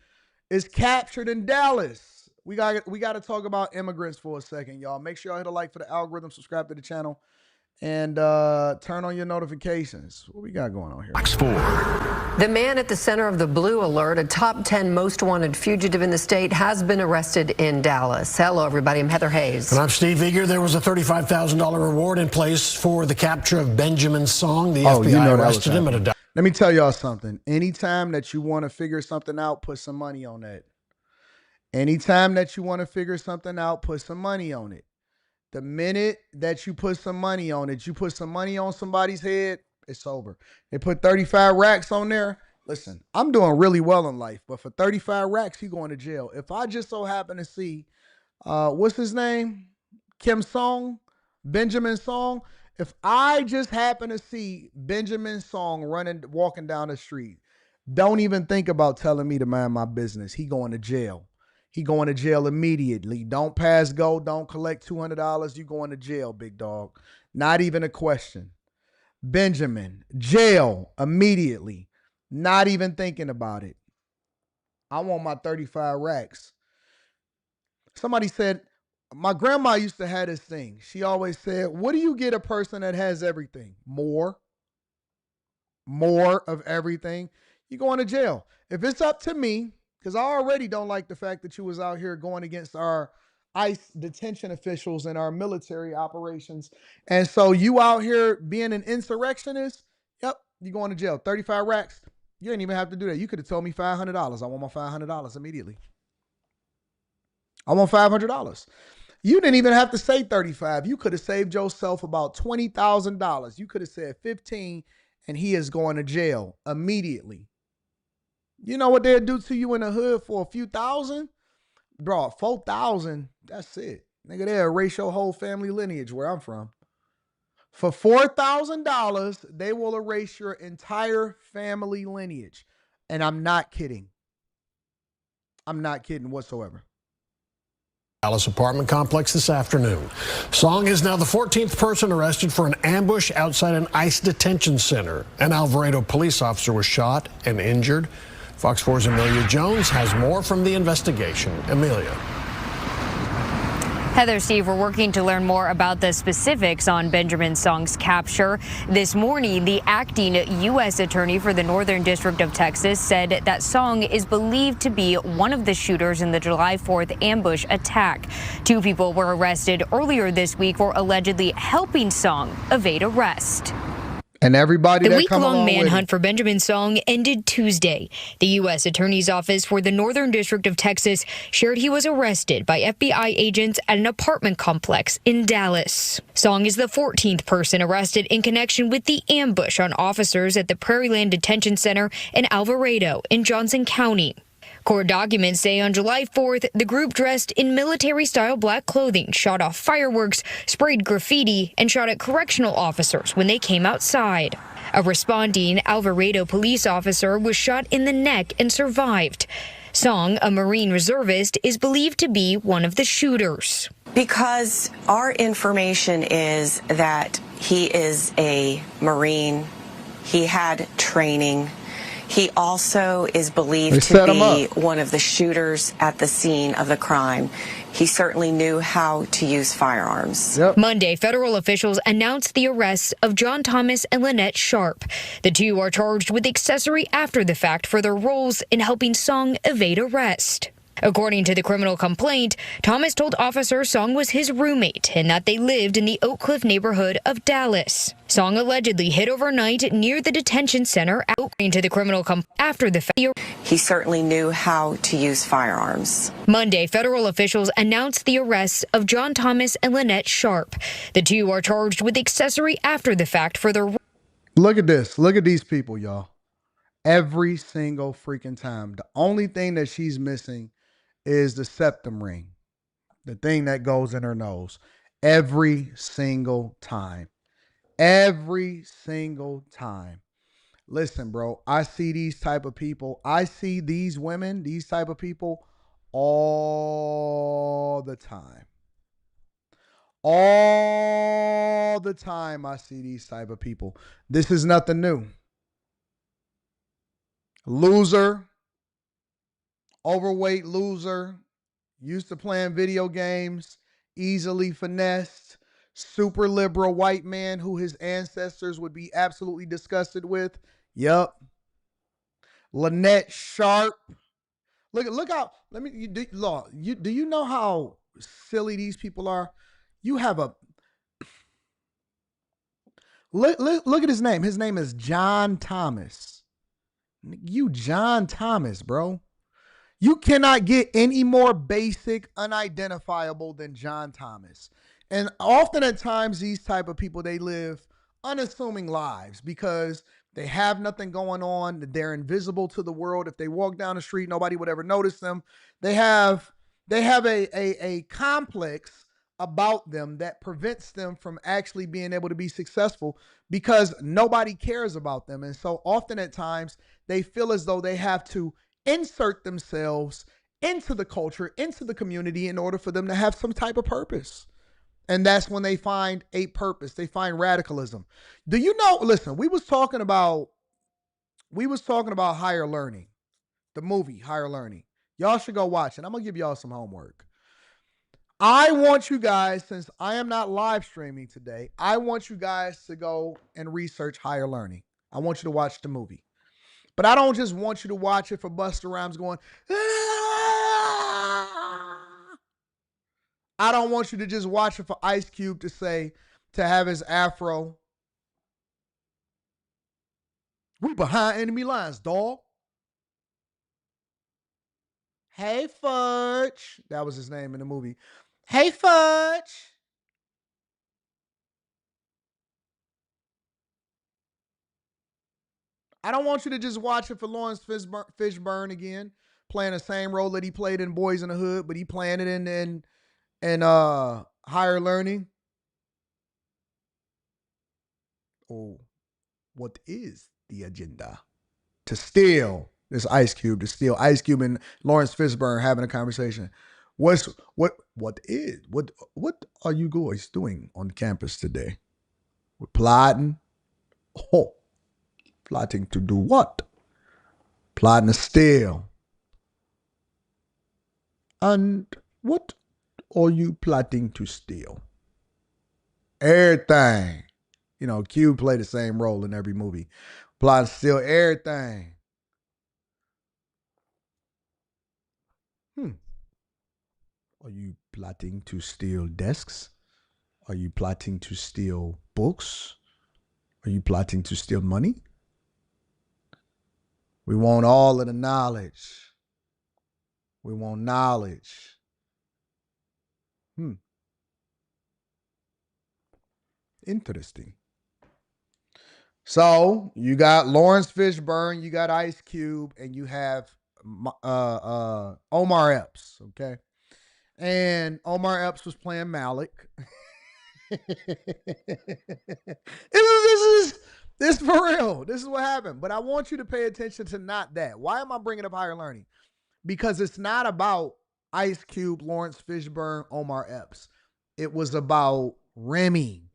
is captured in Dallas. We got to talk about immigrants for a second, y'all. Make sure y'all hit a like for the algorithm, subscribe to the channel, and turn on your notifications. What we got going on here? Fox 4. The man at the center of the blue alert, a top 10 most wanted fugitive in the state, has been arrested in Dallas. Hello, everybody. I'm Heather Hayes. And I'm Steve Eager. There was a $35,000 reward in place for the capture of Benjamin Song. The FBI arrested him at a... Let me tell y'all something. Anytime that you want to figure something out, put some money on that. Anytime that you want to figure something out, put some money on it. The minute that you put some money on it, you put some money on somebody's head, it's over. They put 35 racks on there. Listen, I'm doing really well in life, but for 35 racks, you going to jail. If I just so happen to see, what's his name? Benjamin Song. If I just happen to see Benjamin Song walking down the street, don't even think about telling me to mind my business. He going to jail. He going to jail immediately. Don't pass go. Don't collect $200. You going to jail, big dog. Not even a question. Benjamin, jail immediately. Not even thinking about it. I want my 35 racks. Somebody said, my grandma used to have this thing. She always said, what do you get a person that has everything? More of everything. You going to jail. If it's up to me, Because I already don't like the fact that you was out here going against our ICE detention officials and our military operations. And so you out here being an insurrectionist, yep, you going to jail. 35 racks. You didn't even have to do that. You could have told me $500. I want my $500 immediately. I want $500. You didn't even have to say 35. You could have saved yourself about $20,000. You could have said 15 and he is going to jail immediately. You know what they'll do to you in the hood for a few thousand? Bro, 4,000, that's it. Nigga, they'll erase your whole family lineage where I'm from. For $4,000, they will erase your entire family lineage. And I'm not kidding. I'm not kidding whatsoever. Dallas apartment complex this afternoon. Song is now the 14th person arrested for an ambush outside an ICE detention center. An Alvarado police officer was shot and injured. Fox 4's Amelia Jones has more from the investigation. Amelia. Heather, Steve, we're working to learn more about the specifics on Benjamin Song's capture. This morning, the acting U.S. attorney for the Northern District of Texas said that Song is believed to be one of the shooters in the July 4th ambush attack. 2 people were arrested earlier this week for allegedly helping Song evade arrest. And everybody the that come along week-long with manhunt it. for Benjamin Song ended Tuesday. The U.S. Attorney's Office for the Northern District of Texas shared he was arrested by FBI agents at an apartment complex in Dallas. Song is the 14th person arrested in connection with the ambush on officers at the Prairieland Detention Center in Alvarado in Johnson County. Court documents say on July 4th, the group dressed in military-style black clothing shot off fireworks, sprayed graffiti, and shot at correctional officers when they came outside. A responding Alvarado police officer was shot in the neck and survived. Song, a Marine reservist, is believed to be one of the shooters. Because our information is that he is a Marine, he had training. He also is believed to be one of the shooters at the scene of the crime. He certainly knew how to use firearms. Monday, federal officials announced the arrests of John Thomas and Lynette Sharp. The 2 are charged with accessory after the fact for their roles in helping Song evade arrest. According to the criminal complaint, Thomas told officers Song was his roommate and that they lived in the Oak Cliff neighborhood of Dallas. Song allegedly hid overnight near the detention center. According to the criminal complaint, after the fact, he certainly knew how to use firearms. Monday, federal officials announced the arrests of John Thomas and Lynette Sharp. The 2 are charged with accessory after the fact for their... Look at this. Look at these people, y'all. Every single freaking time. The only thing that she's missing is the septum ring, the thing that goes in her nose. Every single time. Every single time. Listen, bro, I see these type of people. I see these women, these type of people all the time. All the time I see these type of people. This is nothing new. Loser. Overweight loser, used to playing video games, easily finessed, super liberal white man who his ancestors would be absolutely disgusted with. Yup. Lynette Sharp. Look how, do you know how silly these people are? You have a, look at his name. His name is John Thomas. You John Thomas, bro. You cannot get any more basic, unidentifiable than John Thomas. And often at times, these type of people, they live unassuming lives because they have nothing going on. They're invisible to the world. If they walk down the street, nobody would ever notice them. They have a complex about them that prevents them from actually being able to be successful because nobody cares about them. And so often at times, they feel as though they have to insert themselves into the culture, into the community in order for them to have some type of purpose. And that's when they find a purpose. They find radicalism. Do you know, listen, we was talking about Higher Learning, the movie Higher Learning. Y'all should go watch it. I'm going to give y'all some homework. I want you guys, since I am not live streaming today, I want you guys to go and research Higher Learning. I want you to watch the movie. But I don't just want you to watch it for Busta Rhymes going, ah! I don't want you to just watch it for Ice Cube to have his afro. We behind enemy lines, dog. Hey, Fudge. That was his name in the movie. Hey, Fudge. I don't want you to just watch it for Lawrence Fishburne again, playing the same role that he played in Boys in the Hood, but he playing it in Higher Learning. Oh, what is the agenda? To steal this Ice Cube, to steal Ice Cube and Lawrence Fishburne having a conversation. What are you guys doing on campus today? We're plotting. Oh, plotting to do what? Plotting to steal. And what are you plotting to steal? Everything. You know, Cube played the same role in every movie. Plotting to steal everything. Are you plotting to steal desks? Are you plotting to steal books? Are you plotting to steal money? We want all of the knowledge. We want knowledge. Interesting. So you got Lawrence Fishburne, you got Ice Cube, and you have Omar Epps, okay? And Omar Epps was playing Malik. This is for real. This is what happened. But I want you to pay attention to not that. Why am I bringing up Higher Learning? Because it's not about Ice Cube, Lawrence Fishburne, Omar Epps. It was about Remy.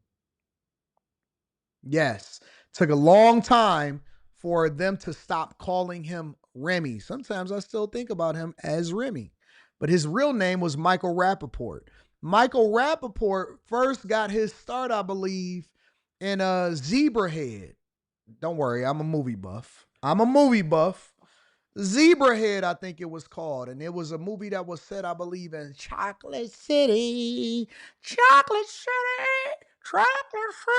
Yes. Took a long time for them to stop calling him Remy. Sometimes I still think about him as Remy. But his real name was Michael Rappaport. Michael Rappaport first got his start, I believe, in Zebrahead. Don't worry, I'm a movie buff. Zebrahead, I think it was called. And it was a movie that was set, I believe, in Chocolate City. Chocolate City! Chocolate City!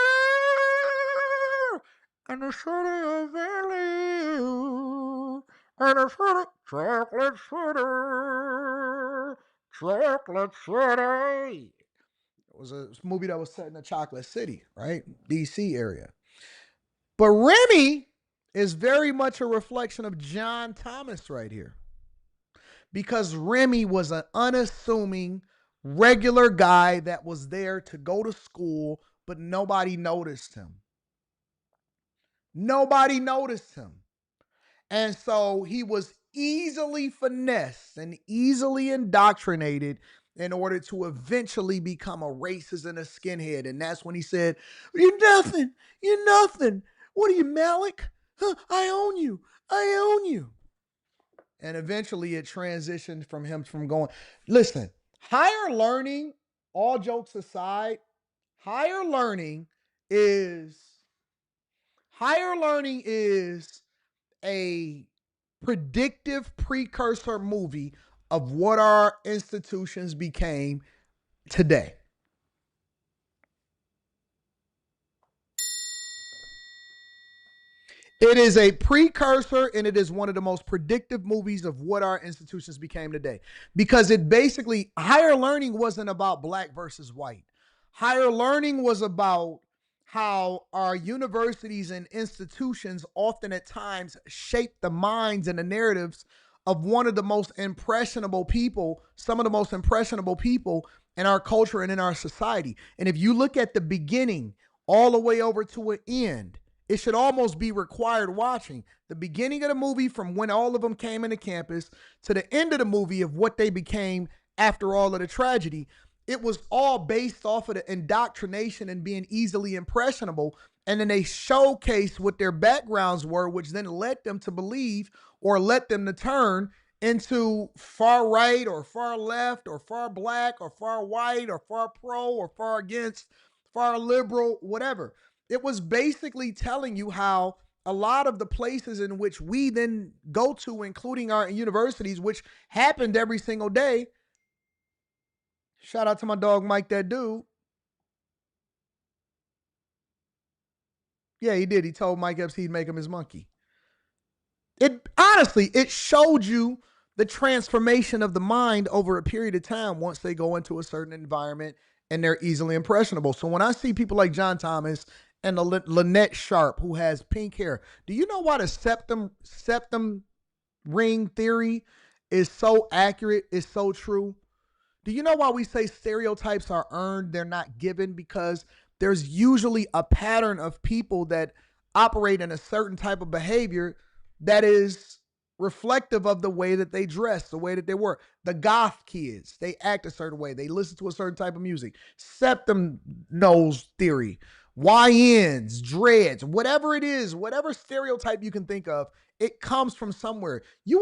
And the city of value. And the city, Chocolate City. Chocolate City. It was a movie that was set in the Chocolate City, right? DC area. But Remy is very much a reflection of John Thomas right here. Because Remy was an unassuming, regular guy that was there to go to school, but nobody noticed him. Nobody noticed him. And so he was easily finessed and easily indoctrinated in order to eventually become a racist and a skinhead. And that's when he said, "You're nothing. You're nothing. What are you, Malik? Huh, I own you. I own you." And eventually it transitioned from him from going, listen, Higher Learning, all jokes aside, Higher Learning is a predictive precursor movie of what our institutions became today. It is a precursor, and it is one of the most predictive movies of what our institutions became today. Because it basically, Higher Learning wasn't about black versus white. Higher Learning was about how our universities and institutions often at times shape the minds and the narratives of one of the most impressionable people, some of the most impressionable people in our culture and in our society. And if you look at the beginning all the way over to an end, it should almost be required watching. The beginning of the movie from when all of them came into campus to the end of the movie of what they became after all of the tragedy. It was all based off of the indoctrination and being easily impressionable. And then they showcased what their backgrounds were, which then led them to believe or led them to turn into far right or far left or far black or far white or far pro or far against, far liberal, whatever. It was basically telling you how a lot of the places in which we then go to, including our universities, which happened every single day. Shout out to my dog, Mike, that dude. Yeah, he did. He told Mike Epps he'd make him his monkey. It honestly, it showed you the transformation of the mind over a period of time once they go into a certain environment and they're easily impressionable. So when I see people like John Thomas and Lynette Sharp, who has pink hair, do you know why the septum ring theory is so accurate, is so true? Do you know why we say stereotypes are earned, they're not given? Because there's usually a pattern of people that operate in a certain type of behavior that is reflective of the way that they dress, the way that they work. The goth kids, they act a certain way. They listen to a certain type of music. Septum nose theory, YNs, dreads, whatever it is, whatever stereotype you can think of, it comes from somewhere. You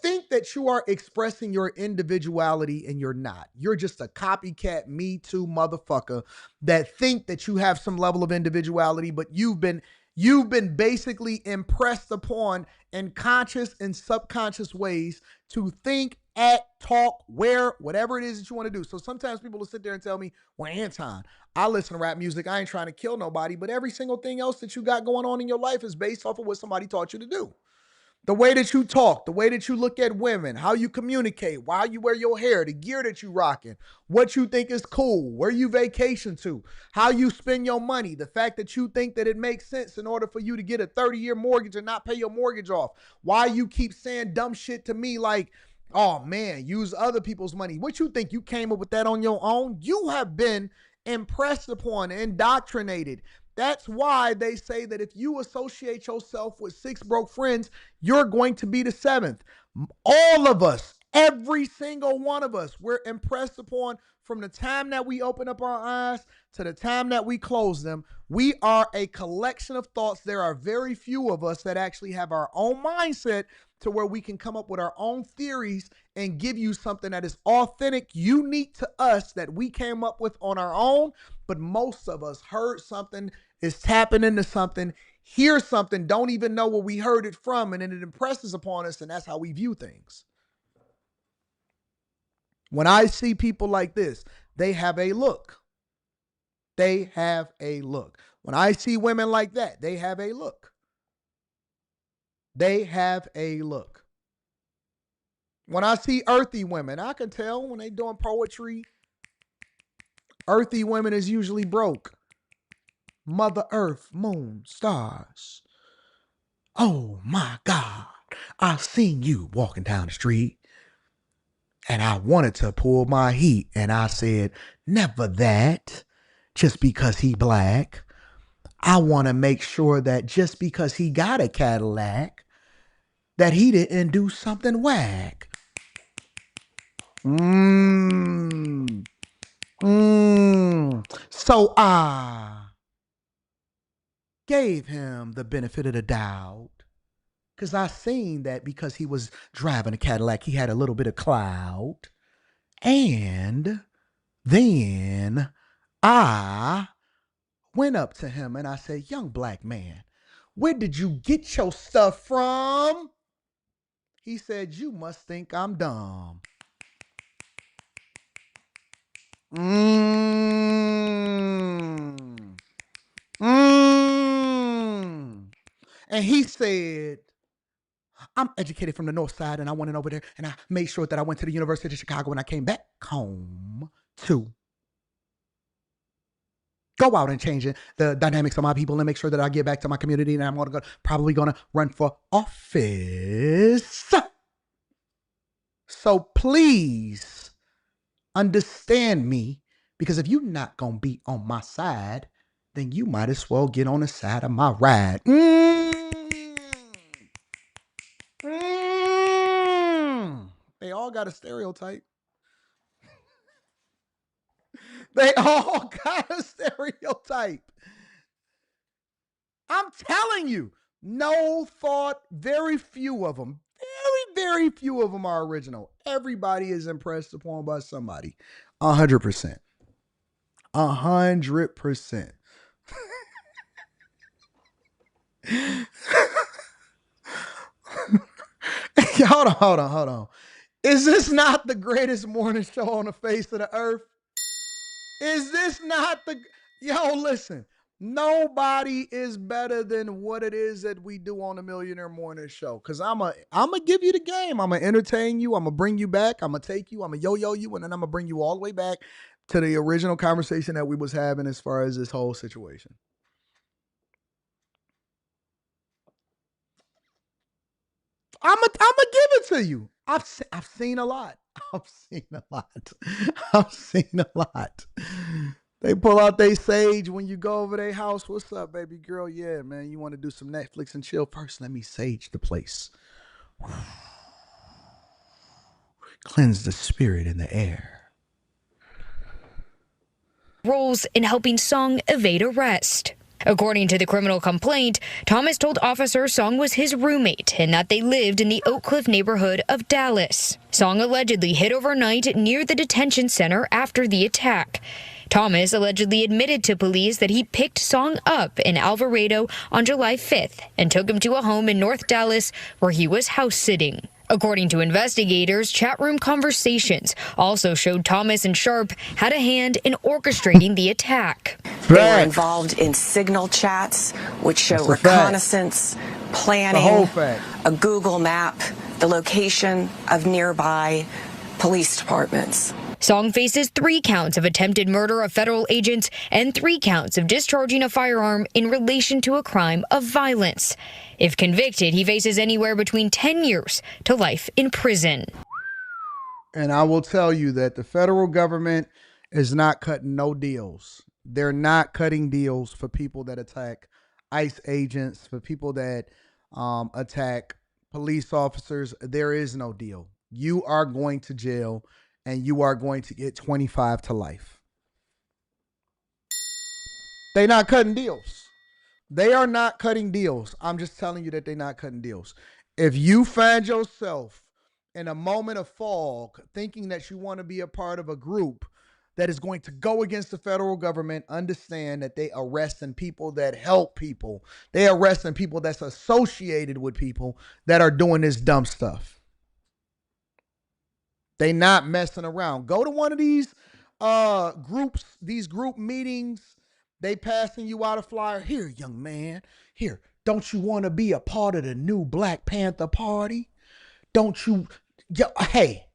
think that you are expressing your individuality and you're not. You're just a copycat Me Too motherfucker that think that you have some level of individuality, but you've been basically impressed upon in conscious and subconscious ways to think, act, talk, wear, whatever it is that you want to do. So sometimes people will sit there and tell me, well, Anton, I listen to rap music. I ain't trying to kill nobody, but every single thing else that you got going on in your life is based off of what somebody taught you to do. The way that you talk, the way that you look at women, how you communicate, why you wear your hair, the gear that you rocking, what you think is cool, where you vacation to, how you spend your money, the fact that you think that it makes sense in order for you to get a 30-year mortgage and not pay your mortgage off, why you keep saying dumb shit to me like, oh man, use other people's money. What you think, you came up with that on your own? You have been impressed upon, indoctrinated. That's why they say that if you associate yourself with 6 broke friends, you're going to be the 7th. All of us, every single one of us, we're impressed upon from the time that we open up our eyes to the time that we close them. We are a collection of thoughts. There are very few of us that actually have our own mindset to where we can come up with our own theories and give you something that is authentic, unique to us, that we came up with on our own. But most of us heard something, is tapping into something, hear something, don't even know where we heard it from, and then it impresses upon us, and that's how we view things. When I see people like this, they have a look. They have a look. When I see women like that, they have a look. They have a look. When I see earthy women, I can tell when they doing poetry, earthy women is usually broke. Mother Earth, moon, stars. Oh my God, I seen you walking down the street and I wanted to pull my heat and I said, never that, just because he black. I want to make sure that just because he got a Cadillac, that he didn't do something whack. So I gave him the benefit of the doubt because I seen that because he was driving a Cadillac, he had a little bit of clout. And then I went up to him and I said, young black man, where did you get your stuff from? He said, you must think I'm dumb. And he said, I'm educated from the north side and I went over there and I made sure that I went to the University of Chicago and I came back home to go out and change the dynamics of my people and make sure that I get back to my community, and I'm probably going to run for office. So please understand me, because if you're not going to be on my side, then you might as well get on the side of my ride. They all got a stereotype. They all got a stereotype. I'm telling you, no thought, very few of them, very few of them are original. Everybody is impressed upon by somebody. 100%. 100%. Hold on. Is this not the greatest morning show on the face of the earth? Is this not the... Yo, listen. Nobody is better than what it is that we do on the Millionaire Morning Show. Because I'm going to give you the game. I'm going to entertain you. I'm going to bring you back. I'm going to take you. I'm going to yo-yo you. And then I'm going to bring you all the way back to the original conversation that we was having as far as this whole situation. I'm gonna give it to you. I've seen a lot. I've seen a lot. They pull out their sage when you go over their house. What's up, baby girl? Yeah, man. You want to do some Netflix and chill? First, let me sage the place. Cleanse the spirit in the air. Roles in helping Song evade arrest. According to the criminal complaint, Thomas told officers Song was his roommate and that they lived in the Oak Cliff neighborhood of Dallas. Song allegedly hid overnight near the detention center after the attack. Thomas allegedly admitted to police that he picked Song up in Alvarado on July 5th and took him to a home in North Dallas where he was house sitting. According to investigators, chat room conversations also showed Thomas and Sharp had a hand in orchestrating the attack. They were involved in signal chats, which show reconnaissance, planning, a Google map, the location of nearby police departments. Song faces 3 counts of attempted murder of federal agents and 3 counts of discharging a firearm in relation to a crime of violence. If convicted, he faces anywhere between 10 years to life in prison. And I will tell you that the federal government is not cutting no deals. They're not cutting deals for people that attack ICE agents, for people that attack police officers. There is no deal. You are going to jail and you are going to get 25 to life. They're not cutting deals. They are not cutting deals. I'm just telling you that they're not cutting deals. If you find yourself in a moment of fog, thinking that you want to be a part of a group that is going to go against the federal government, understand that they arresting people that help people. They arresting people that's associated with people that are doing this dumb stuff. They not messing around. Go to one of these groups, these group meetings. They passing you out a flyer. Here, young man. Here, don't you want to be a part of the new Black Panther Party? Don't you? Hey,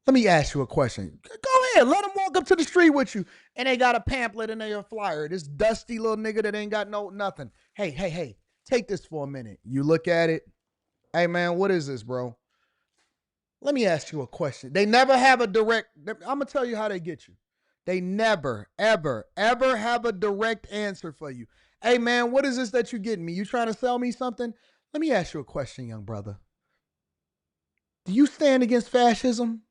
let me ask you a question. Go ahead. Let them walk up to the street with you. And they got a pamphlet in their flyer. This dusty little nigga that ain't got nothing. Hey, take this for a minute. You look at it. Hey, man, what is this, bro? Let me ask you a question. They never have a direct, I'm going to tell you how they get you. They never, ever, ever have a direct answer for you. Hey, man, what is this that you're getting me? You trying to sell me something? Let me ask you a question, young brother. Do you stand against fascism?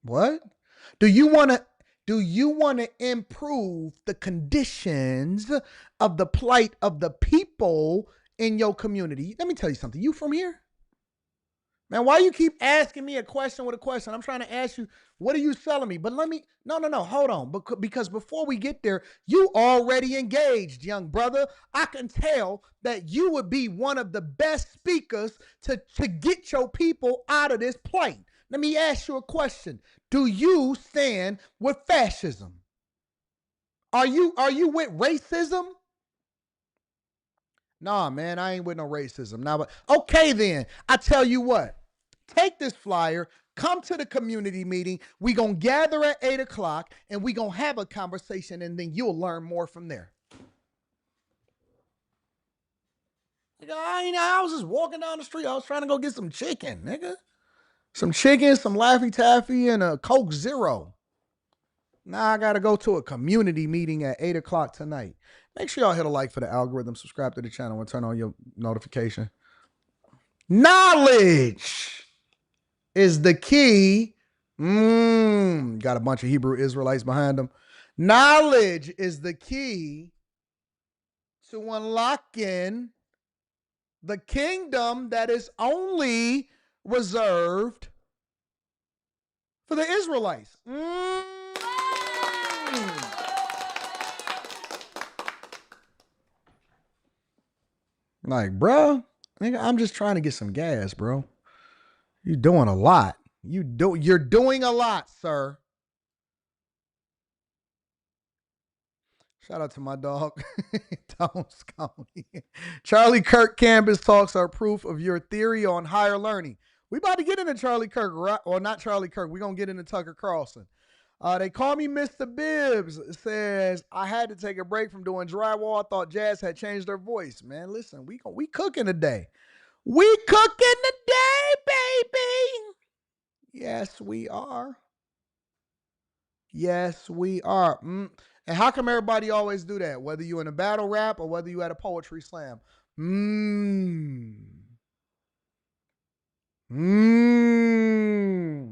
What? Do you want to improve the conditions of the plight of the people in your community? Let me tell you something. You from here? Man, why you keep asking me a question with a question? I'm trying to ask you, what are you selling me? But no, hold on. Because before we get there, you already engaged, young brother. I can tell that you would be one of the best speakers to get your people out of this plight. Let me ask you a question. Do you stand with fascism? Are you with racism? Nah, man, I ain't with no racism. Nah, but okay then. I tell you what. Take this flyer, come to the community meeting. We gonna gather at 8 o'clock and we gonna have a conversation and then you'll learn more from there. I was just walking down the street. I was trying to go get some chicken, nigga. Some chicken, some Laffy Taffy, and a Coke Zero. Now I gotta go to a community meeting at 8 o'clock tonight. Make sure y'all hit a like for the algorithm, subscribe to the channel, and turn on your notification. Knowledge is the key. Got a bunch of Hebrew Israelites behind them. Knowledge is the key to unlocking the kingdom that is only reserved for the Israelites. Like, bro, nigga, I'm just trying to get some gas, bro. You're doing a lot. You're doing a lot, sir. Shout out to my dog, Tom Scully. Charlie Kirk campus talks are proof of your theory on higher learning. We about to get into Charlie Kirk, right? Or not Charlie Kirk. We're going to get into Tucker Carlson. They call me Mr. Bibbs. It says, I had to take a break from doing drywall. I thought Jazz had changed her voice. Man, listen, we cooking today. We cooking today, baby. Yes, we are. Yes, we are. And how come everybody always do that? Whether you in a battle rap or whether you at a poetry slam.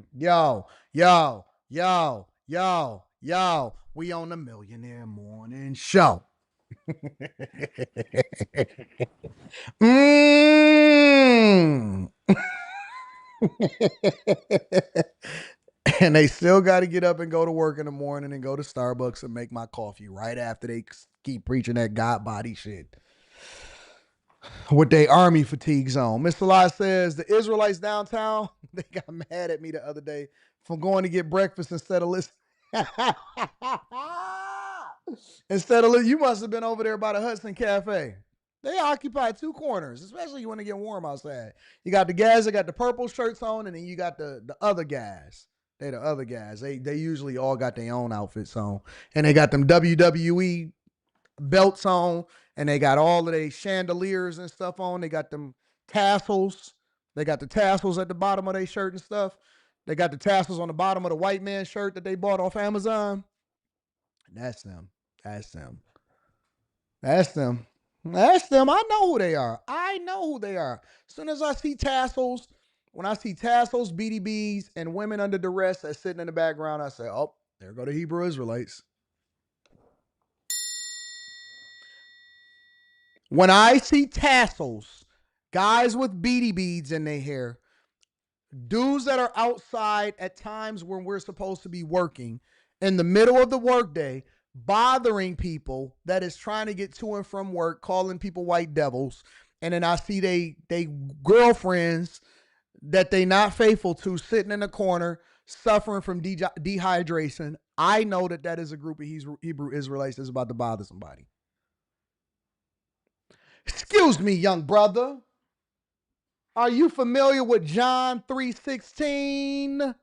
Yo. We on the Millionaire Morning Show. And they still got to get up and go to work in the morning and go to Starbucks and make my coffee right after they keep preaching that God body shit with their army fatigue zone. Mr. Lai says the Israelites downtown, they got mad at me the other day for going to get breakfast instead of listening. You must have been over there by the Hudson Cafe. They occupy two corners, especially when it get warm outside. You got the guys that got the purple shirts on, and then you got the other guys. They the other guys. They usually all got their own outfits on. And they got them WWE belts on, and they got all of their chandeliers and stuff on. They got them tassels. They got the tassels at the bottom of their shirt and stuff. They got the tassels on the bottom of the white man shirt that they bought off Amazon. That's them. That's them. That's them. That's them. I know who they are. I know who they are. As soon as I see tassels, when I see tassels, BDBs, and women under duress that's sitting in the background, I say, oh, there go the Hebrew Israelites. When I see tassels, guys with beady beads in their hair, dudes that are outside at times when we're supposed to be working, in the middle of the workday, bothering people that is trying to get to and from work, calling people white devils, and then I see they girlfriends that they not faithful to sitting in the corner suffering from dehydration, I know that is a group of Hebrew Israelites that's about to bother somebody. Excuse me, young brother. Are you familiar with John 3:16?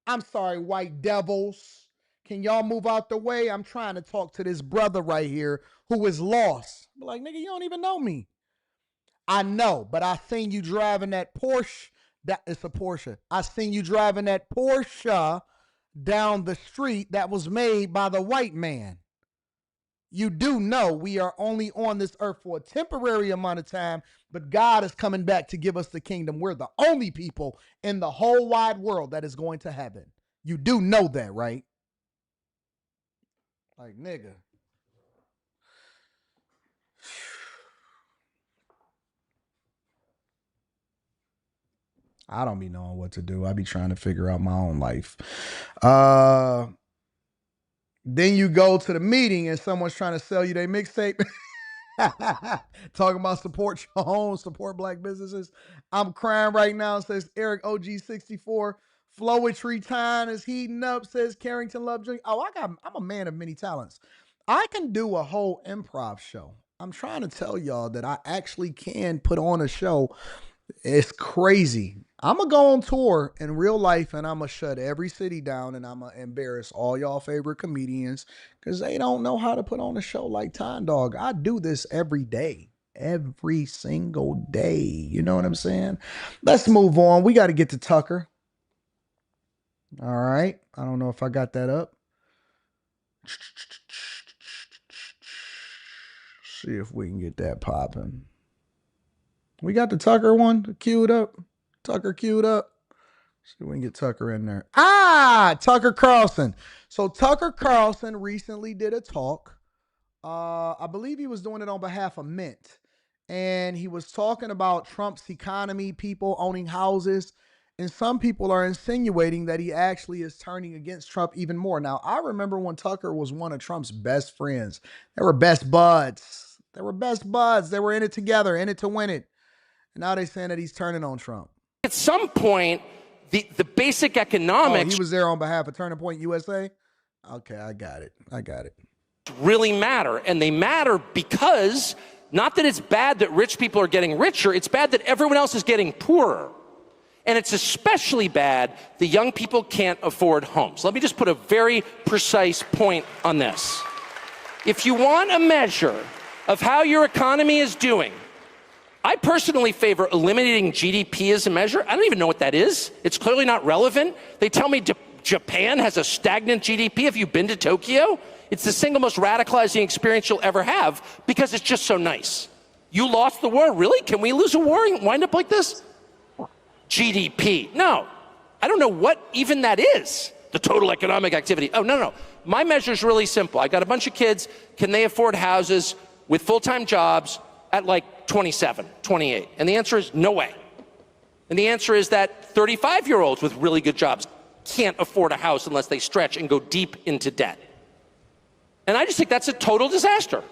I'm sorry, white devils. Can y'all move out the way? I'm trying to talk to this brother right here who is lost. I'm like, nigga, you don't even know me. I know, but I seen you driving that Porsche. That is a Porsche. I seen you driving that Porsche down the street that was made by the white man. You do know we are only on this earth for a temporary amount of time, but God is coming back to give us the kingdom. We're the only people in the whole wide world that is going to heaven. You do know that, right? Like, nigga. I don't be knowing what to do. I be trying to figure out my own life. Then you go to the meeting and someone's trying to sell you their mixtape. Talking about support your home, support black businesses. I'm crying right now, says Eric OG64. Flowetry time is heating up, says Carrington Love Jr. Oh, I'm a man of many talents. I can do a whole improv show. I'm trying to tell y'all that I actually can put on a show. It's crazy. I'm going to go on tour in real life and I'm going to shut every city down and I'm going to embarrass all y'all favorite comedians because they don't know how to put on a show like Time Dog. I do this every day, every single day. You know what I'm saying? Let's move on. We got to get to Tucker. All right. I don't know if I got that up. See if we can get that popping. We got the Tucker one queued up. Tucker queued up. See if we can get Tucker in there. Tucker Carlson. So Tucker Carlson recently did a talk. I believe he was doing it on behalf of Mint. And he was talking about Trump's economy, people owning houses. And some people are insinuating that he actually is turning against Trump even more. Now, I remember when Tucker was one of Trump's best friends. They were best buds. They were best buds. They were in it together, in it to win it. And now they're saying that he's turning on Trump. At some point, the basic economics... Oh, he was there on behalf of Turning Point USA? Okay, I got it. ...really matter. And they matter because, not that it's bad that rich people are getting richer, it's bad that everyone else is getting poorer. And it's especially bad the young people can't afford homes. Let me just put a very precise point on this. If you want a measure of how your economy is doing, I personally favor eliminating GDP as a measure. I don't even know what that is. It's clearly not relevant. They tell me Japan has a stagnant GDP. Have you been to Tokyo? It's the single most radicalizing experience you'll ever have because it's just so nice. You lost the war? Really? Can we lose a war and wind up like this? GDP. No. I don't know what even that is. The total economic activity. Oh, no. My measure is really simple. I got a bunch of kids. Can they afford houses with full-time jobs at like 27, 28? And the answer is no way. And the answer is that 35-year-olds with really good jobs can't afford a house unless they stretch and go deep into debt. And I just think that's a total disaster.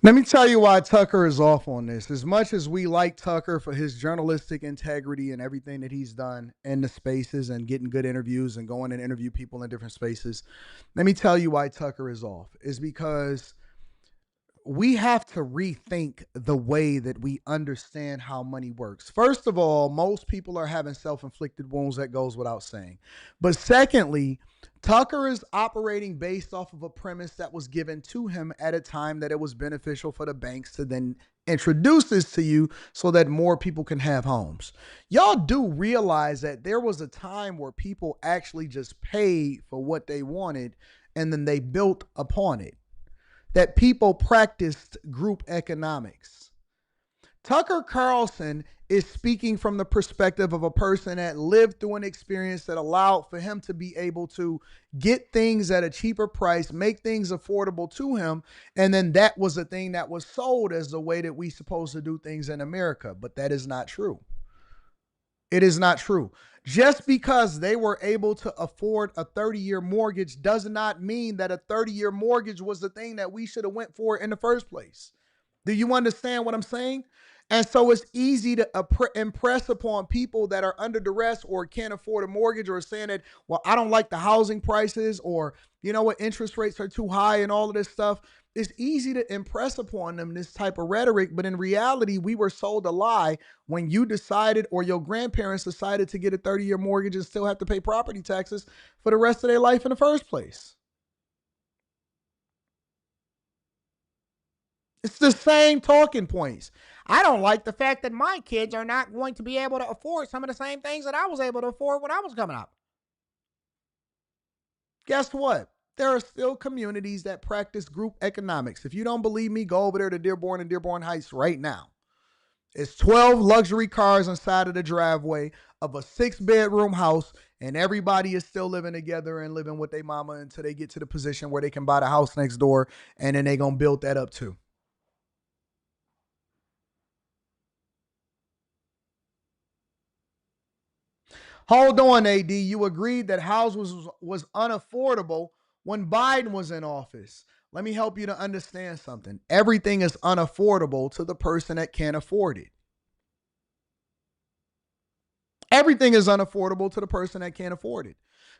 Let me tell you why Tucker is off on this. As much as we like Tucker for his journalistic integrity and everything that he's done in the spaces and getting good interviews and going and interview people in different spaces, let me tell you why Tucker is off. Is because we have to rethink the way that we understand how money works. First of all, most people are having self-inflicted wounds. That goes without saying. But secondly, Tucker is operating based off of a premise that was given to him at a time that it was beneficial for the banks to then introduce this to you so that more people can have homes. Y'all do realize that there was a time where people actually just paid for what they wanted and then they built upon it. That people practiced group economics. Tucker Carlson is speaking from the perspective of a person that lived through an experience that allowed for him to be able to get things at a cheaper price, make things affordable to him, and then that was the thing that was sold as the way that we supposed to do things in America. But that is not true. It is not true. Just because they were able to afford a 30-year mortgage does not mean that a 30-year mortgage was the thing that we should have went for in the first place. Do you understand what I'm saying? And so it's easy to impress upon people that are under duress or can't afford a mortgage or saying that, well, I don't like the housing prices or, you know what, interest rates are too high and all of this stuff. It's easy to impress upon them this type of rhetoric, but in reality, we were sold a lie when you decided or your grandparents decided to get a 30-year mortgage and still have to pay property taxes for the rest of their life in the first place. It's the same talking points. I don't like the fact that my kids are not going to be able to afford some of the same things that I was able to afford when I was coming up. Guess what? There are still communities that practice group economics. If you don't believe me, go over there to Dearborn and Dearborn Heights right now. It's 12 luxury cars inside of the driveway of a 6-bedroom house, and everybody is still living together and living with their mama until they get to the position where they can buy the house next door, and then they're going to build that up too. Hold on, AD. You agreed that houses was unaffordable when Biden was in office. Let me help you to understand something. Everything is unaffordable to the person that can't afford it. Everything is unaffordable to the person that can't afford it.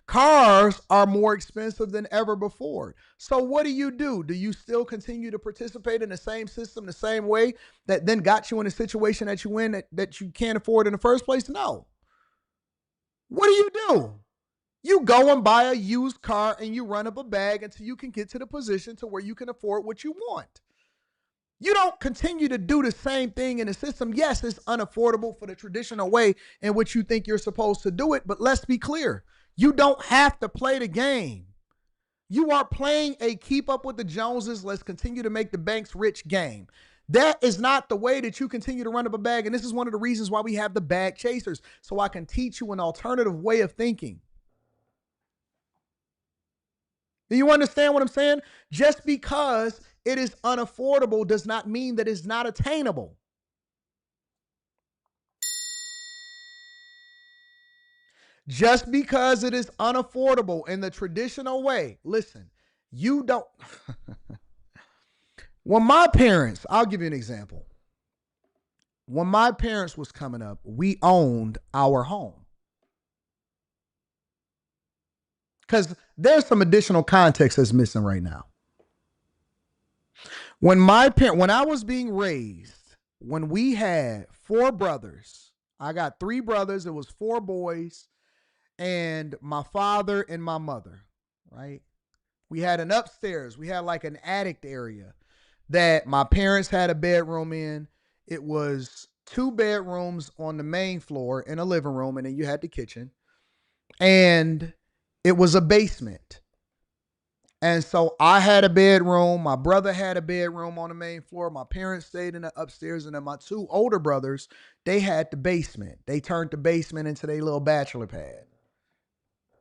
Cars are more expensive than ever before. So what do? Do you still continue to participate in the same system, the same way that then got you in a situation that you in that you can't afford in the first place? No. What do? You go and buy a used car and you run up a bag until you can get to the position to where you can afford what you want. You don't continue to do the same thing in the system. Yes, it's unaffordable for the traditional way in which you think you're supposed to do it, but let's be clear. You don't have to play the game. You are playing a keep up with the Joneses, let's continue to make the banks rich game. That is not the way that you continue to run up a bag. And this is one of the reasons why we have the bag chasers. So I can teach you an alternative way of thinking. Do you understand what I'm saying? Just because it is unaffordable does not mean that it's not attainable. Just because it is unaffordable in the traditional way, listen, you don't... When my parents, I'll give you an example. When my parents was coming up, we owned our home. Because there's some additional context that's missing right now. When I was being raised, when we had 4 brothers, I got 3 brothers, it was 4 boys, and my father and my mother, right? We had an upstairs, we had like an attic area that my parents had a bedroom in. It was 2 bedrooms on the main floor and a living room, and then you had the kitchen. And it was a basement. And so I had a bedroom. My brother had a bedroom on the main floor. My parents stayed in the upstairs. And then my 2 older brothers, they had the basement. They turned the basement into their little bachelor pad.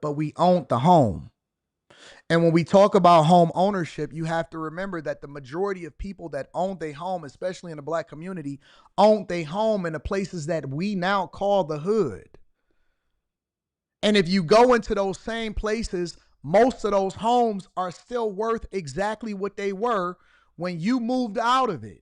But we owned the home. And when we talk about home ownership, you have to remember that the majority of people that own their home, especially in the Black community, owned their home in the places that we now call the hood. And if you go into those same places, most of those homes are still worth exactly what they were when you moved out of it.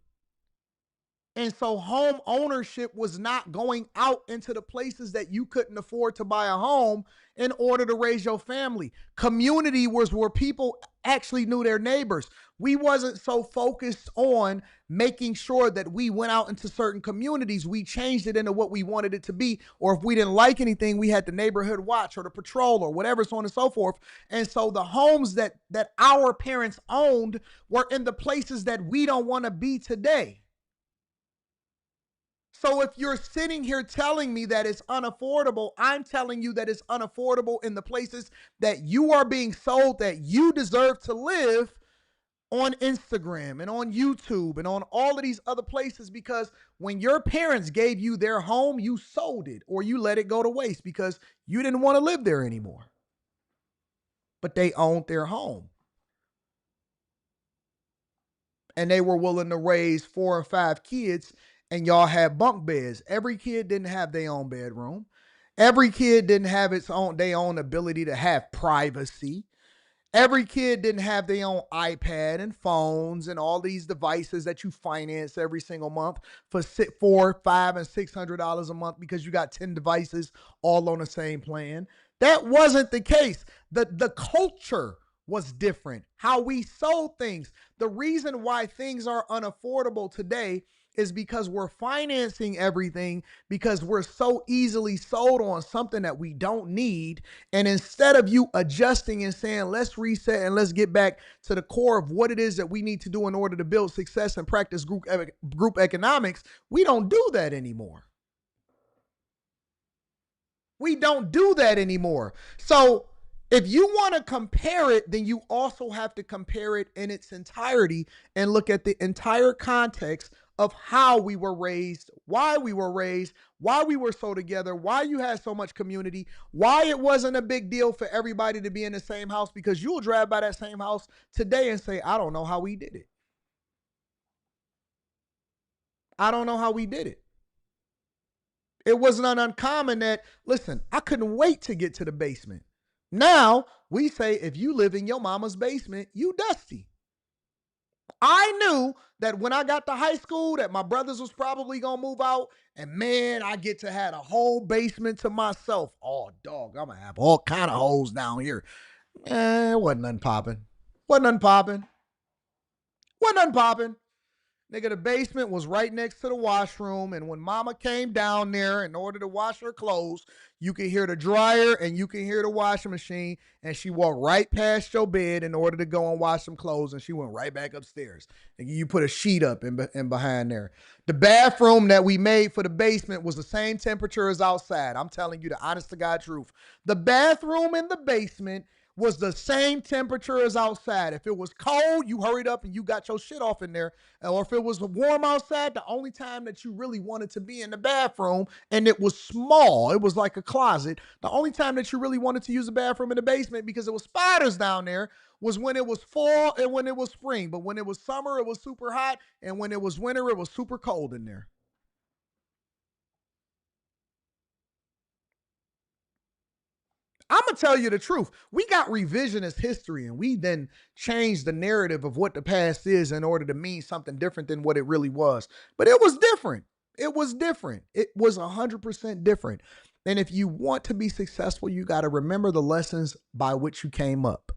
And so home ownership was not going out into the places that you couldn't afford to buy a home in order to raise your family. Community was where people actually knew their neighbors. We wasn't so focused on making sure that we went out into certain communities. We changed it into what we wanted it to be. Or if we didn't like anything, we had the neighborhood watch or the patrol or whatever, so on and so forth. And so the homes that our parents owned were in the places that we don't want to be today. So if you're sitting here telling me that it's unaffordable, I'm telling you that it's unaffordable in the places that you are being sold that you deserve to live on Instagram and on YouTube and on all of these other places, because when your parents gave you their home, you sold it or you let it go to waste because you didn't want to live there anymore. But they owned their home. And they were willing to raise 4 or 5 kids, and y'all had bunk beds. Every kid didn't have their own bedroom. Every kid didn't have their own ability to have privacy. Every kid didn't have their own iPad and phones and all these devices that you finance every single month for $400, $500, and $600 a month because you got 10 devices all on the same plan. That wasn't the case. The culture was different. How we sold things. The reason why things are unaffordable today is because we're financing everything because we're so easily sold on something that we don't need. And instead of you adjusting and saying, let's reset and let's get back to the core of what it is that we need to do in order to build success and practice group economics, we don't do that anymore. We don't do that anymore. So if you want to compare it, then you also have to compare it in its entirety and look at the entire context of how we were raised, why we were so together, why you had so much community, why it wasn't a big deal for everybody to be in the same house, because you'll drive by that same house today and say, I don't know how we did it. I don't know how we did it. It wasn't uncommon that, listen, I couldn't wait to get to the basement. Now we say, if you live in your mama's basement, you dusty. I knew that when I got to high school that my brothers was probably going to move out, and man, I get to have a whole basement to myself. Oh, dog, I'm going to have all kind of hoes down here. It wasn't nothing popping. Nigga, the basement was right next to the washroom, and when mama came down there in order to wash her clothes, you could hear the dryer and you can hear the washing machine, and she walked right past your bed in order to go and wash some clothes, and she went right back upstairs. And you put a sheet up in behind there. The bathroom that we made for the basement was the same temperature as outside. I'm telling you the honest to God truth. The bathroom in the basement was the same temperature as outside. If it was cold, you hurried up and you got your shit off in there. Or if it was warm outside, the only time that you really wanted to be in the bathroom, and it was small, it was like a closet, the only time that you really wanted to use the bathroom in the basement because it was spiders down there was when it was fall and when it was spring. But when it was summer, it was super hot. And when it was winter, it was super cold in there. I'm going to tell you the truth. We got revisionist history, and we then changed the narrative of what the past is in order to mean something different than what it really was. But it was different. It was different. It was 100% different. And if you want to be successful, you got to remember the lessons by which you came up.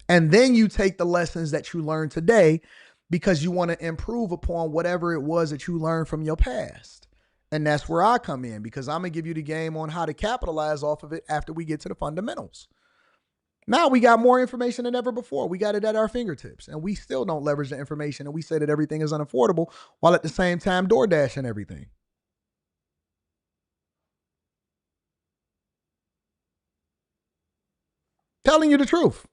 And then you take the lessons that you learned today because you want to improve upon whatever it was that you learned from your past. And that's where I come in, because I'm going to give you the game on how to capitalize off of it after we get to the fundamentals. Now we got more information than ever before. We got it at our fingertips, and we still don't leverage the information, and we say that everything is unaffordable while at the same time DoorDash and everything. Telling you the truth.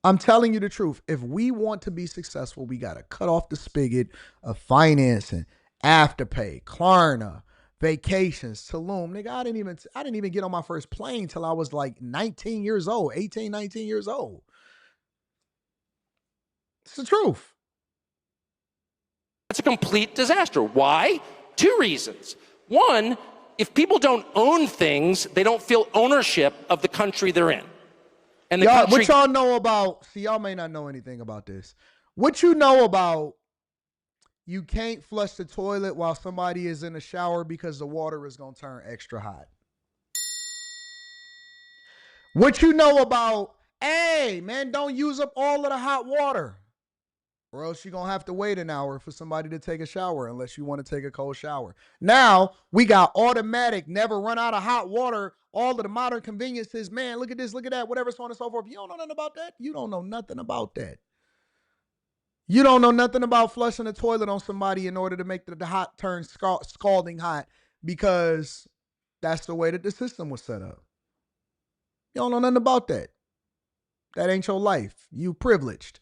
I'm telling you the truth. If we want to be successful, we got to cut off the spigot of financing, Afterpay, Klarna, vacations, Tulum. Nigga, I didn't even get on my first plane till I was like 19 years old, 18, 19 years old. It's the truth. It's a complete disaster. Why? Two reasons. One, if people don't own things, they don't feel ownership of the country they're in. And the country. What y'all know about, see, y'all may not know anything about this. What you know about, you can't flush the toilet while somebody is in the shower because the water is going to turn extra hot. What you know about, hey, man, don't use up all of the hot water, or else you're going to have to wait an hour for somebody to take a shower unless you want to take a cold shower. Now, we got automatic, never run out of hot water, all of the modern conveniences. Man, look at this, look at that, whatever, so on and so forth. You don't know nothing about that? You don't know nothing about that. You don't know nothing about flushing the toilet on somebody in order to make the hot turn scalding hot, because that's the way that the system was set up. You don't know nothing about that. That ain't your life. You privileged.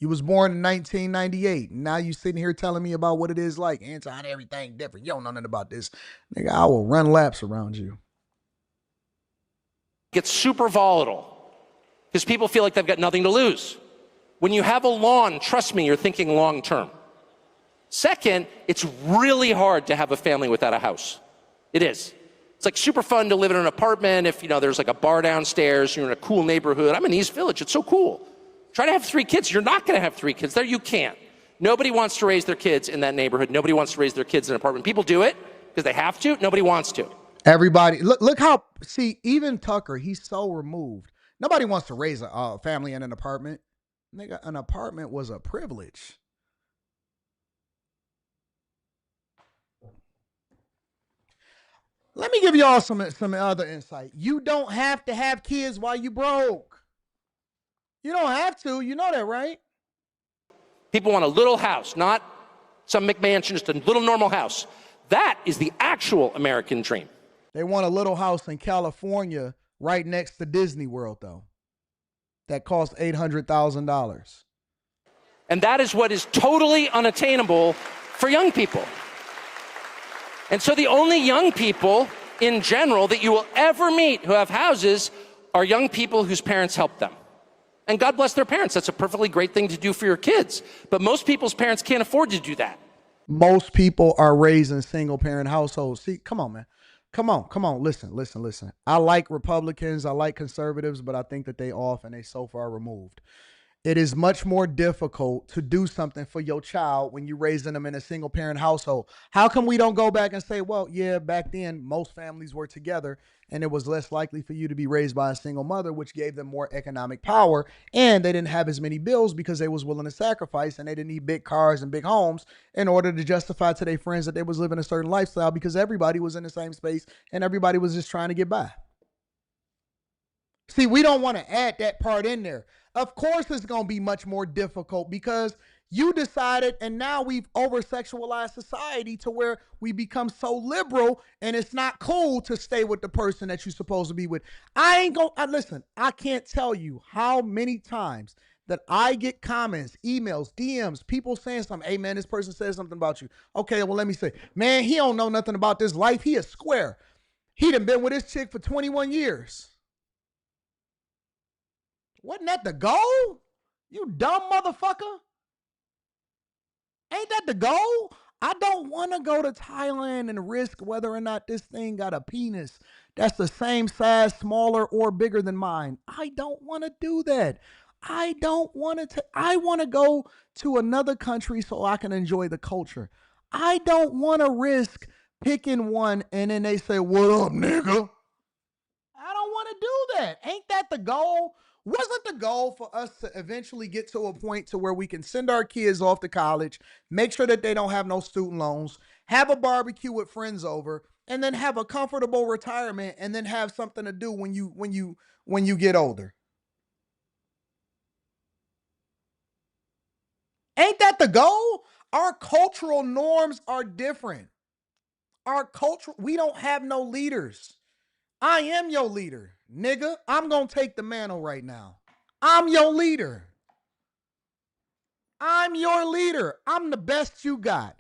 You was born in 1998. And now you sitting here telling me about what it is like. Anton, everything different. You don't know nothing about this. Nigga, I will run laps around you. Gets super volatile because people feel like they've got nothing to lose. When you have a lawn, trust me, you're thinking long term. Second, it's really hard to have a family without a house. It is. It's like super fun to live in an apartment if, there's like a bar downstairs, you're in a cool neighborhood. I'm in East Village. It's so cool. Try to have 3 kids. You're not going to have 3 kids there. You can't. Nobody wants to raise their kids in that neighborhood. Nobody wants to raise their kids in an apartment. People do it because they have to. Nobody wants to. Everybody, look how, see, even Tucker, he's so removed. Nobody wants to raise a family in an apartment. Nigga, an apartment was a privilege. Let me give y'all some other insight. You don't have to have kids while you broke. You don't have to. You know that, right? People want a little house, not some McMansion, just a little normal house. That is the actual American dream. They want a little house in California right next to Disney World, though. That costs $800,000. And that is what is totally unattainable for young people. And so the only young people in general that you will ever meet who have houses are young people whose parents help them. And God bless their parents. That's a perfectly great thing to do for your kids. But most people's parents can't afford to do that. Most people are raised in single parent households. See, come on, man. Come on. Listen. I like Republicans. I like conservatives, but I think that they off and they so far removed. It is much more difficult to do something for your child when you're raising them in a single parent household. How come we don't go back and say, well, yeah, back then most families were together and it was less likely for you to be raised by a single mother, which gave them more economic power, and they didn't have as many bills because they was willing to sacrifice, and they didn't need big cars and big homes in order to justify to their friends that they was living a certain lifestyle, because everybody was in the same space and everybody was just trying to get by. See, we don't want to add that part in there. Of course, it's going to be much more difficult because you decided, and now we've over-sexualized society to where we become so liberal and it's not cool to stay with the person that you're supposed to be with. Listen, I can't tell you how many times that I get comments, emails, DMs, people saying something. Hey, man, this person said something about you. Okay, well, let me say, man, he don't know nothing about this life. He is square. He done been with this chick for 21 years. Wasn't that the goal? You dumb motherfucker. Ain't that the goal? I don't want to go to Thailand and risk whether or not this thing got a penis that's the same size, smaller, or bigger than mine. I don't want to do that. I don't want to. I want to go to another country so I can enjoy the culture. I don't want to risk picking one and then they say, "What up, nigga?" I don't want to do that. Ain't that the goal? Wasn't the goal for us to eventually get to a point to where we can send our kids off to college, make sure that they don't have no student loans, have a barbecue with friends over, and then have a comfortable retirement, and then have something to do when you get older? Ain't that the goal? Our cultural norms are different. We don't have no leaders. I am your leader, nigga. I'm going to take the mantle right now. I'm your leader. I'm your leader. I'm the best you got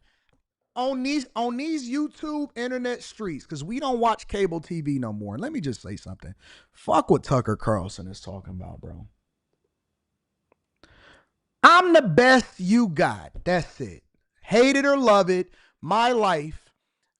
on these YouTube internet streets, because we don't watch cable TV no more. And let me just say something. Fuck what Tucker Carlson is talking about, bro. I'm the best you got. That's it. Hate it or love it. My life,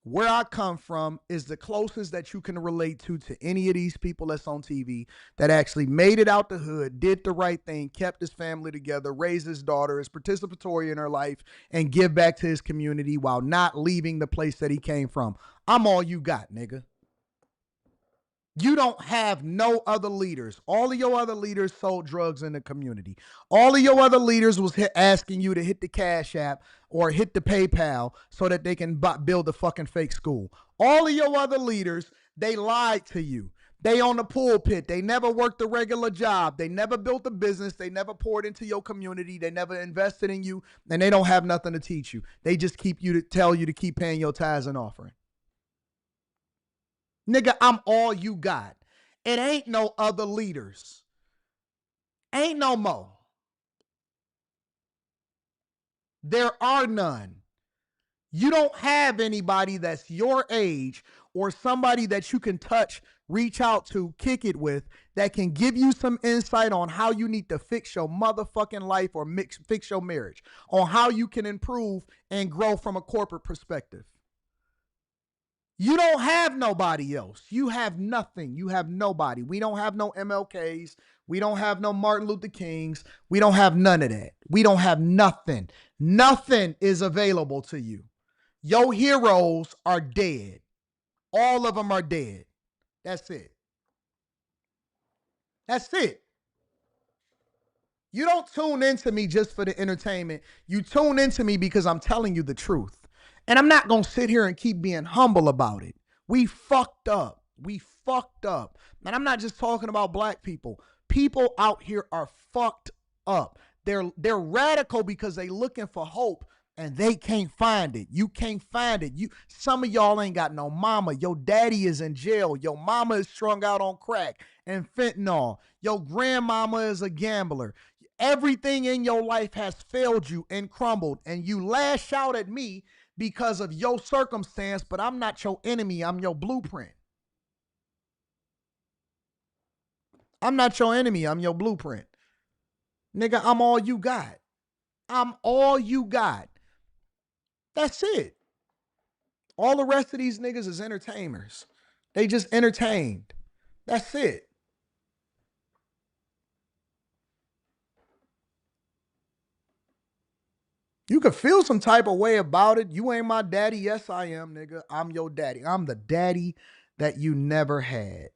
where I come from, is the closest that you can relate to any of these people that's on TV that actually made it out the hood, did the right thing, kept his family together, raised his daughter, is participatory in her life, and give back to his community while not leaving the place that he came from. I'm all you got, nigga. You don't have no other leaders. All of your other leaders sold drugs in the community. All of your other leaders was asking you to hit the Cash App or hit the PayPal so that they can build a fucking fake school. All of your other leaders, they lied to you. They on the pulpit. They never worked a regular job. They never built a business. They never poured into your community. They never invested in you, and they don't have nothing to teach you. They just tell you to keep paying your tithes and offering. Nigga, I'm all you got. It ain't no other leaders. Ain't no more. There are none. You don't have anybody that's your age or somebody that you can touch, reach out to, kick it with, that can give you some insight on how you need to fix your motherfucking life or fix your marriage, on how you can improve and grow from a corporate perspective. You don't have nobody else. You have nothing. You have nobody. We don't have no MLKs. We don't have no Martin Luther Kings. We don't have none of that. We don't have nothing. Nothing is available to you. Your heroes are dead. All of them are dead. That's it. That's it. You don't tune into me just for the entertainment. You tune into me because I'm telling you the truth. And I'm not going to sit here and keep being humble about it. We fucked up. We fucked up. And I'm not just talking about black people. People out here are fucked up. They're radical because they looking for hope and they can't find it. You can't find it. Some of y'all ain't got no mama. Your daddy is in jail. Your mama is strung out on crack and fentanyl. Your grandmama is a gambler. Everything in your life has failed you and crumbled, and you lash out at me because of your circumstance, but I'm not your enemy. I'm your blueprint. I'm not your enemy. I'm your blueprint. Nigga, I'm all you got. I'm all you got. That's it. All the rest of these niggas is entertainers. They just entertained. That's it. You could feel some type of way about it. You ain't my daddy. Yes, I am, nigga. I'm your daddy. I'm the daddy that you never had.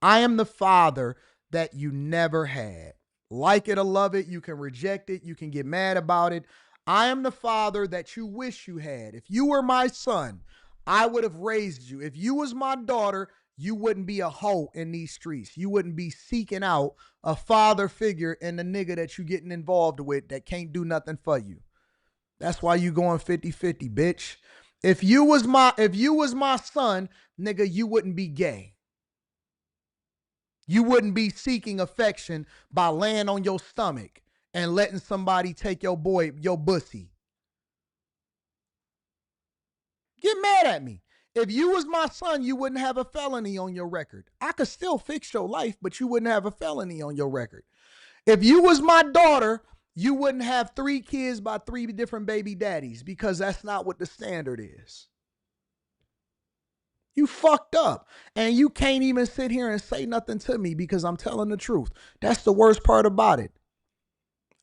I am the father that you never had. Like it or love it, you can reject it, you can get mad about it. I am the father that you wish you had. If you were my son, I would have raised you. If you was my daughter, you wouldn't be a hoe in these streets. You wouldn't be seeking out a father figure in the nigga that you getting involved with that can't do nothing for you. That's why you going 50-50, bitch. If you was my son, nigga, you wouldn't be gay. You wouldn't be seeking affection by laying on your stomach and letting somebody take your bussy. Get mad at me. If you was my son, you wouldn't have a felony on your record. I could still fix your life, but you wouldn't have a felony on your record. If you was my daughter, you wouldn't have 3 kids by 3 different baby daddies, because that's not what the standard is. You fucked up. And you can't even sit here and say nothing to me because I'm telling the truth. That's the worst part about it.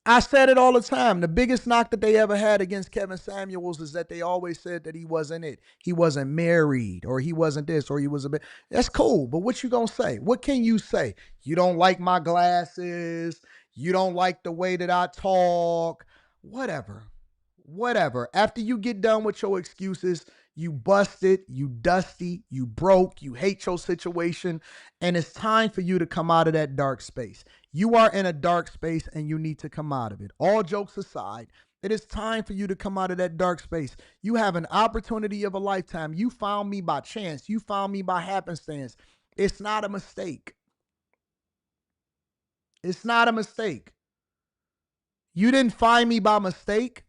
I said it all the time. The biggest knock that they ever had against Kevin Samuels is that they always said that he wasn't it. He wasn't married, or he wasn't this, or he was a bit. That's cool, but what you gonna say? What can you say? You don't like my glasses. You don't like the way that I talk. Whatever. After you get done with your excuses, you busted, you dusty, you broke, you hate your situation, and it's time for you to come out of that dark space. You are in a dark space and you need to come out of it. All jokes aside, it is time for you to come out of that dark space. You have an opportunity of a lifetime. You found me by chance. You found me by happenstance. It's not a mistake. It's not a mistake. You didn't find me by mistake.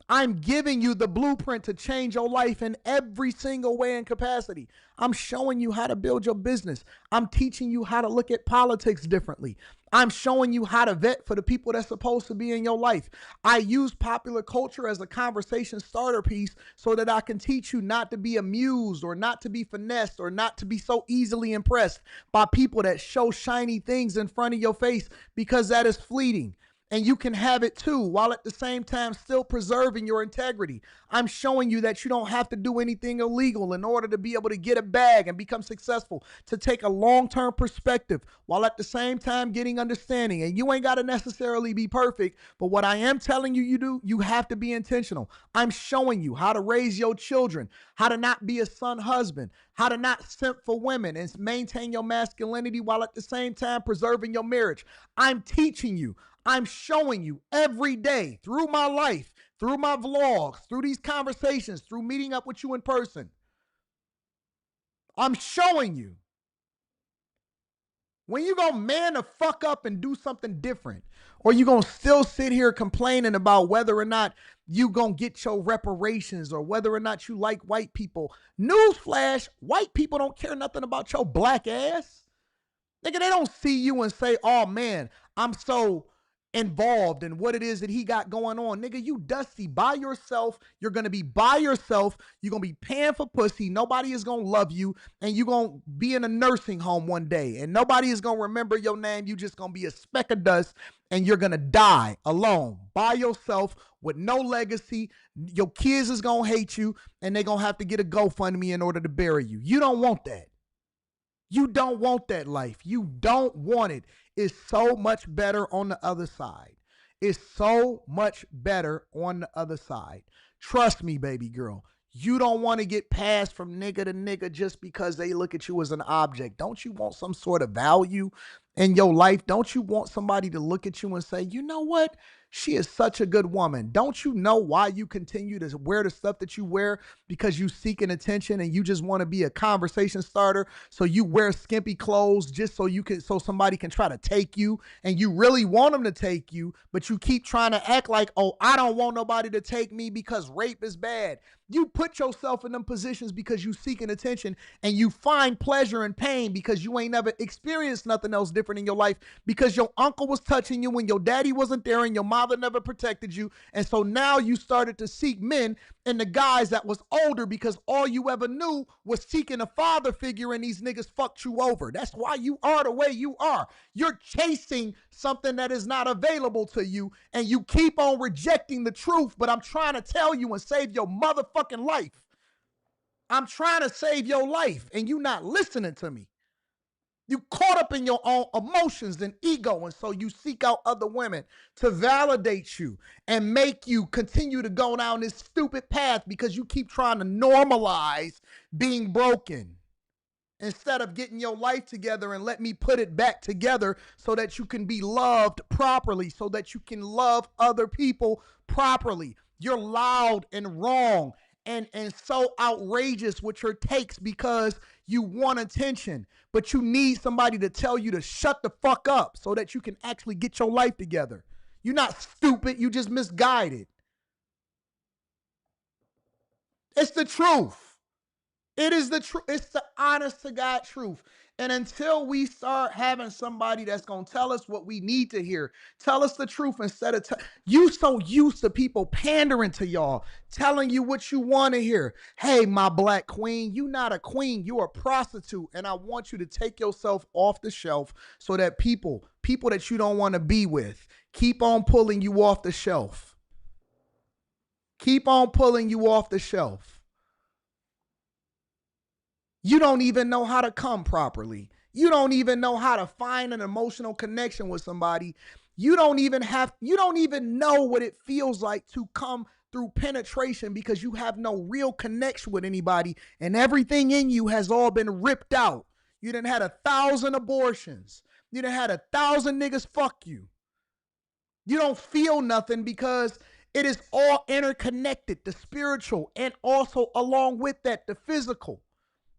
I'm giving you the blueprint to change your life in every single way and capacity. I'm showing you how to build your business. I'm teaching you how to look at politics differently. I'm showing you how to vet for the people that's supposed to be in your life. I use popular culture as a conversation starter piece so that I can teach you not to be amused or not to be finessed or not to be so easily impressed by people that show shiny things in front of your face, because that is fleeting. And you can have it too, while at the same time still preserving your integrity. I'm showing you that you don't have to do anything illegal in order to be able to get a bag and become successful, to take a long-term perspective while at the same time getting understanding. And you ain't got to necessarily be perfect, but what I am telling you, you have to be intentional. I'm showing you how to raise your children, how to not be a son husband, how to not simp for women and maintain your masculinity while at the same time preserving your marriage. I'm teaching you. I'm showing you every day through my life, through my vlogs, through these conversations, through meeting up with you in person. I'm showing you. When you gonna man the fuck up and do something different? Or you gonna still sit here complaining about whether or not you gonna get your reparations or whether or not you like white people? Newsflash, white people don't care nothing about your black ass. Nigga, they don't see you and say, oh man, I'm so involved in what it is that he got going on. Nigga, you dusty by yourself. You're going to be by yourself. You're going to be paying for pussy. Nobody is going to love you. And you're going to be in a nursing home one day. And nobody is going to remember your name. You just going to be a speck of dust. And you're going to die alone by yourself with no legacy. Your kids is going to hate you. And they're going to have to get a GoFundMe in order to bury you. You don't want that. You don't want that life. You don't want it. It's so much better on the other side. It's so much better on the other side. Trust me, baby girl. You don't want to get passed from nigga to nigga just because they look at you as an object. Don't you want some sort of value in your life? Don't you want somebody to look at you and say, you know what? She is such a good woman. Don't you know why you continue to wear the stuff that you wear? Because you seeking attention and you just want to be a conversation starter. So you wear skimpy clothes just so somebody can try to take you, and you really want them to take you, but you keep trying to act like, oh, I don't want nobody to take me because rape is bad. You put yourself in them positions because you seeking attention, and you find pleasure and pain because you ain't never experienced nothing else different in your life, because your uncle was touching you when your daddy wasn't there and your mom never protected you. And so now you started to seek men and the guys that was older because all you ever knew was seeking a father figure, and these niggas fucked you over. That's why you are the way you are. You're chasing something that is not available to you, and you keep on rejecting the truth. But I'm trying to tell you and save your motherfucking life. I'm trying to save your life, and you not listening to me. You caught up in your own emotions and ego, and so you seek out other women to validate you and make you continue to go down this stupid path because you keep trying to normalize being broken instead of getting your life together and let me put it back together so that you can be loved properly, so that you can love other people properly. You're loud and wrong and so outrageous with your takes because you want attention, but you need somebody to tell you to shut the fuck up so that you can actually get your life together. You're not stupid, you just misguided. It's the truth. It is the truth. It's the honest to God truth. And until we start having somebody that's going to tell us what we need to hear, tell us the truth instead of you so used to people pandering to y'all, telling you what you want to hear. Hey, my black queen, you not a queen, you a prostitute. And I want you to take yourself off the shelf so that people that you don't want to be with, keep on pulling you off the shelf. Keep on pulling you off the shelf. You don't even know how to come properly. You don't even know how to find an emotional connection with somebody. You don't even know what it feels like to come through penetration because you have no real connection with anybody and everything in you has all been ripped out. You done had 1,000 abortions. You done had 1,000 niggas fuck you. You don't feel nothing because it is all interconnected, the spiritual and also along with that, the physical.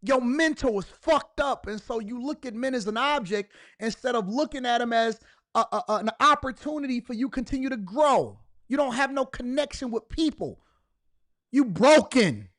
Your mental is fucked up. And so you look at men as an object instead of looking at them as an opportunity for you to continue to grow. You don't have no connection with people. You broken.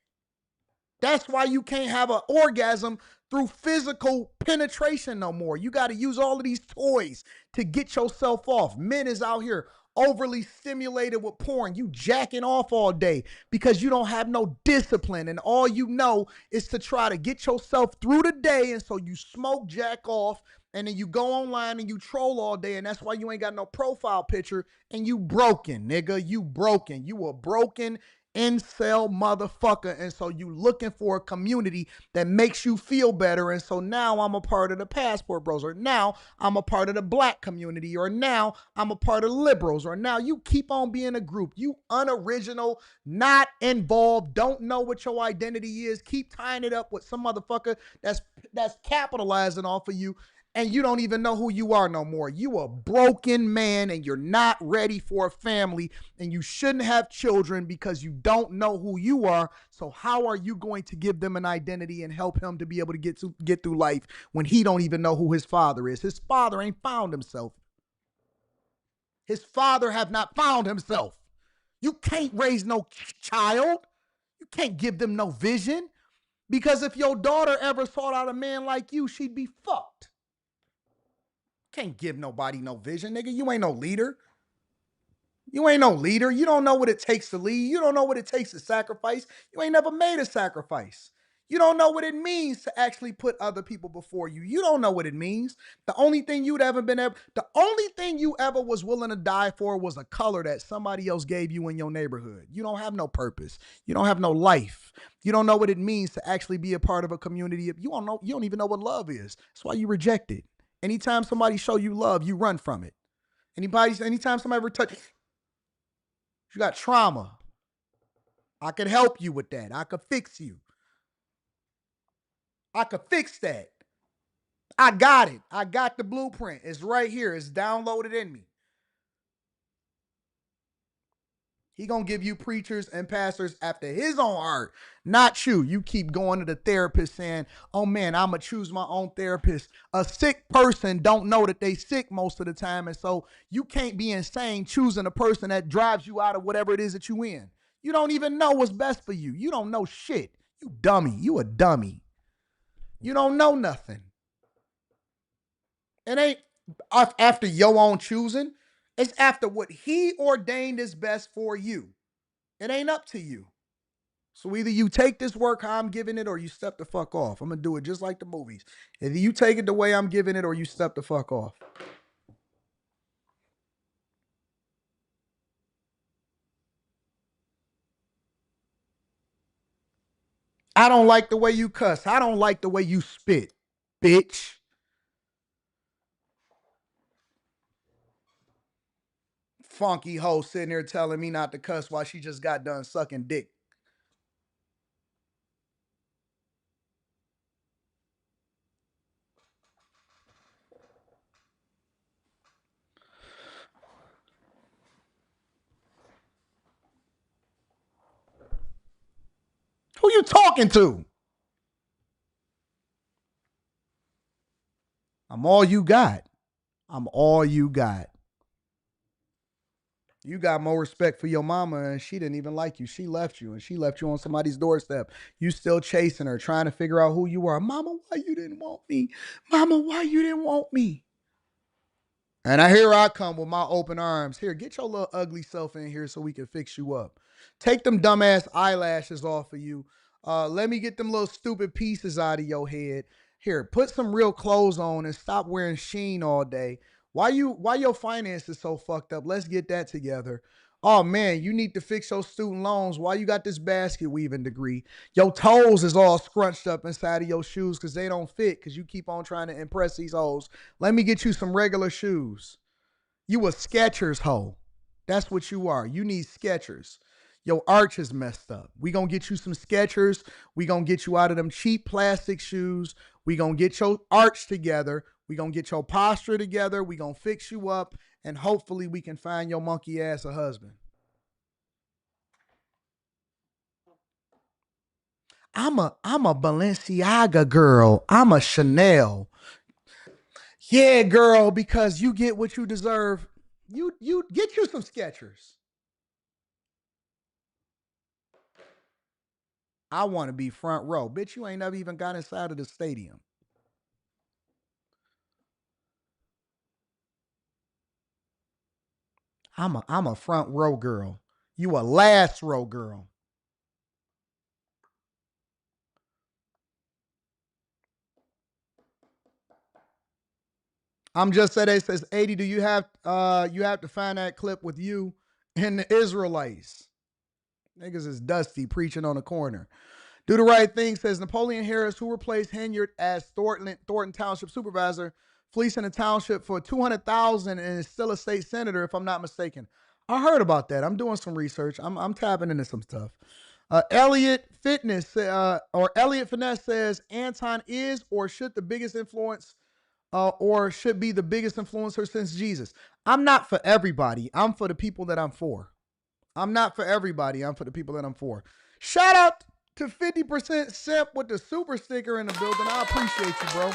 That's why you can't have an orgasm through physical penetration no more. You got to use all of these toys to get yourself off. Men is out here overly stimulated with porn. You jacking off all day because you don't have no discipline and all you know is to try to get yourself through the day. And so you smoke, jack off, and then you go online and you troll all day. And that's why you ain't got no profile picture and you broken, nigga. You broken. You a broken incel motherfucker. And so you looking for a community that makes you feel better. And so now I'm a part of the Passport Bros, or now I'm a part of the black community, or now I'm a part of liberals, or now you keep on being a group. You unoriginal, not involved, don't know what your identity is, keep tying it up with some motherfucker that's capitalizing off of you. And you don't even know who you are no more. You a broken man and you're not ready for a family and you shouldn't have children because you don't know who you are. So how are you going to give them an identity and help him to be able to get through life when he don't even know who his father is? His father ain't found himself. His father have not found himself. You can't raise no child. You can't give them no vision because if your daughter ever sought out a man like you, she'd be fucked. Can't give nobody no vision, nigga. You ain't no leader. You ain't no leader. You don't know what it takes to lead. You don't know what it takes to sacrifice. You ain't never made a sacrifice. You don't know what it means to actually put other people before you. You don't know what it means. The only thing you ever was willing to die for was a color that somebody else gave you in your neighborhood. You don't have no purpose. You don't have no life. You don't know what it means to actually be a part of a community. You don't even know what love is. That's why you reject it. Anytime somebody show you love, you run from it. Anytime somebody ever touch, you got trauma. I could help you with that. I could fix you. I could fix that. I got it. I got the blueprint. It's right here. It's downloaded in me. He gonna give you preachers and pastors after his own heart, not you. You keep going to the therapist saying, oh man, I'm gonna choose my own therapist. A sick person don't know that they sick most of the time. And so you can't be insane choosing a person that drives you out of whatever it is that you in. You don't even know what's best for you. You don't know shit. You dummy. You a dummy. You don't know nothing. It ain't after your own choosing. It's after what he ordained is best for you. It ain't up to you. So either you take this work how I'm giving it or you step the fuck off. I'm going to do it just like the movies. Either you take it the way I'm giving it or you step the fuck off. I don't like the way you cuss. I don't like the way you spit, bitch. Funky hoe sitting there telling me not to cuss while she just got done sucking dick. Who you talking to? I'm all you got. I'm all you got. You got more respect for your mama, and she didn't even like you. She left you, and she left you on somebody's doorstep. You still chasing her, trying to figure out who you are. Mama, why you didn't want me? Mama, why you didn't want me? And here I come with my open arms. Here, get your little ugly self in here so we can fix you up. Take them dumbass eyelashes off of you. Let me get them little stupid pieces out of your head. Here, put some real clothes on and stop wearing Sheen all day. Why your finances so fucked up? Let's get that together. Oh man, you need to fix your student loans. Why you got this basket weaving degree? Your toes is all scrunched up inside of your shoes because they don't fit because you keep on trying to impress these hoes. Let me get you some regular shoes. You a Skechers hoe. That's what you are. You need Skechers. Your arch is messed up. We gonna get you some Skechers. We gonna get you out of them cheap plastic shoes. We gonna get your arch together. We gonna get your posture together. We gonna fix you up. And hopefully we can find your monkey ass a husband. I'm a Balenciaga girl. I'm a Chanel. Yeah, girl, because you get what you deserve. You get you some Skechers. I want to be front row. Bitch, you ain't never even got inside of the stadium. I'm a front row girl. You a last row girl. I'm just saying, it says 80. Do you have to find that clip with you and the Israelites? Niggas is dusty preaching on the corner. Do the right thing, says Napoleon Harris, who replaced Henyard as Thornton Township supervisor, fleecing the township for $200,000 and is still a state senator, if I'm not mistaken. I heard about that. I'm doing some research. I'm tapping into some stuff. Elliot Finesse says Anton is or should be the biggest influencer since Jesus. I'm not for everybody. I'm for the people that I'm for. I'm not for everybody. I'm for the people that I'm for. Shout out to 50% Simp with the super sticker in the building. I appreciate you, bro.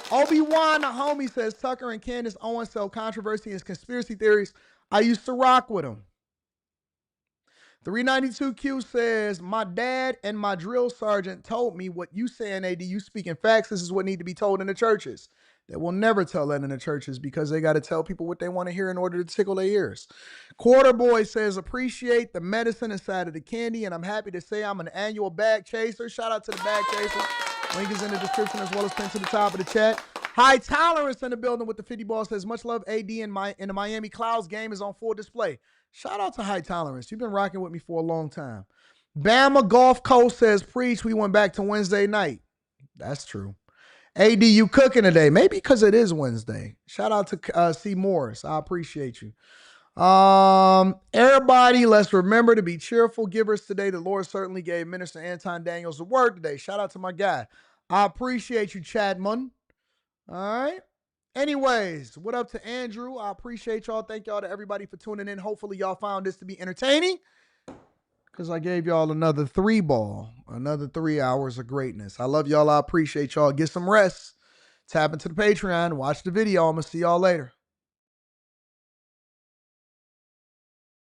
Obi-Wan, the homie, says Tucker and Candace Owens sell controversy and conspiracy theories. I used to rock with them. 392Q says, my dad and my drill sergeant told me what you saying, AD. You speaking facts. This is what need to be told in the churches. They will never tell that in the churches because they got to tell people what they want to hear in order to tickle their ears. Quarter Boy says, appreciate the medicine inside of the candy, and I'm happy to say I'm an annual bag chaser. Shout out to the bag chaser. Link is in the description as well as pinned to the top of the chat. High Tolerance in the building with the 50 ball says, much love, AD, in the Miami Clouds game is on full display. Shout out to High Tolerance. You've been rocking with me for a long time. Bama Gulf Coast says, preach, we went back to Wednesday night. That's true. AD, you cooking today? Maybe because it is Wednesday. Shout out to C. Morris. I appreciate you. Everybody, let's remember to be cheerful givers today. The Lord certainly gave Minister Anton Daniels a word today. Shout out to my guy. I appreciate you, Chadman. All right. Anyways, what up to Andrew? I appreciate y'all. Thank y'all to everybody for tuning in. Hopefully y'all found this to be entertaining because I gave y'all another 3 ball, another 3 hours of greatness. I love y'all. I appreciate y'all. Get some rest. Tap into the Patreon. Watch the video. I'm going to see y'all later.